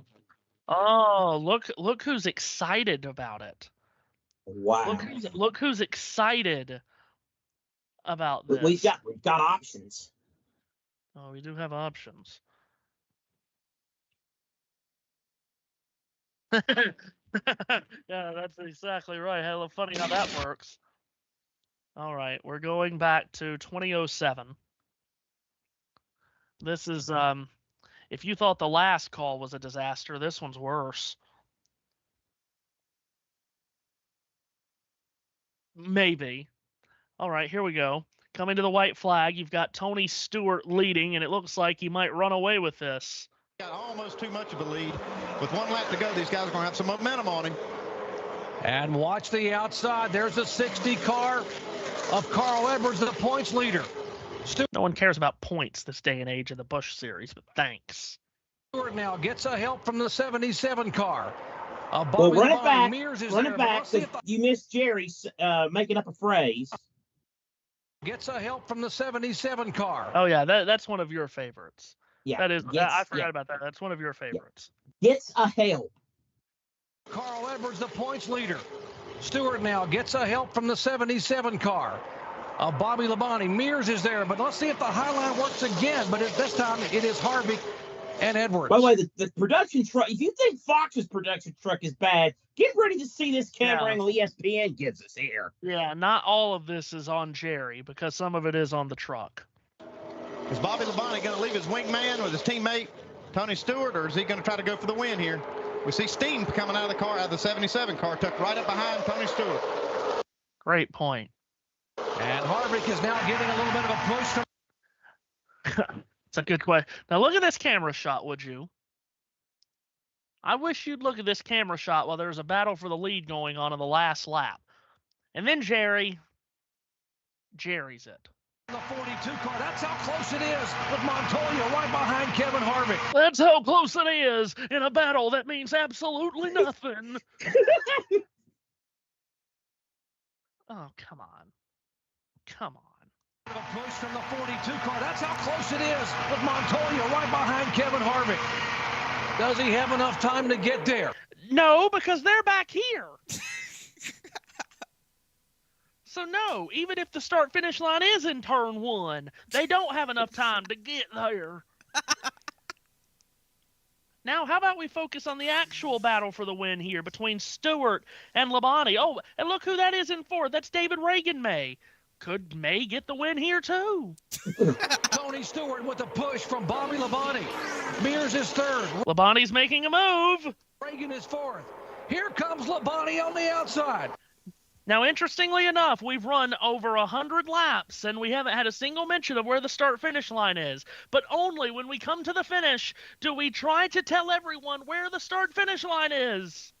look who's excited about it. Wow. Look who's excited about this. We've got options. Oh, we do have options. Yeah, that's exactly right. Hella funny how that works. All right, we're going back to 2007. This is if you thought the last call was a disaster, this one's worse. Maybe. All right, here we go. Coming to the white flag, you've got Tony Stewart leading, and it looks like he might run away with this. Got almost too much of a lead. With 1 lap to go, these guys are going to have some momentum on him. And watch the outside. There's a 60 car of Carl Edwards, the points leader. No one cares about points this day and age of the Busch Series, but thanks. Stewart now gets a help from the 77 car. Well, run it back. Run it back. So you missed Jerry making up a phrase. Gets a help from the 77 car. Oh, yeah, that's one of your favorites. Yeah. That is. I forgot about that. That's one of your favorites. Gets a help. Carl Edwards, the points leader. Stewart now gets a help from the 77 car. Bobby Labonte. Mears is there, but let's see if the highline works again. But this time it is Harvick and Edwards. By the way, the production truck, if you think Fox's production truck is bad, get ready to see this camera angle ESPN gives us here. Yeah, not all of this is on Jerry because some of it is on the truck. Is Bobby Labonte going to leave his wingman with his teammate Tony Stewart, or is he going to try to go for the win here? We see steam coming out of the car, out of the 77 car, tucked right up behind Tony Stewart. Great point. And Harvick is now getting a little bit of a push. It's a good question. Now look at this camera shot, would you? I wish you'd look at this camera shot while there's a battle for the lead going on in the last lap. And then Jerry's it. The 42 car, that's how close it is with Montoya right behind Kevin Harvick. That's how close it is in a battle that means absolutely nothing. Oh, come on. Come on. The push from the 42 car, that's how close it is with Montoya right behind Kevin Harvick. Does he have enough time to get there? No, because they're back here. So no, even if the start-finish line is in turn 1, they don't have enough time to get there. Now, how about we focus on the actual battle for the win here between Stewart and Labonte? Oh, and look who that is in 4th. That's David Reagan May. Could May get the win here, too? Tony Stewart with the push from Bobby Labonte. Mears is 3rd. Labonte's making a move. Reagan is 4th. Here comes Labonte on the outside. Now, interestingly enough, we've run over 100 laps, and we haven't had a single mention of where the start-finish line is. But only when we come to the finish do we try to tell everyone where the start-finish line is.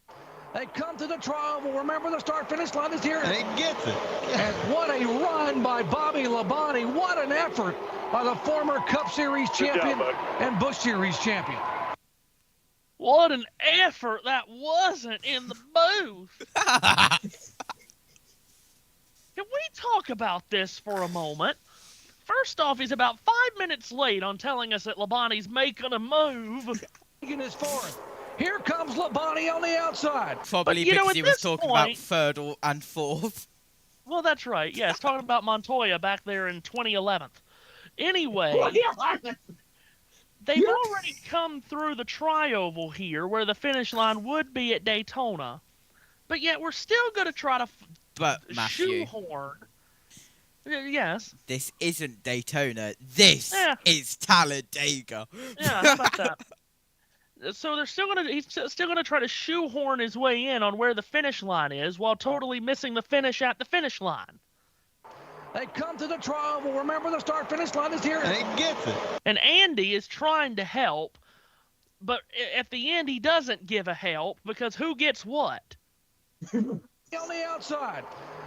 They come to the trial. Well, remember, the start-finish line is here. And he gets it. And what a run by Bobby Labonte. What an effort by the former Cup Series champion and Busch Series champion. What an effort that wasn't in the booth. Can we talk about this for a moment? First off, he's about 5 minutes late on telling us that Labonte's making a move. Reagan is 4th. Here comes Labonte on the outside. Probably But, because he was this talking point- about 3rd and 4th. Well, that's right. Yes, talking about Montoya back there in 2011. Anyway, they've already come through the tri-oval here where the finish line would be at Daytona. But yet we're still going to try to But, Matthew, shoehorn. Yes. this isn't Daytona. This Yeah. is Talladega. Yeah, how about that? So he's still gonna try to shoehorn his way in on where the finish line is while totally missing the finish at the finish line. They come to the trial. Well, remember, the start-finish line is here. And he gets it. And Andy is trying to help, but at the end he doesn't give a help because who gets what? On the outside.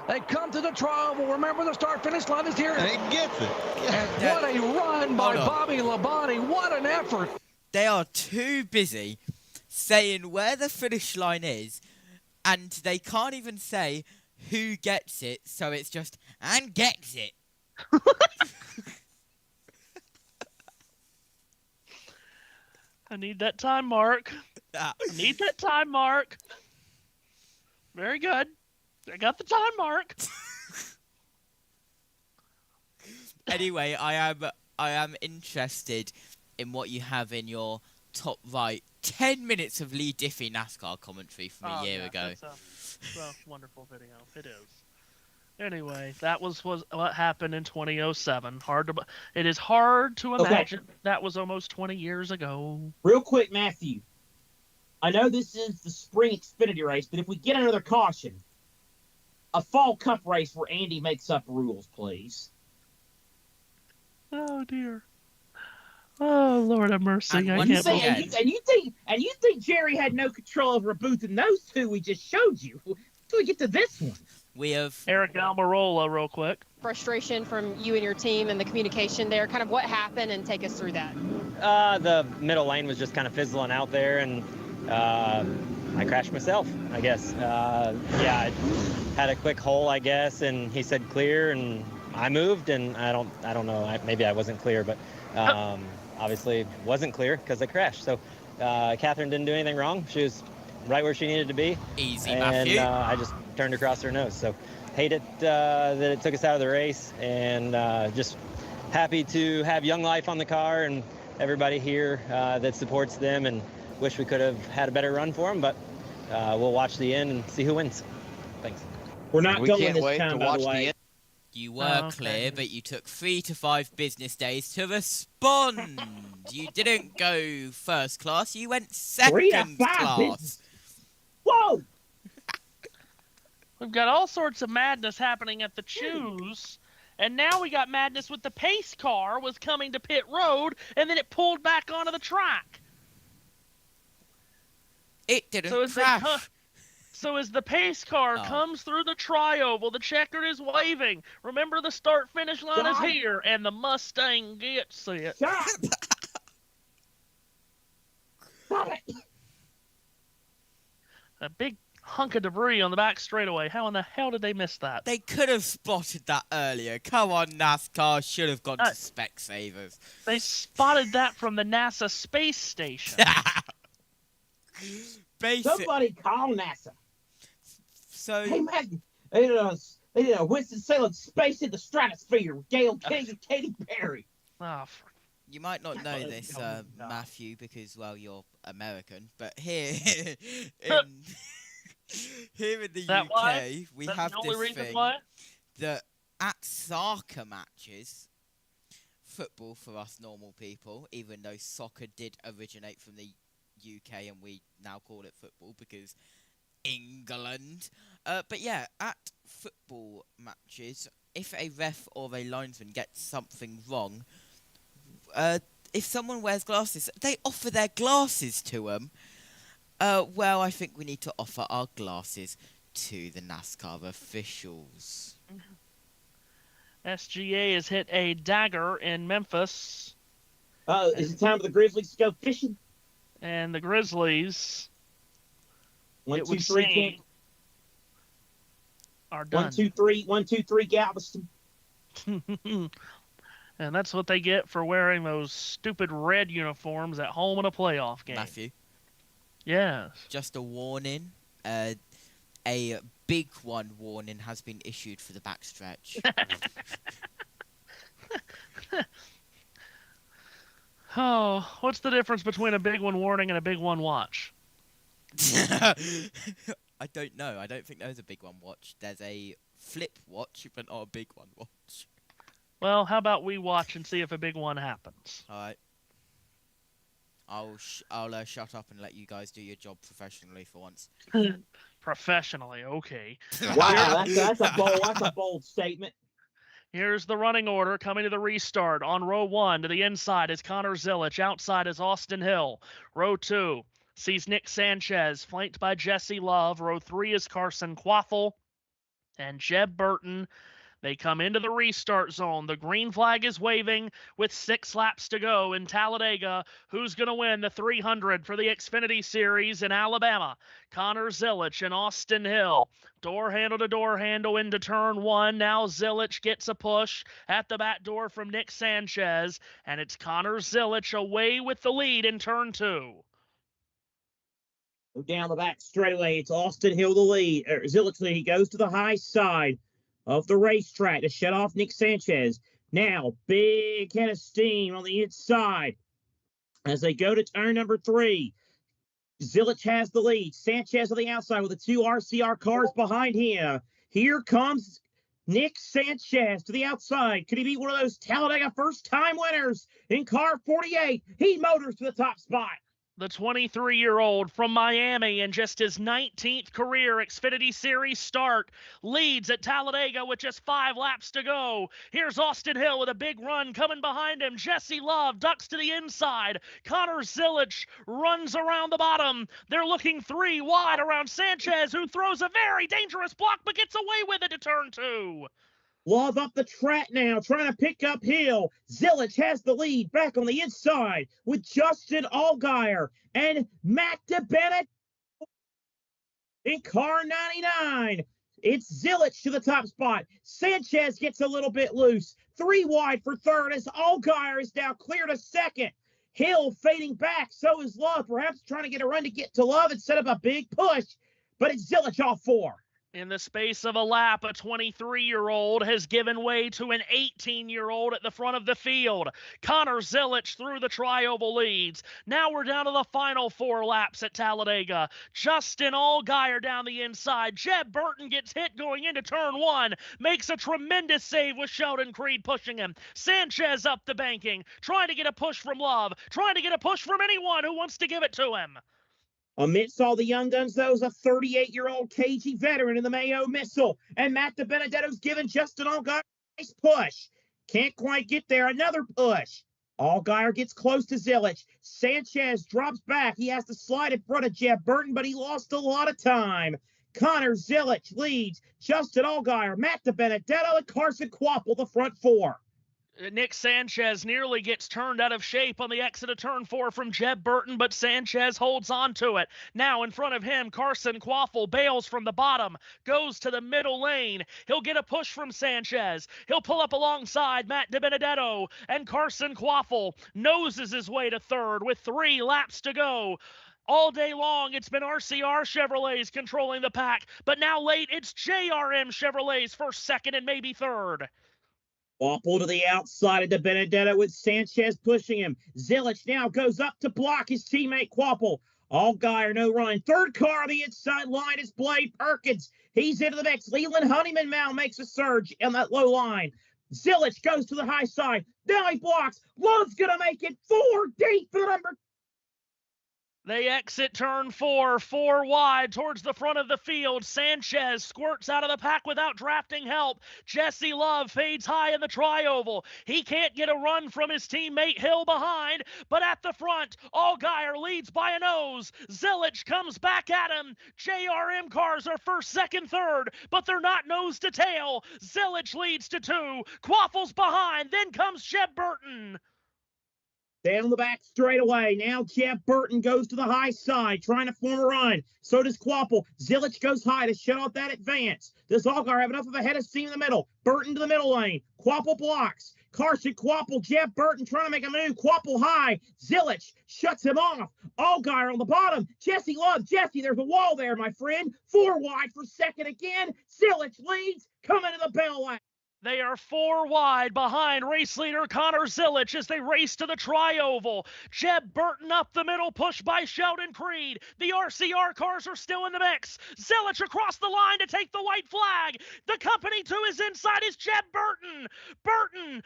They come to the trial. Well, remember, the start-finish line is here. And he gets it. And what a run by Hold on. Bobby Labonte. What an effort. They are too busy saying where the finish line is, and they can't even say who gets it, so it's just, and gets it. I need that time mark. Ah. Need that time mark. Very good. I got the time mark. Anyway, I am interested in what you have in your top right. 10 minutes of Lee Diffie NASCAR commentary from a year ago. It's a wonderful video. It is. Anyway, that was what happened in 2007. It is hard to imagine that was almost 20 years ago. Real quick, Matthew. I know this is the spring Xfinity race, but if we get another caution, a fall cup race where Andy makes up rules, please. Oh dear. Oh Lord have mercy! And I once can't again- believe. And you think Jerry had no control over a booth in those two we just showed you? Until we get to this one. We have Eric Almirola, real quick. Frustration from you and your team and the communication there, kind of what happened, and take us through that. The middle lane was just kind of fizzling out there, and I crashed myself, I guess. I had a quick hole, I guess, and he said clear, and I moved, and I don't know, maybe I wasn't clear, but obviously wasn't clear because I crashed. So Catherine didn't do anything wrong. She was right where she needed to be. Easy, and Matthew. I just turned across her nose. So hate it that it took us out of the race, and just happy to have Young Life on the car and everybody here that supports them, and wish we could have had a better run for them, but we'll watch the end and see who wins. Thanks. We're not We going can't this wait time, to by watch the the way. end. You were okay. clear, but you took 3 to 5 business days to respond. You didn't go first class, you went 3 to second 5 class. business. Whoa! We've got all sorts of madness happening at the Choose, and now we got madness with the pace car was coming to pit road, and then it pulled back onto the track. It didn't So as they crash. So as the pace car comes through the tri-oval, the checkered is waving. Remember, the start-finish line is here, and the Mustang gets it. Stop it. A big hunk of debris on the back straightaway. How in the hell did they miss that? They could have spotted that earlier. Come on, NASCAR. Should have gone to Specsavers. They spotted that from the NASA space station. Somebody call NASA. So, hey, man, they did a Winston-Salem space in the stratosphere with Gail King and Katy Perry. Oh, you might not know this, Matthew, because, well, you're American. But here, here in the UK, we have this thing that at soccer matches, football for us normal people, even though soccer did originate from the UK and we now call it football because England. But yeah, at football matches, if a ref or a linesman gets something wrong, if someone wears glasses, they offer their glasses to them. Well, I think we need to offer our glasses to the NASCAR officials. SGA has hit a dagger in Memphis. Is it time for the Grizzlies to go fishing? And the Grizzlies, 1, 2, 3, are done. 1, 2, 3, Galveston. And that's what they get for wearing those stupid red uniforms at home in a playoff game. Matthew? Yes. Just a warning. A big one warning has been issued for the backstretch. Oh, what's the difference between a big one warning and a big one watch? I don't know. I don't think there's a big one watch. There's a flip watch, but not a big one watch. Well, how about we watch and see if a big one happens? All right. I'll shut up and let you guys do your job professionally for once. Professionally, okay. Wow, that's a bold statement. Here's the running order coming to the restart. On row 1, to the inside is Connor Zilich. Outside is Austin Hill. Row 2 sees Nick Sanchez, flanked by Jesse Love. Row 3 is Carson Quaffle and Jeb Burton. They come into the restart zone. The green flag is waving with 6 laps to go in Talladega. Who's going to win the 300 for the Xfinity Series in Alabama? Connor Zilich and Austin Hill. Door handle to door handle into turn 1. Now Zilich gets a push at the back door from Nick Sanchez. And it's Connor Zilich away with the lead in turn 2. Down the back straightaway, it's Austin Hill the lead. Zilich lead. He goes to the high side of the racetrack to shut off Nick Sanchez. Now, big head of steam on the inside as they go to turn number 3. Zilich has the lead. Sanchez on the outside with the 2 RCR cars behind him. Here comes Nick Sanchez to the outside. Could he be one of those Talladega first-time winners in car 48? He motors to the top spot. The 23-year-old from Miami in just his 19th career Xfinity Series start leads at Talladega with just 5 laps to go. Here's Austin Hill with a big run coming behind him. Jesse Love ducks to the inside. Connor Zilich runs around the bottom. They're looking 3 wide around Sanchez, who throws a very dangerous block but gets away with it to turn 2. Love up the track now, trying to pick up Hill. Zilich has the lead back on the inside with Justin Allgaier and Matt DeBennett in car 99. It's Zilich to the top spot. Sanchez gets a little bit loose. 3 wide for third as Allgaier is now clear to second. Hill fading back, so is Love, perhaps trying to get a run to get to Love and set up a big push, but it's Zilich off 4. In the space of a lap, a 23-year-old has given way to an 18-year-old at the front of the field. Connor Zilich through the tri-oval leads. Now we're down to the final 4 laps at Talladega. Justin Allgaier down the inside. Jeb Burton gets hit going into turn 1. Makes a tremendous save with Sheldon Creed pushing him. Sanchez up the banking. Trying to get a push from Love. Trying to get a push from anyone who wants to give it to him. Amidst all the young guns, though, is a 38-year-old KG veteran in the Mayo Missile. And Matt DiBenedetto's giving Justin Allgaier a nice push. Can't quite get there. Another push. Allgaier gets close to Zilich. Sanchez drops back. He has to slide in front of Jeb Burton, but he lost a lot of time. Connor Zilich leads. Justin Allgaier, Matt DiBenedetto, and Carson Kvapil, the front four. Nick Sanchez nearly gets turned out of shape on the exit of turn 4 from Jeb Burton, but Sanchez holds on to it. Now in front of him, Carson Kvapil bails from the bottom, goes to the middle lane. He'll get a push from Sanchez. He'll pull up alongside Matt DiBenedetto, and Carson Kvapil noses his way to third with 3 laps to go. All day long, it's been RCR Chevrolets controlling the pack, but now late, it's JRM Chevrolets first, second, and maybe third. Kvapil to the outside of DiBenedetto with Sanchez pushing him. Zilich now goes up to block his teammate Kvapil. Allgaier no run. Third car on the inside line is Blade Perkins. He's into the mix. Leland Honeyman now makes a surge on that low line. Zilich goes to the high side. Now he blocks. Love's going to make it 4 deep for the number. They exit turn 4, 4 wide towards the front of the field. Sanchez squirts out of the pack without drafting help. Jesse Love fades high in the tri-oval. He can't get a run from his teammate Hill behind, but at the front, Allgaier leads by a nose. Zilich comes back at him. JRM cars are first, second, third, but they're not nose to tail. Zilich leads to 2. Kvapil's behind, then comes Jeb Burton. Down the back straightaway. Now Jeb Burton goes to the high side, trying to form a run. So does Kvapil. Zilich goes high to shut off that advance. Does Allgaier have enough of a head of steam in the middle? Burton to the middle lane. Kvapil blocks. Carson Kvapil, Jeb Burton trying to make a move. Kvapil high. Zilich shuts him off. Allgaier on the bottom. Jesse Love. Jesse, there's a wall there, my friend. 4 wide for second again. Zilich leads. Coming to the bell line. They are 4 wide behind race leader Connor Zilich as they race to the tri-oval. Jeb Burton up the middle, pushed by Sheldon Creed. The RCR cars are still in the mix. Zilich across the line to take the white flag. The company to his inside is Jeb Burton. Burton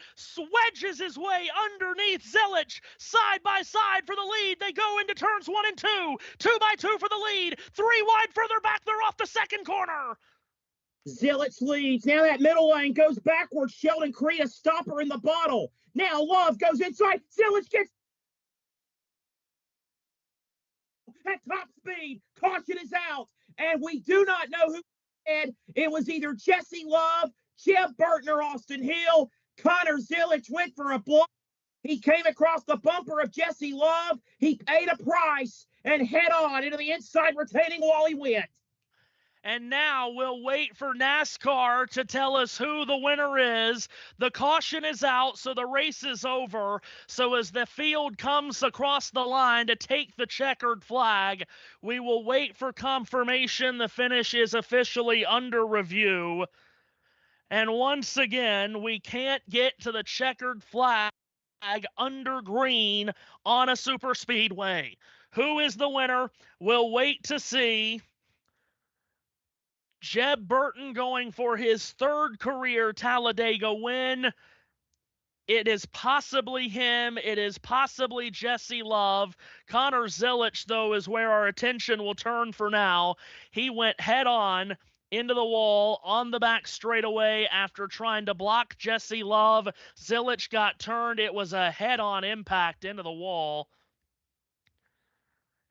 wedges his way underneath Zilich. Side by side for the lead. They go into turns 1 and 2. 2 by 2 for the lead. 3 wide further back. They're off the second corner. Zilich leads. Now that middle lane goes backwards. Sheldon Creed, a stopper in the bottle. Now Love goes inside. Zilich gets at top speed. Caution is out. And we do not know who had. It was either Jesse Love, Jeb Burton, or Austin Hill. Connor Zilich went for a block. He came across the bumper of Jesse Love. He paid a price and head on into the inside retaining wall he went. And now we'll wait for NASCAR to tell us who the winner is. The caution is out, so the race is over. So as the field comes across the line to take the checkered flag, we will wait for confirmation. The finish is officially under review. And once again, we can't get to the checkered flag under green on a super speedway. Who is the winner? We'll wait to see. Jeb Burton going for his 3rd career Talladega win. It is possibly him. It is possibly Jesse Love. Connor Zilich, though, is where our attention will turn for now. He went head-on into the wall on the back straightaway after trying to block Jesse Love. Zilich got turned. It was a head-on impact into the wall.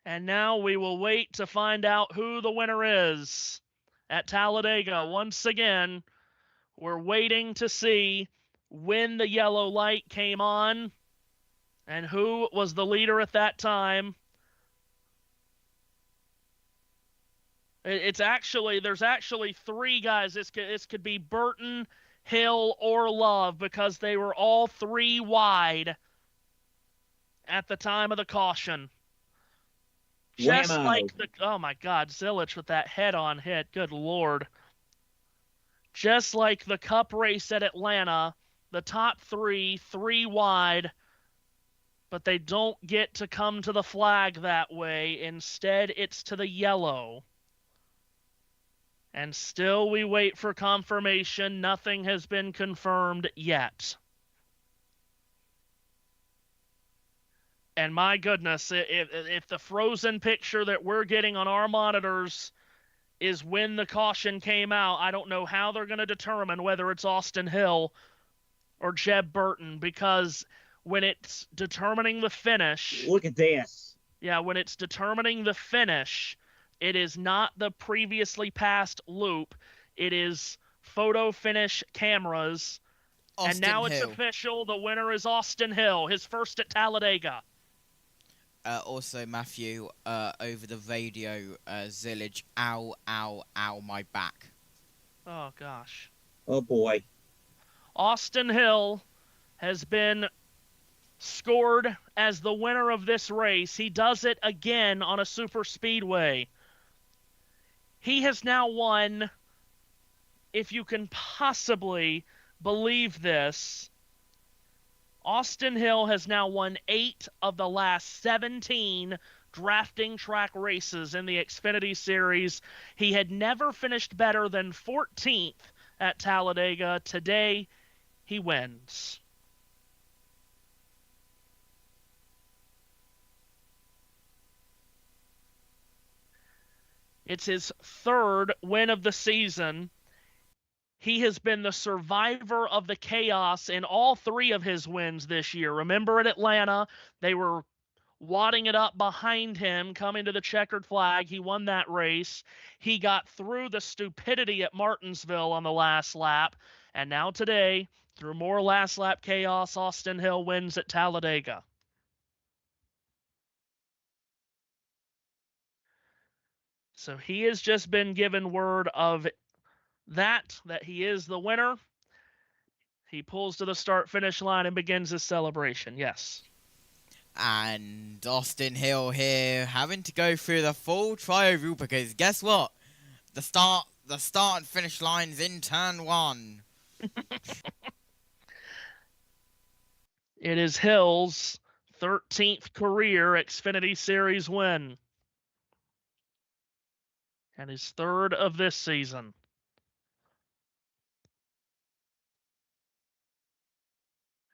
And now we will wait to find out who the winner is. At Talladega, once again, we're waiting to see when the yellow light came on and who was the leader at that time. There's actually 3 guys. This could be Burton, Hill, or Love because they were all 3 wide at the time of the caution. Just like oh my God, Zilich with that head-on hit. Good Lord. Just like the Cup race at Atlanta, the top 3 wide, but they don't get to come to the flag that way. Instead, it's to the yellow. And still we wait for confirmation. Nothing has been confirmed yet. And my goodness, if the frozen picture that we're getting on our monitors is when the caution came out, I don't know how they're going to determine whether it's Austin Hill or Jeb Burton, because when it's determining the finish... Look at this. Yeah, when it's determining the finish, It is not the previously passed loop. It is photo finish cameras. Austin and now Hill. It's official. The winner is Austin Hill, his first at Talladega. Also, Matthew, over the radio, Zillage, ow, ow, ow, my back. Oh, gosh. Oh, boy. Austin Hill has been scored as the winner of this race. He does it again on a super speedway. He has now won, if you can possibly believe this, Austin Hill has now won 8 of the last 17 drafting track races in the Xfinity Series. He had never finished better than 14th at Talladega. Today, he wins. It's his 3rd win of the season. He has been the survivor of the chaos in all 3 of his wins this year. Remember at Atlanta, they were wadding it up behind him, coming to the checkered flag. He won that race. He got through the stupidity at Martinsville on the last lap. And now today, through more last lap chaos, Austin Hill wins at Talladega. So he has just been given word of that he is the winner. He pulls to the start-finish line and begins his celebration. Yes. And Austin Hill here having to go through the full tri-oval because guess what? The start and finish line's in turn 1. It is Hill's 13th career Xfinity Series win. And his 3rd of this season.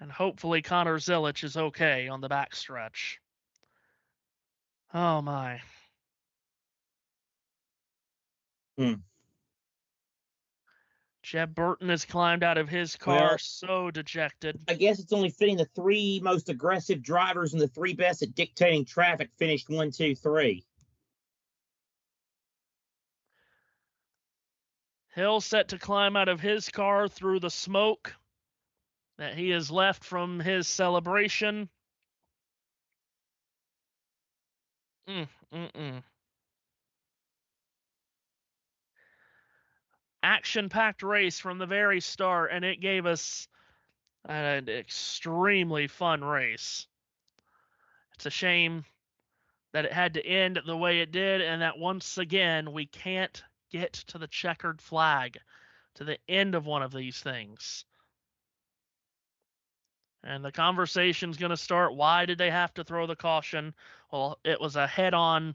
And hopefully Connor Zilic is okay on the backstretch. Oh, my. Jeb Burton has climbed out of his car, Well, so dejected. I guess it's only fitting the 3 most aggressive drivers and the 3 best at dictating traffic finished 1, 2, 3. Hill set to climb out of his car through the smoke that he has left from his celebration. Action-packed race from the very start, and it gave us an extremely fun race. It's a shame that it had to end the way it did, and that once again we can't get to the checkered flag, to the end of one of these things. And the conversation's going to start, why did they have to throw the caution? Well, it was a head-on,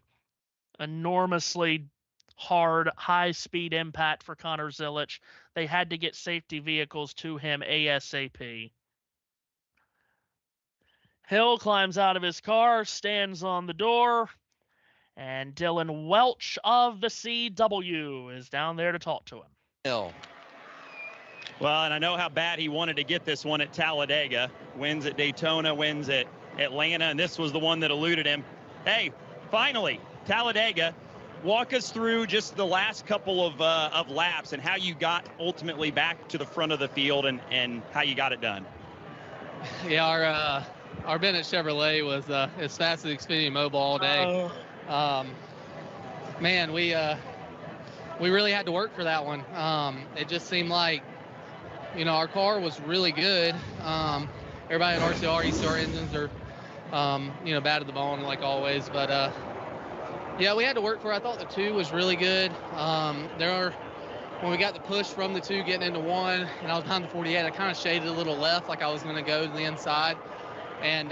enormously hard, high-speed impact for Connor Zilic. They had to get safety vehicles to him ASAP. Hill climbs out of his car, stands on the door, and Dylan Welch of the CW is down there to talk to him. Hill. Well, and I know how bad he wanted to get this one at Talladega. Wins at Daytona, wins at Atlanta, and this was the one that eluded him. Hey, finally, Talladega. Walk us through just the last couple of laps and how you got ultimately back to the front of the field and how you got it done. Yeah, our Bennett Chevrolet was as fast as Xfinity Mobile all day. Man, we really had to work for that one. It just seemed like, our car was really good. Everybody at RCR, ECR engines are, bad to the bone like always. But yeah, we had to work for it. I thought the 2 was really good. When we got the push from the 2 getting into 1, and I was behind the 48, I kind of shaded a little left, like I was going to go to the inside. And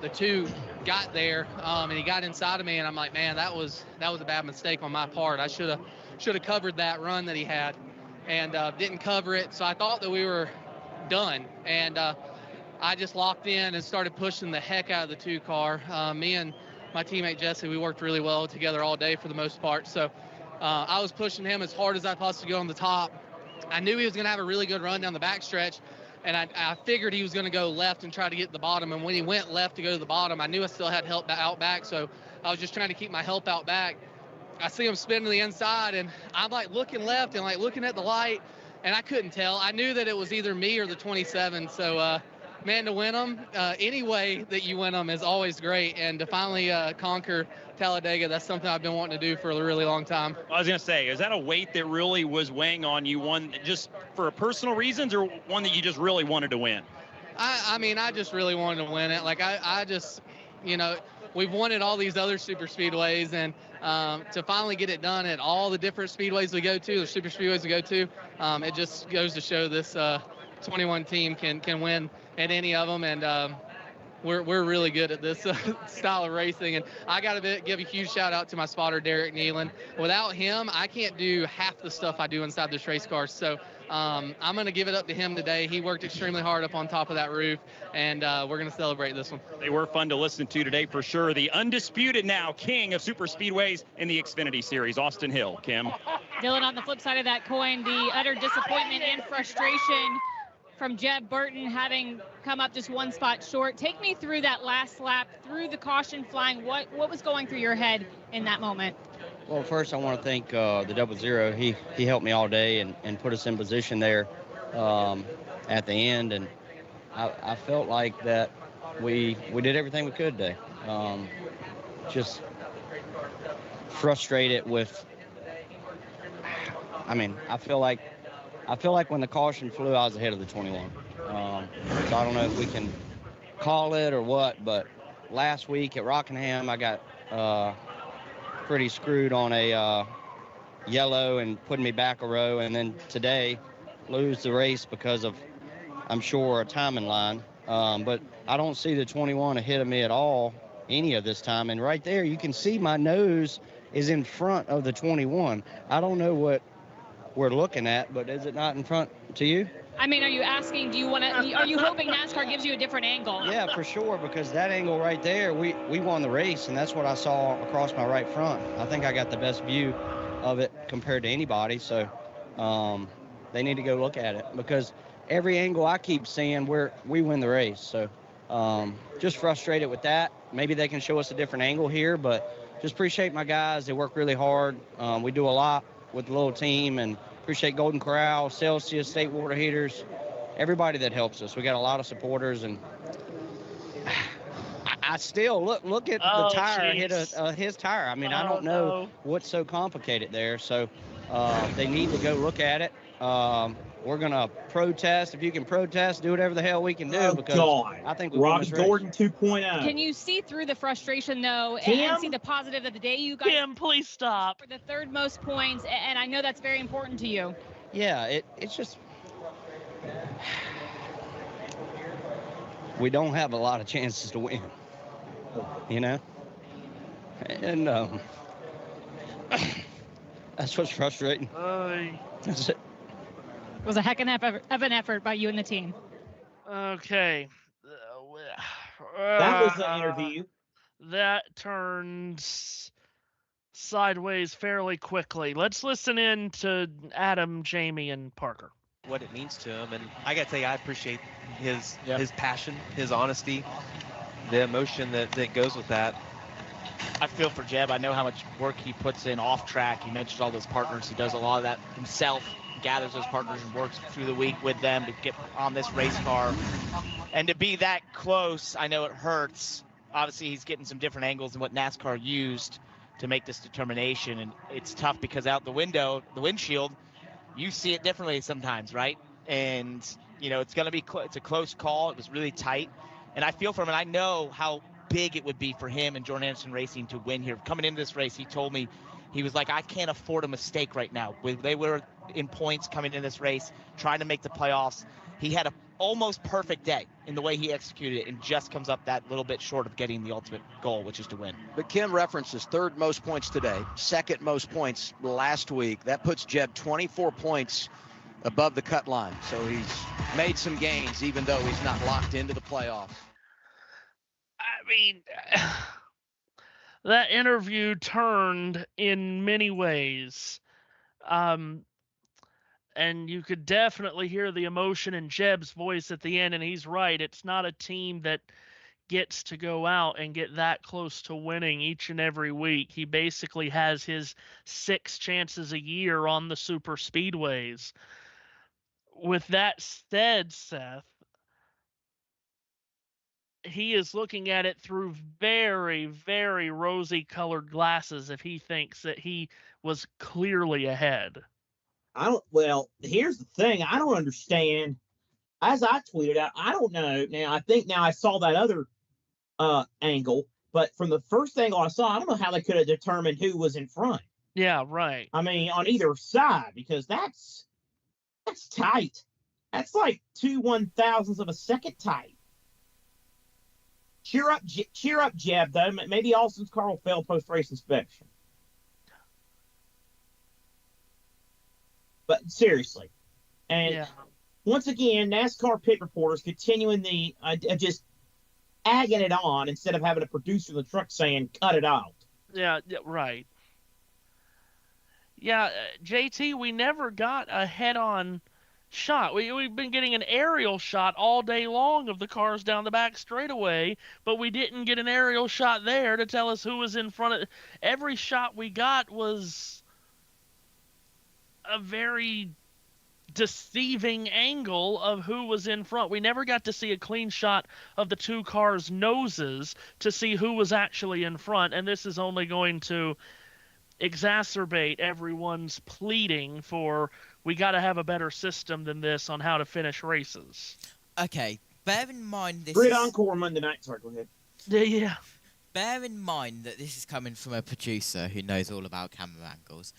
the 2 got there, and he got inside of me, and I'm like, man, that was a bad mistake on my part. I should have covered that run that he had, and didn't cover it. So I thought that we were done, and I just locked in and started pushing the heck out of the 2 car. Me and my teammate Jesse, we worked really well together all day for the most part. So I was pushing him as hard as I possibly could on the top. I knew he was going to have a really good run down the backstretch, and I figured he was going to go left and try to get to the bottom. And when he went left to go to the bottom, I knew I still had help out back, so I was just trying to keep my help out back. I see him spin to the inside, and I'm like looking left and like looking at the light, and I couldn't tell. I knew that it was either me or the 27. So, man, to win them, any way that you win them is always great. And to finally conquer Talladega, that's something I've been wanting to do for a really long time. I was going to say, is that a weight that really was weighing on you, one just for personal reasons, or one that you just really wanted to win? I mean, I just really wanted to win it. Like, I just, you know, we've won at all these other super speedways, and to finally get it done at all the different speedways we go to, the super speedways we go to, it just goes to show this 21 team can win at any of them, and we're really good at this style of racing. And I got to give a huge shout out to my spotter, Derek Nealon. Without him, I can't do half the stuff I do inside this race car. So I'm going to give it up to him today. He worked extremely hard up on top of that roof, and we're going to celebrate this one. They were fun to listen to today for sure. The undisputed now king of super speedways in the Xfinity Series, Austin Hill. Kim. Dylan, on the flip side of that coin, the utter disappointment and frustration from Jeb Burton having come up just one spot short. Take me through that last lap, through the caution flying. What was going through your head in that moment? Well, first I want to thank the 00. He helped me all day and put us in position there at the end, and I felt like that we did everything we could today. Just frustrated with. I mean, I feel like when the caution flew, I was ahead of the 21. So I don't know if we can call it or what, but last week at Rockingham, I got pretty screwed on a yellow and putting me back a row, and then today lose the race because of, I'm sure, a timing line. But I don't see the 21 ahead of me at all any of this time. And right there, you can see my nose is in front of the 21. I don't know what we're looking at, but is it not in front to you? I mean, are you asking, are you hoping NASCAR gives you a different angle? Yeah, for sure, because that angle right there, we won the race, and that's what I saw across my right front. I think I got the best view of it compared to anybody, so they need to go look at it, because every angle I keep seeing, we win the race. So just frustrated with that. Maybe they can show us a different angle here, but just appreciate my guys. They work really hard. We do a lot with the little team, and appreciate Golden Corral, Celsius, State Water Heaters, everybody that helps us. We got a lot of supporters, and I still look at the tire hit his tire. I mean, I don't know what's so complicated there. So they need to go look at it. We're gonna protest. If you can protest, do whatever the hell we can do, because I think we won this race. Gordon 2.0. Can you see through the frustration though, and see the positive of the day you guys? Kim, please stop. For the third most points, and I know that's very important to you. Yeah, it's just we don't have a lot of chances to win, you know, and that's what's frustrating. That's it. It was a heck of an effort by you and the team. Okay. That was the interview. That turns sideways fairly quickly. Let's listen in to Adam, Jamie, and Parker. What it means to him, and I gotta tell you, I appreciate his passion, his honesty, the emotion that goes with that. I feel for Jeb. I know how much work he puts in off track. He mentioned all those partners. He does a lot of that himself, gathers those partners and works through the week with them to get on this race car. And to be that close, I know it hurts. Obviously, he's getting some different angles than what NASCAR used to make this determination. And it's tough because out the windshield, you see it differently sometimes, right? And, you know, it's going to be it's a close call. It was really tight. And I feel for him, and I know how big it would be for him and Jordan Anderson Racing to win here. Coming into this race, he told me, he was like, I can't afford a mistake right now. They were in points coming in this race, trying to make the playoffs. He had a almost perfect day in the way he executed it, and just comes up that little bit short of getting the ultimate goal, which is to win. But Kim references third most points today, second most points last week. That puts Jeb 24 points above the cut line. So he's made some gains, even though he's not locked into the playoffs. I mean, that interview turned in many ways. And you could definitely hear the emotion in Jeb's voice at the end, and he's right. It's not a team that gets to go out and get that close to winning each and every week. He basically has his 6 chances a year on the super speedways. With that said, Seth, he is looking at it through very, very rosy-colored glasses if he thinks that he was clearly ahead. Well, here's the thing. I don't understand. As I tweeted out, I don't know. Now, I saw that other angle, but from the first angle I saw, I don't know how they could have determined who was in front. Yeah, right. I mean, on either side, because that's tight. That's like 2 1,000ths of a second tight. Cheer up, Jeb, though. Maybe Austin's car will fail post-race inspection. But seriously. And once again, NASCAR pit reporters continuing the just agging it on instead of having a producer in the truck saying, cut it out. Yeah, right. Yeah, JT, we never got a head-on shot. We've been getting an aerial shot all day long of the cars down the back straightaway, but we didn't get an aerial shot there to tell us who was in front of. Every shot we got was a very deceiving angle of who was in front. We never got to see a clean shot of the 2 cars' noses to see who was actually in front, and this is only going to exacerbate everyone's pleading for, we got to have a better system than this on how to finish races. Okay, bear in mind this Grid Encore Monday night. Sorry, go ahead. Yeah. Bear in mind that this is coming from a producer who knows all about camera angles.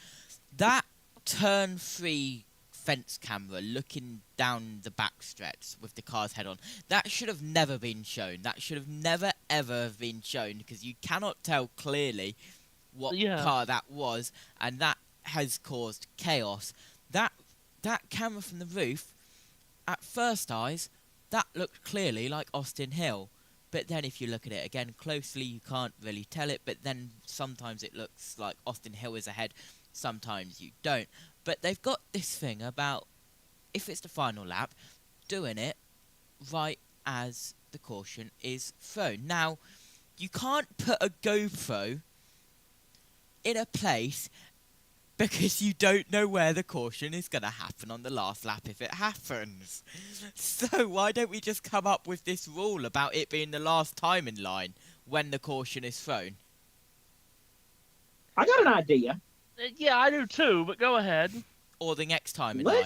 That turn 3 fence camera looking down the backstretch with the car's head on, that should have never been shown. That should have never, ever been shown, because you cannot tell clearly what car that was, and that has caused chaos. That camera from the roof, at first eyes, that looked clearly like Austin Hill. But then if you look at it again closely, you can't really tell it. But then sometimes it looks like Austin Hill is ahead, sometimes you don't. But they've got this thing about, if it's the final lap, doing it right as the caution is thrown. Now, you can't put a GoPro in a place because you don't know where the caution is going to happen on the last lap if it happens. So why don't we just come up with this rule about it being the last time in line when the caution is thrown? I got an idea. Yeah, I do too, but go ahead. Or the next time in line.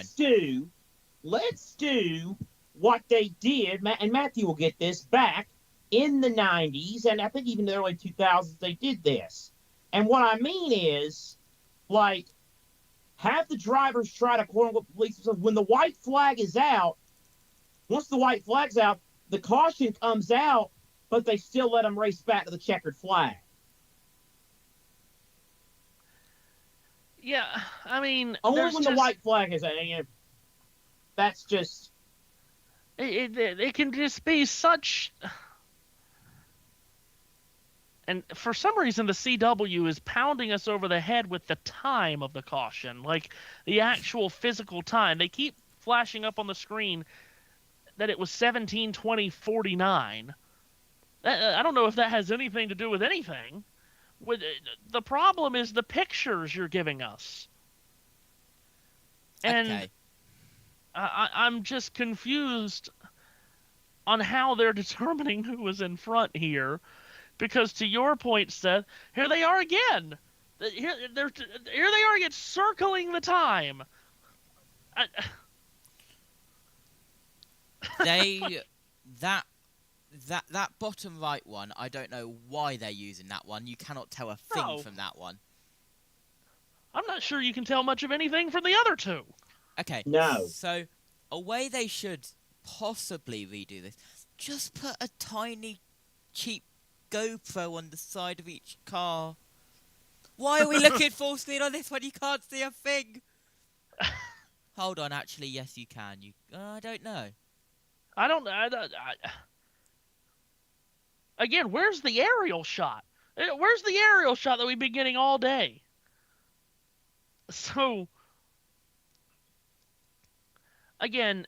Let's do what they did, and Matthew will get this, back in the 90s, and I think even the early 2000s they did this. And what I mean is, like, have the drivers try to quote-unquote police themselves. When the white flag is out, once the white flag's out, the caution comes out, but they still let them race back to the checkered flag. Yeah, I mean, only when the white flag is out. That's just it can just be such. And for some reason, the CW is pounding us over the head with the time of the caution, like the actual physical time. They keep flashing up on the screen that it was 17:20:49. I don't know if that has anything to do with anything. The problem is the pictures you're giving us. And okay. I'm just confused on how they're determining who was in front here. Because to your point, Seth, here they are again. Here they are again, circling the time. That bottom right one, I don't know why they're using that one. You cannot tell a thing from that one. I'm not sure you can tell much of anything from the other two. Okay. No. So, a way they should possibly redo this, just put a tiny, cheap GoPro on the side of each car. Why are we looking full speed on this one? You can't see a thing. Hold on, actually, yes, you can. I don't know. Again, where's the aerial shot? Where's the aerial shot that we've been getting all day? So, again,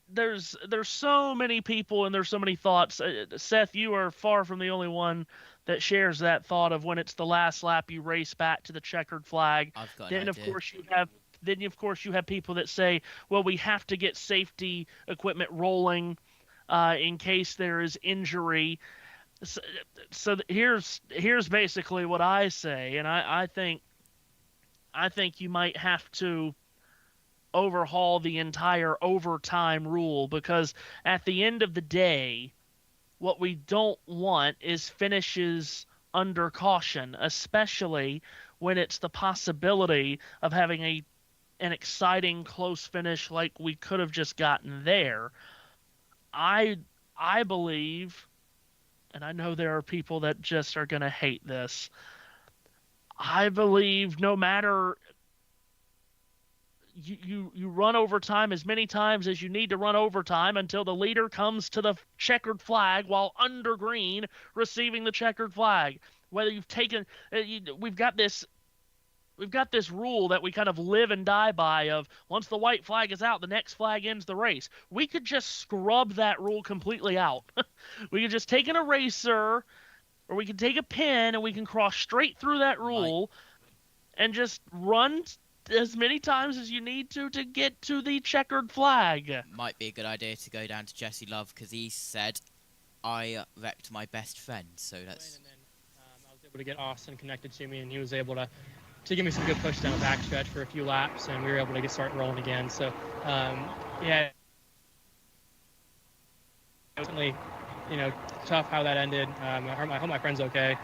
there's so many people and there's so many thoughts. Seth, you are far from the only one that shares that thought of when it's the last lap you race back to the checkered flag. I've got Then an of idea. course you have people that say, well, we have to get safety equipment rolling in case there is injury. So here's basically what I say, and I think you might have to overhaul the entire overtime rule, because at the end of the day, what we don't want is finishes under caution, especially when it's the possibility of having an exciting close finish like we could have just gotten there. I believe, and I know there are people that just are going to hate this, I believe no matter you run overtime as many times as you need to run overtime until the leader comes to the checkered flag while under green receiving the checkered flag. Whether you've taken, we've got this rule that we kind of live and die by of once the white flag is out, the next flag ends the race. We could just scrub that rule completely out. We could just take an eraser, or we can take a pen and we can cross straight through that rule and just run as many times as you need to get to the checkered flag. Might be a good idea to go down to Jesse Love, because he said, I wrecked my best friend, so that's... And then I was able to get Austin connected to me, and he was able to give me some good push down the backstretch for a few laps, and we were able to start rolling again. So, yeah, definitely, tough how that ended. I hope my friend's okay.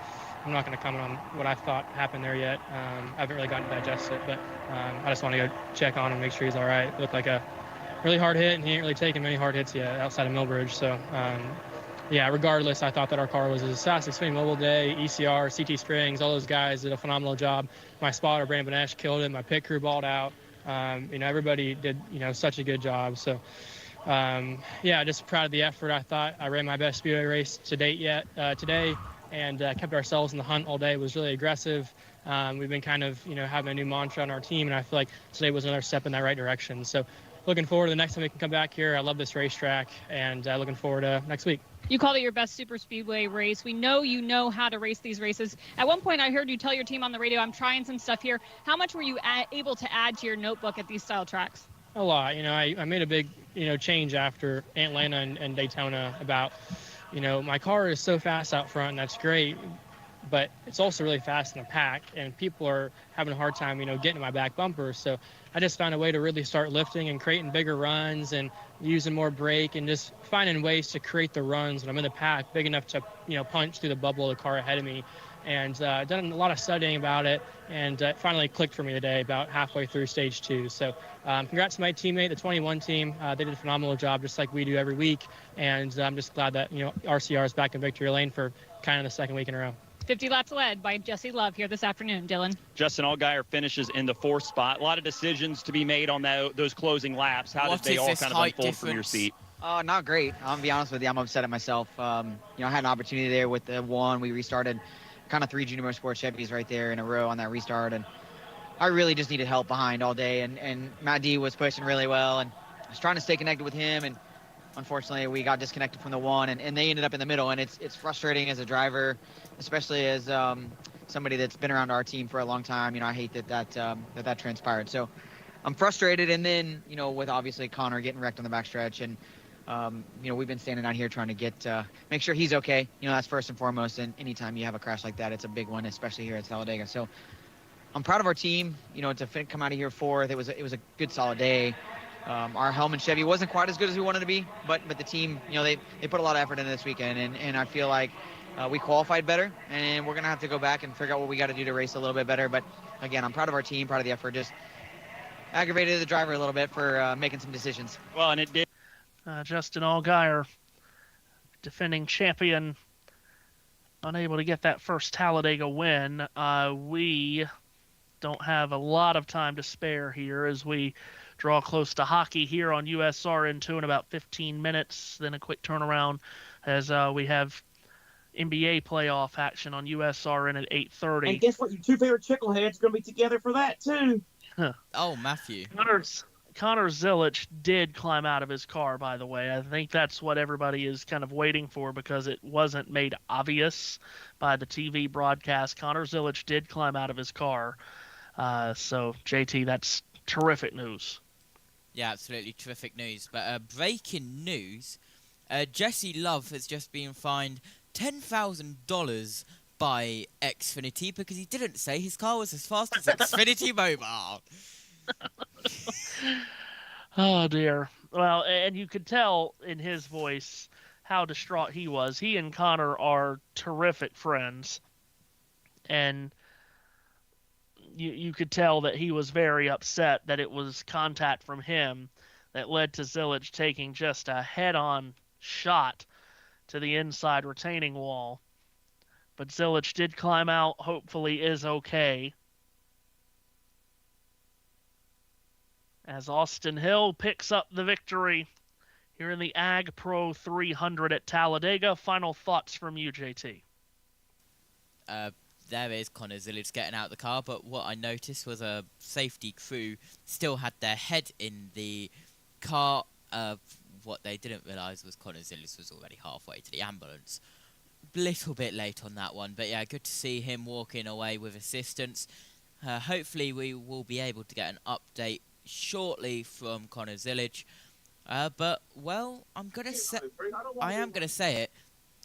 I'm not going to comment on what I thought happened there yet. I haven't really gotten to digest it, but I just want to go check on him and make sure he's all right. It looked like a really hard hit, and he ain't really taken many hard hits yet outside of Millbridge. So, yeah, regardless, I thought that our car was a fast Xfinity Mobile Day, ECR, CT Springs, all those guys did a phenomenal job. My spotter, Brandon Benesh, killed it. My pit crew balled out. Everybody did, such a good job. So, yeah, just proud of the effort. I thought I ran my best speedway race to date today, and kept ourselves in the hunt all day. It was really aggressive. We've been kind of, having a new mantra on our team, and I feel like today was another step in that right direction. So looking forward to the next time we can come back here. I love this racetrack, and looking forward to next week. You called it your best super speedway race. We know you know how to race these races. At one point, I heard you tell your team on the radio, I'm trying some stuff here. How much were you able to add to your notebook at these style tracks? A lot. I made a big, change after Atlanta and Daytona about, my car is so fast out front, and that's great, but it's also really fast in the pack, and people are having a hard time, getting to my back bumper. So I just found a way to really start lifting and creating bigger runs and using more brake and just finding ways to create the runs when I'm in the pack big enough to, punch through the bubble of the car ahead of me. And done a lot of studying about it, and it finally clicked for me today about halfway through stage 2. So congrats to my teammate, the 21 team. They did a phenomenal job, just like we do every week. And I'm just glad that, RCR is back in victory lane for kind of the second week in a row. 50 laps led by Jesse Love here this afternoon. Dylan. Justin Allgaier finishes in the 4th spot. A lot of decisions to be made on those closing laps. How did they all kind of unfold from your seat? Not great. I'm going to be honest with you. I'm upset at myself. I had an opportunity there with the one. We restarted kind of 3 JBMotorsports Chevys right there in a row on that restart, and I really just needed help behind all day, and Matt D was pushing really well, and I was trying to stay connected with him, and unfortunately we got disconnected from the one, and they ended up in the middle, and it's frustrating as a driver, especially as somebody that's been around our team for a long time. I hate that transpired. So I'm frustrated, and then with obviously Connor getting wrecked on the backstretch, and we've been standing out here trying to get make sure he's okay. That's first and foremost, and anytime you have a crash like that, it's a big one, especially here at Talladega. So I'm proud of our team, to come out of here 4th. It was a good solid day. Our Hellman Chevy wasn't quite as good as we wanted to be, but the team, they put a lot of effort into this weekend, and I feel like we qualified better, and we're going to have to go back and figure out what we got to do to race a little bit better. But again, I'm proud of our team, proud of the effort. Just aggravated the driver a little bit for making some decisions. Well, and it did. Justin Allgaier, defending champion, unable to get that first Talladega win. We don't have a lot of time to spare here as we draw close to hockey here on USRN2 in about 15 minutes. Then a quick turnaround as we have NBA playoff action on USRN at 8:30. And guess what? Your 2 favorite chuckleheads are going to be together for that, too. Oh, Matthew. Connor Zilisch did climb out of his car, by the way. I think that's what everybody is kind of waiting for because it wasn't made obvious by the TV broadcast. Connor Zilisch did climb out of his car. So, JT, that's terrific news. Yeah, absolutely terrific news. But breaking news, Jesse Love has just been fined $10,000 by Xfinity because he didn't say his car was as fast as Xfinity Mobile. Oh, dear. Well, and you could tell in his voice how distraught he was. He and Connor are terrific friends. And you could tell that he was very upset that it was contact from him that led to Zilisch taking just a head-on shot to the inside retaining wall. But Zilisch did climb out, hopefully is okay. As Austin Hill picks up the victory here in the Ag Pro 300 at Talladega. Final thoughts from you, JT. There is Connor Zilisch getting out of the car, but what I noticed was a safety crew still had their head in the car. What they didn't realise was Connor Zilisch was already halfway to the ambulance. Little bit late on that one, but yeah, good to see him walking away with assistance. Hopefully we will be able to get an update shortly from Connor Zilisch. But, well, I am going to say it.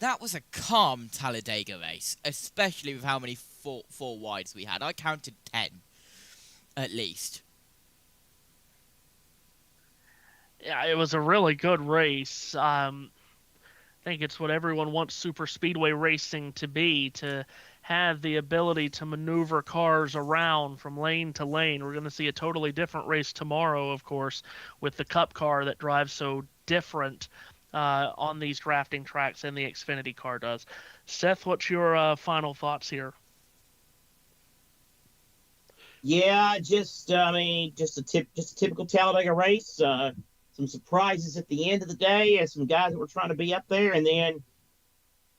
That was a calm Talladega race, especially with how many four wides we had. I counted 10, at least. Yeah, it was a really good race. I think it's what everyone wants super speedway racing to be, to have the ability to maneuver cars around from lane to lane. We're going to see a totally different race tomorrow, of course, with the Cup car that drives so different on these drafting tracks than the Xfinity car does. Seth, what's your final thoughts here? Yeah, just a typical Talladega race. Some surprises at the end of the day, and some guys that were trying to be up there, and then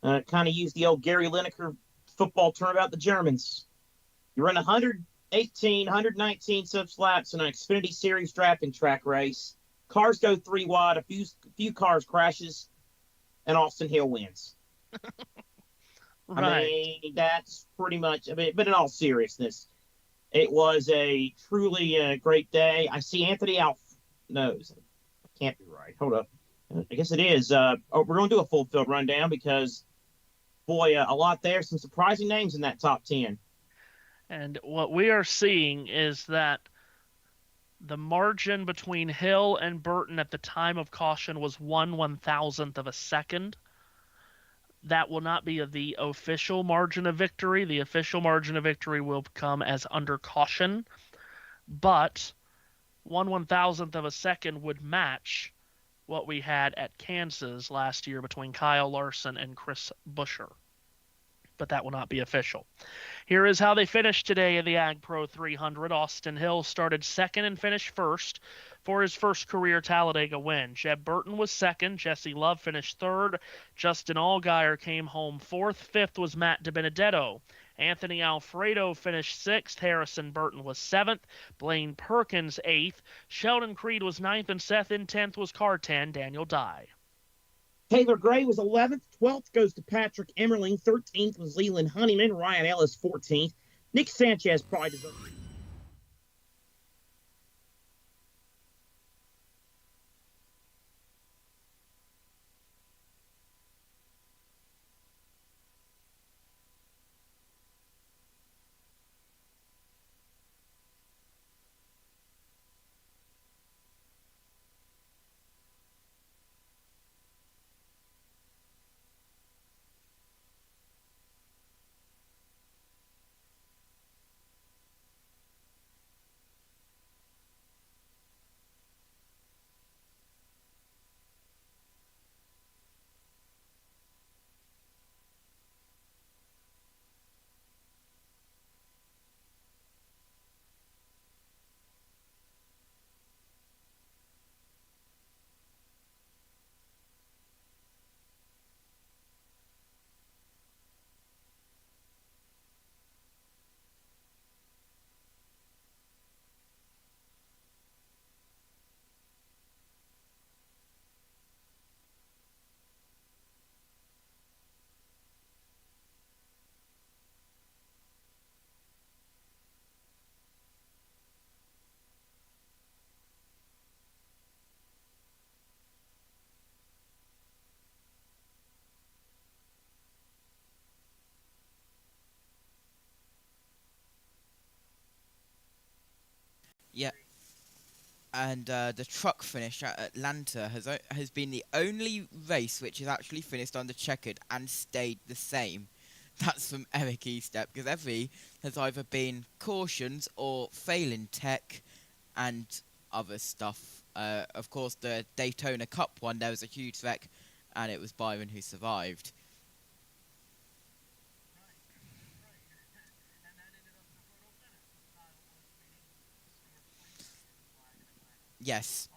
kind of use the old Gary Lineker football term about the Germans. You run 118, 119 subs-laps in an Xfinity Series drafting track race. Cars go 3 wide, a few cars crashes, and Austin Hill wins. Right. I mean, that's pretty much, but in all seriousness, it was a truly great day. I see Anthony knows. Can't be right. Hold up. I guess it is. We're going to do a full field rundown because, boy, a lot there. Some surprising names in that top 10. And what we are seeing is that the margin between Hill and Burton at the time of caution was 1/1000th of a second. That will not be the official margin of victory. The official margin of victory will come as under caution. But 1/1000th of a second would match what we had at Kansas last year between Kyle Larson and Chris Buescher. But that will not be official. Here is how they finished today in the Ag Pro 300. Austin Hill started second and finished first for his first career Talladega win. Jeb Burton was second. Jesse Love finished third. Justin Allgaier came home fourth. Fifth was Matt DiBenedetto. Anthony Alfredo finished sixth. Harrison Burton was seventh. Blaine Perkins eighth. Sheldon Creed was ninth, and Seth in 10th was car 10, Daniel Dye. Taylor Gray was 11th. 12th goes to Patrick Emmerling. 13th was Leland Honeyman. Ryan Ellis, 14th. Nick Sanchez probably deserves Yeah. And the truck finish at Atlanta has been the only race which has actually finished on the checkered and stayed the same. That's from Eric Eastep, because every has either been cautions or failing tech and other stuff. Of course, the Daytona Cup one, there was a huge wreck, and it was Byron who survived. Yes,